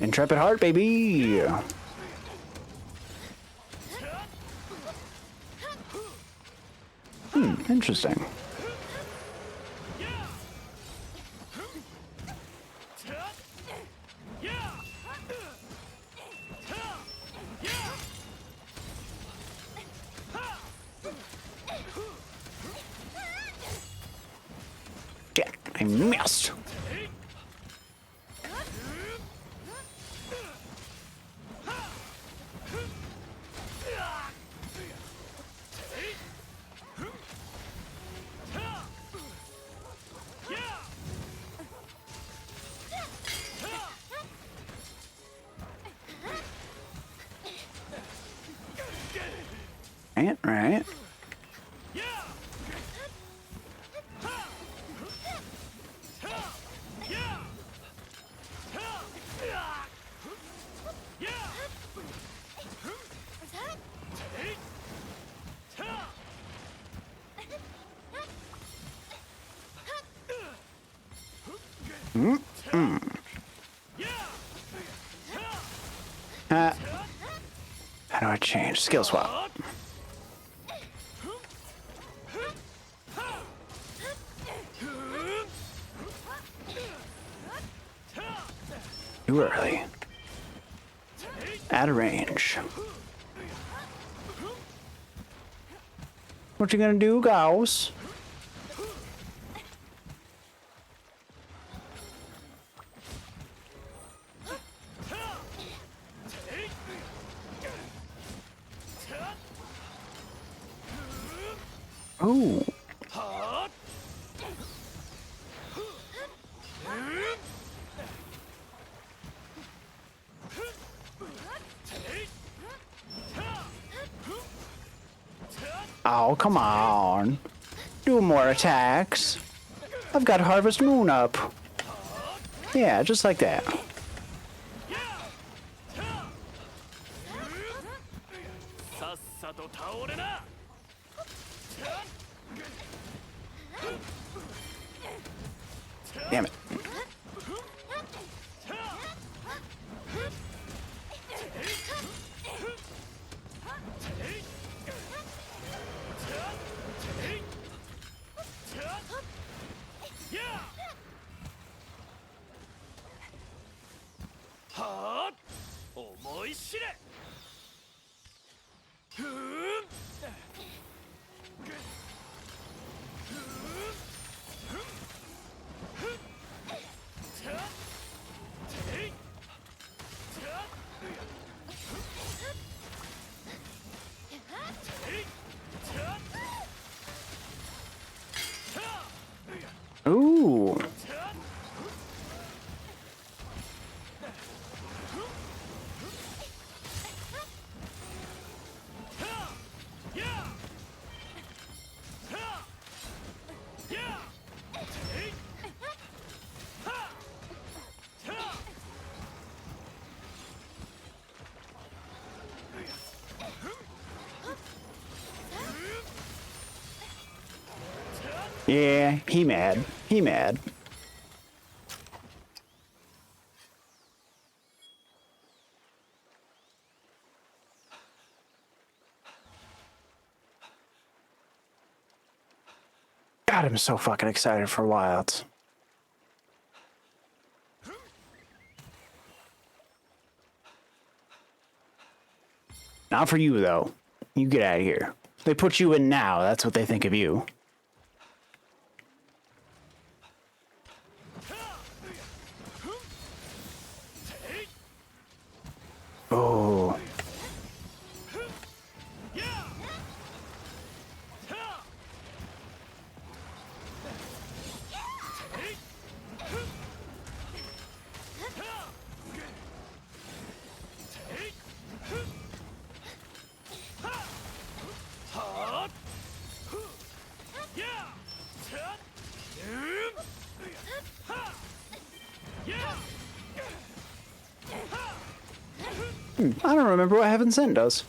S1: Intrepid Heart, baby. Interesting. Damn, I missed. Right. How do I change? Skill swap. Too early. Out of range. What you gonna do, Gauss? Ooh. Oh, come on. Do more attacks. I've got Harvest Moon up. Yeah, just like that. Damn it. Ooh. Yeah, he mad. He mad. God, I'm so fucking excited for Wilds. Not for you, though. You get out of here. They put you in now. That's what they think of you. Oh. I don't remember what Heaven Sent does.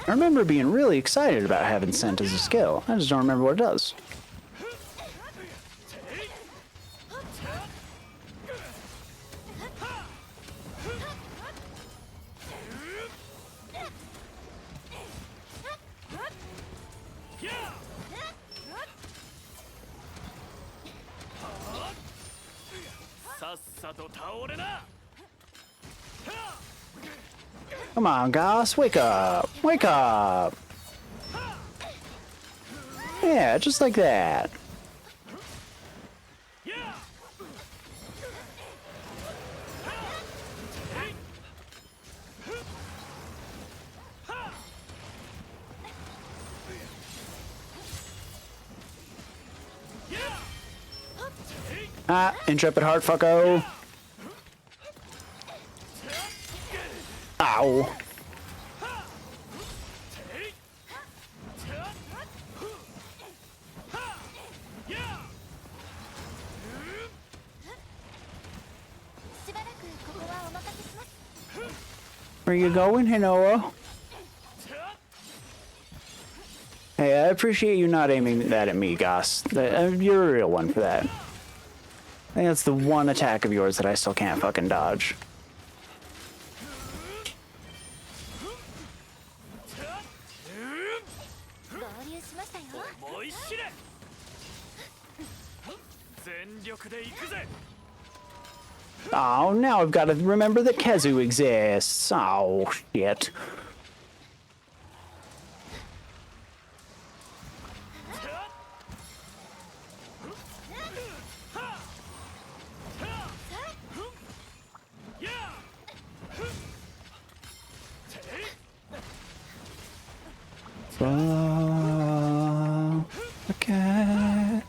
S1: I remember being really excited about having Scent as a skill. I just don't remember what it does. Come on, Goss, wake up! Wake up! Yeah, just like that. Ah, Intrepid Heart fucko. Ow. Where you going, Hinoa? Hey, I appreciate you not aiming that at me, Goss. You're a real one for that. I think that's the one attack of yours that I still can't fucking dodge. Oh, now I've got to remember that Kezu exists. Oh, shit. Oh, the cat.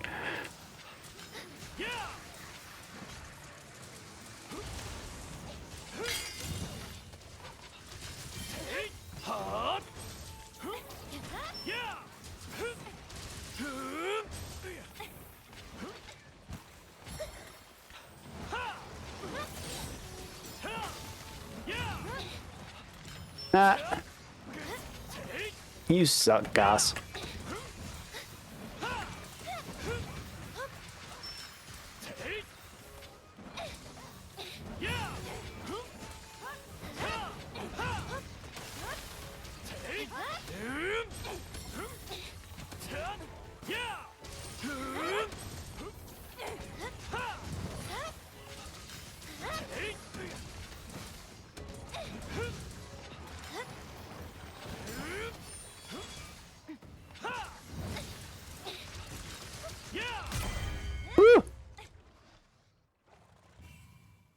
S1: Ah. You suck, Goss.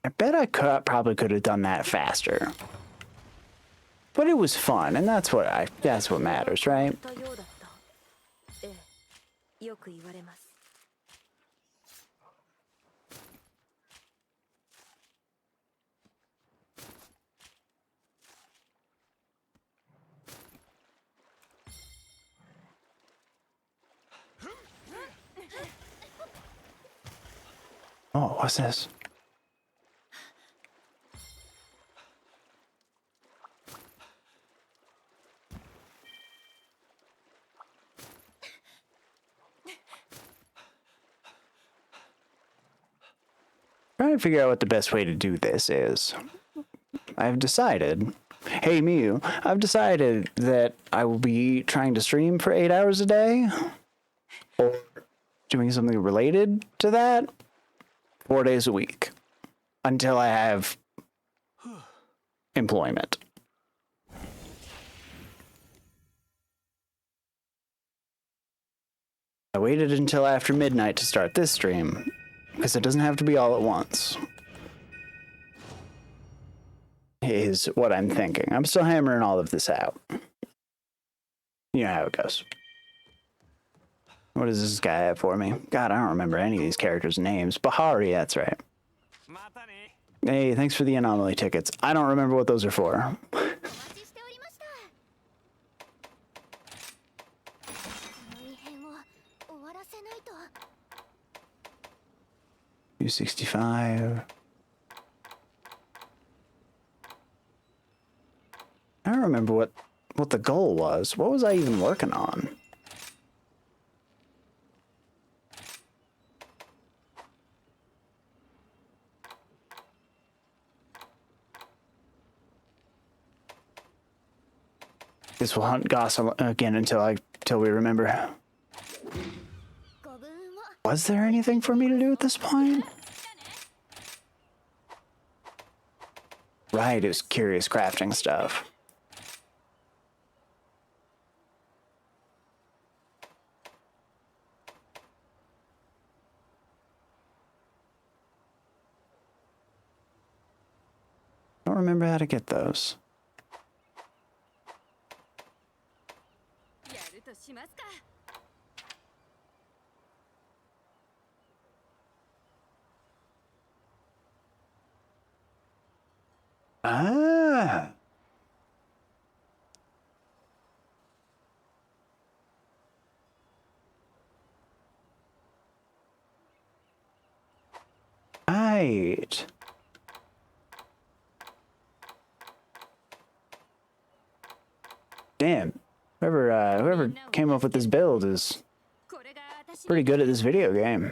S1: I bet I probably could have done that faster. But it was fun, and that's what matters, right? Oh, what's this? Trying to figure out what the best way to do this is. I've decided, hey Mew, I've decided that I will be trying to stream for 8 hours a day, or doing something related to that 4 days a week, until I have employment. I waited until after midnight to start this stream, because it doesn't have to be all at once, is what I'm thinking. I'm still hammering all of this out. You know how it goes. What does this guy have for me? God, I don't remember any of these characters' names. Bahari, that's right. Hey, thanks for the anomaly tickets. I don't remember what those are for. U65. I don't remember what the goal was. What was I even working on? This will hunt Goss again until we remember. Was there anything for me to do at this point? Right, it was curious crafting stuff. I don't remember how to get those. Ah. Right. Damn. Whoever came up with this build is pretty good at this video game.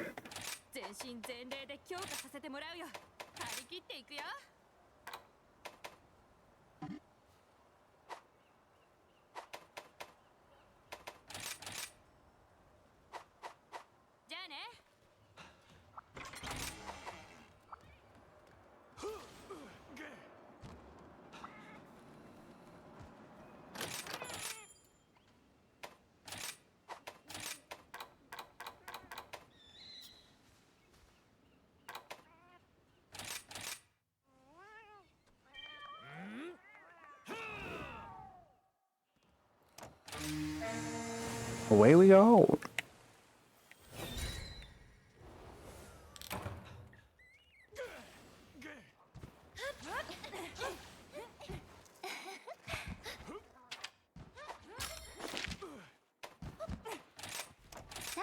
S1: Away we go.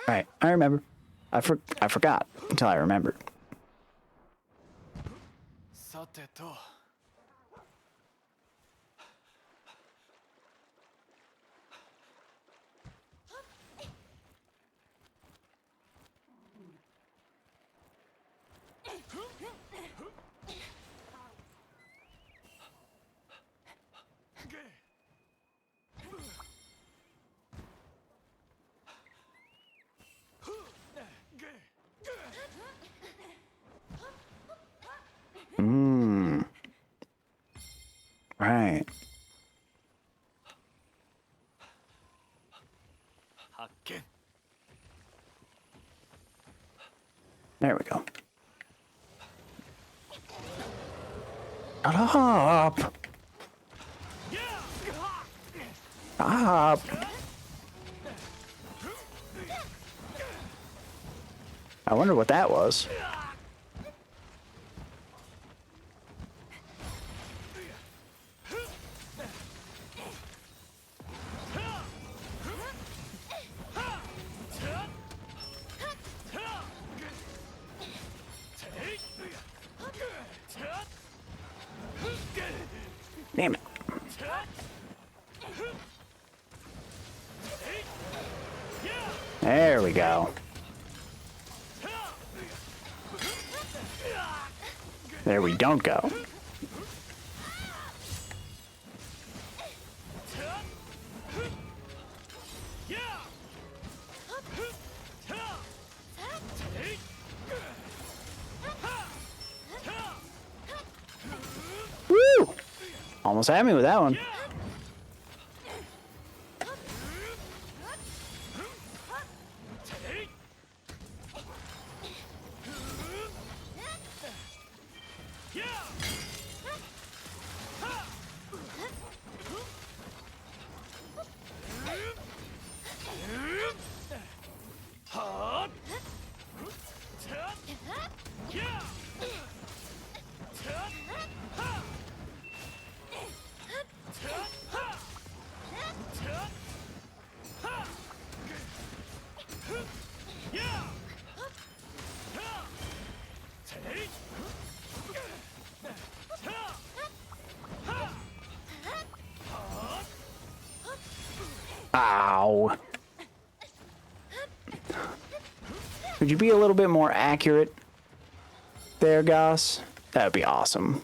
S1: Right, I remember. I forgot until I remembered. Right. There we go. Shut up! Stop! I wonder what that was. Damn it. There we go. There we don't go. Woo! Almost had me with that one. Could you be a little bit more accurate there, Goss? That would be awesome.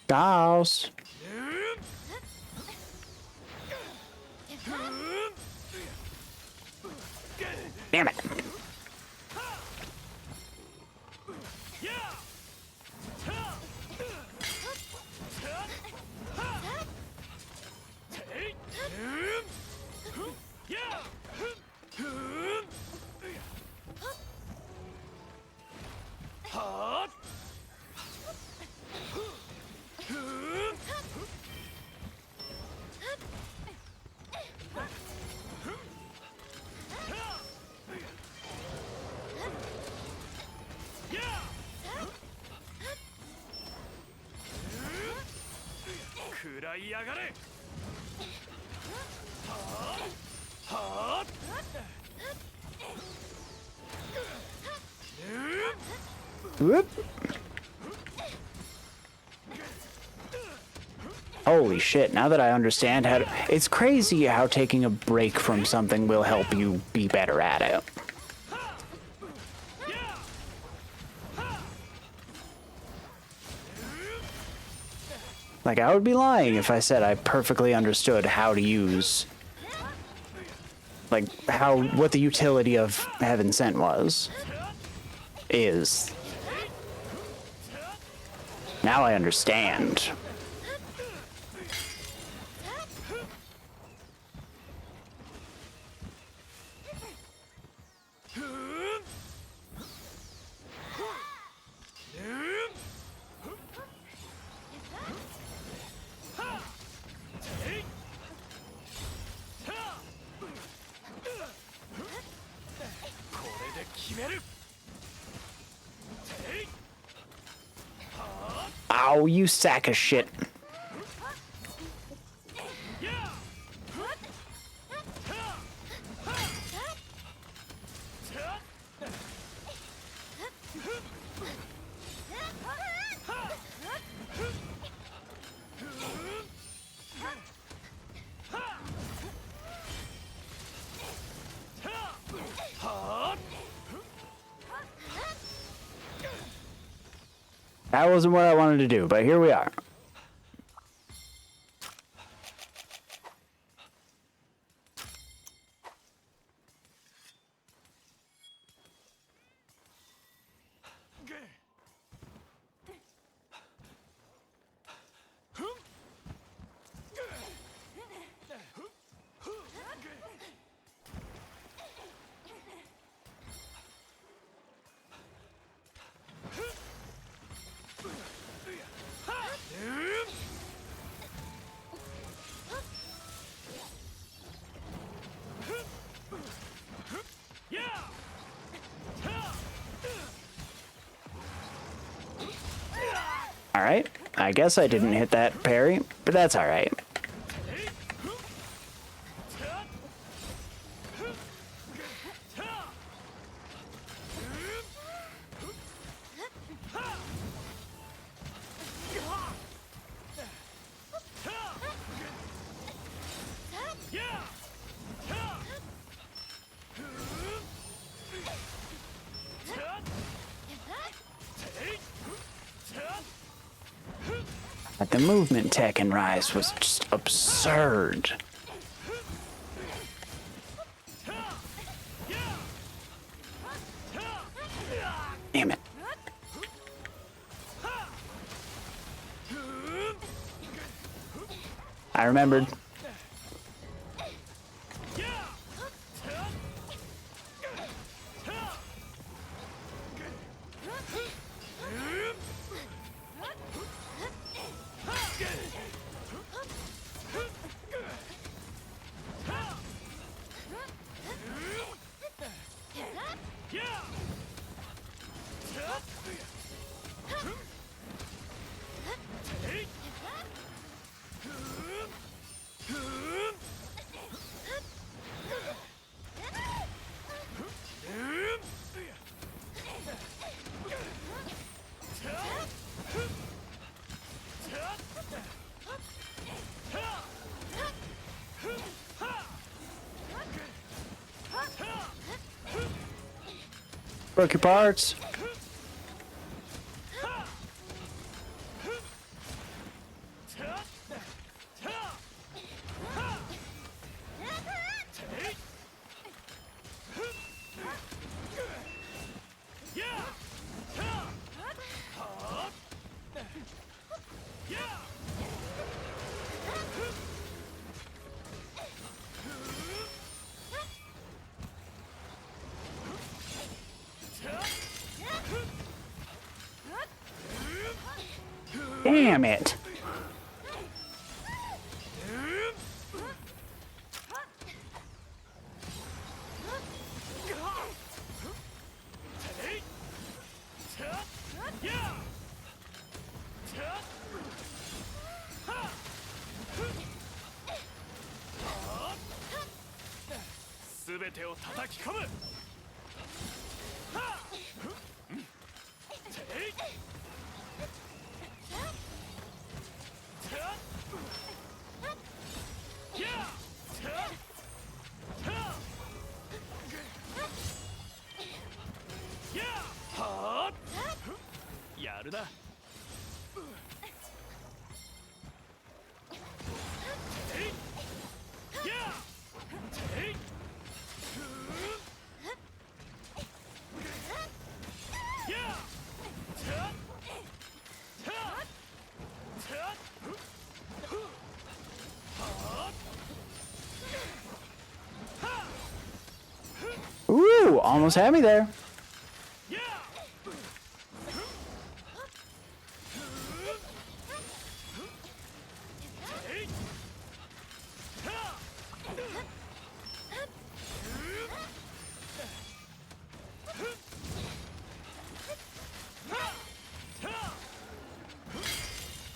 S1: Goss. Damn it. Whoop. Holy shit, now that I understand how to... It's crazy how taking a break from something will help you be better at it. Like, I would be lying if I said I perfectly understood how to use... Like, what the utility of Heaven Sent is. Now I understand. Ow, you sack of shit. That wasn't what I wanted to do, but here we are. Alright, I guess I didn't hit that parry, but that's alright. But the movement tech in Rise was just absurd. Damn it. I remembered. Broke your parts. Damn it. Ooh, almost had me there.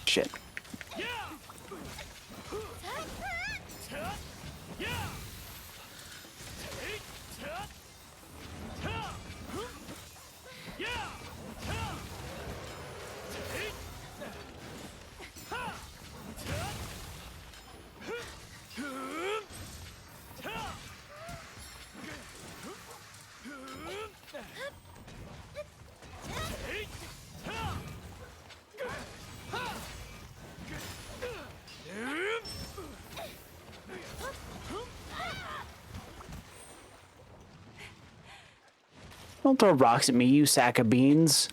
S1: Shit. Don't throw rocks at me, you sack of beans.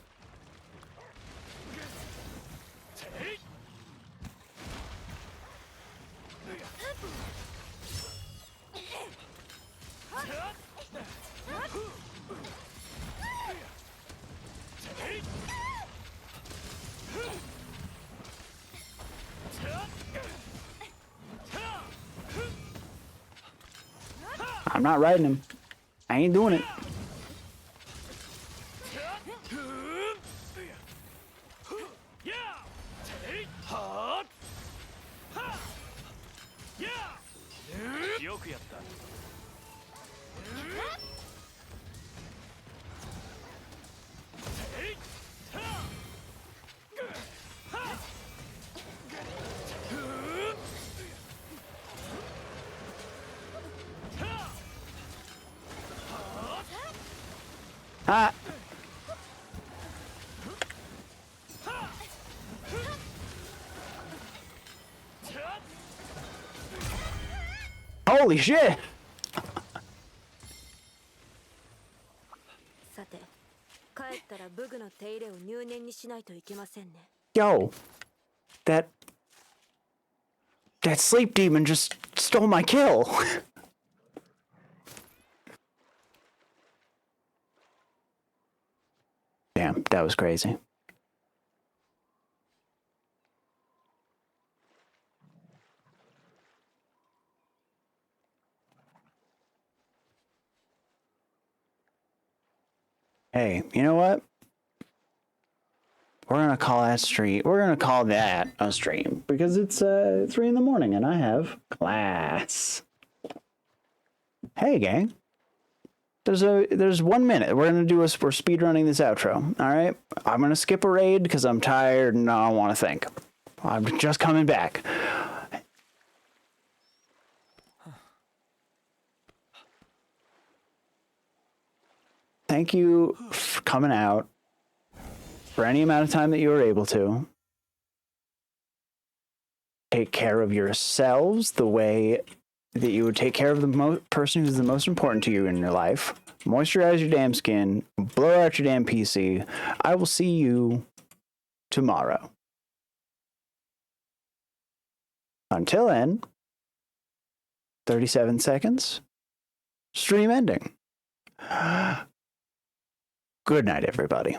S1: I'm not riding him. I ain't doing it. Ah. Holy shit! Yo, that sleep demon just stole my kill. Damn, that was crazy. Hey, you know what? We're gonna call that stream. We're gonna call that a stream because it's 3 in the morning and I have class. Hey, gang. There's 1 minute. We're speed running this outro. All right. I'm gonna skip a raid because I'm tired and I don't want to think. I'm just coming back. thank you for coming out for any amount of time that you were able to. Take care of yourselves the way that you would take care of the person who's the most important to you in your life. Moisturize your damn skin. Blow out your damn PC. I will see you tomorrow. Until then, 37 seconds. Stream ending. Good night, everybody.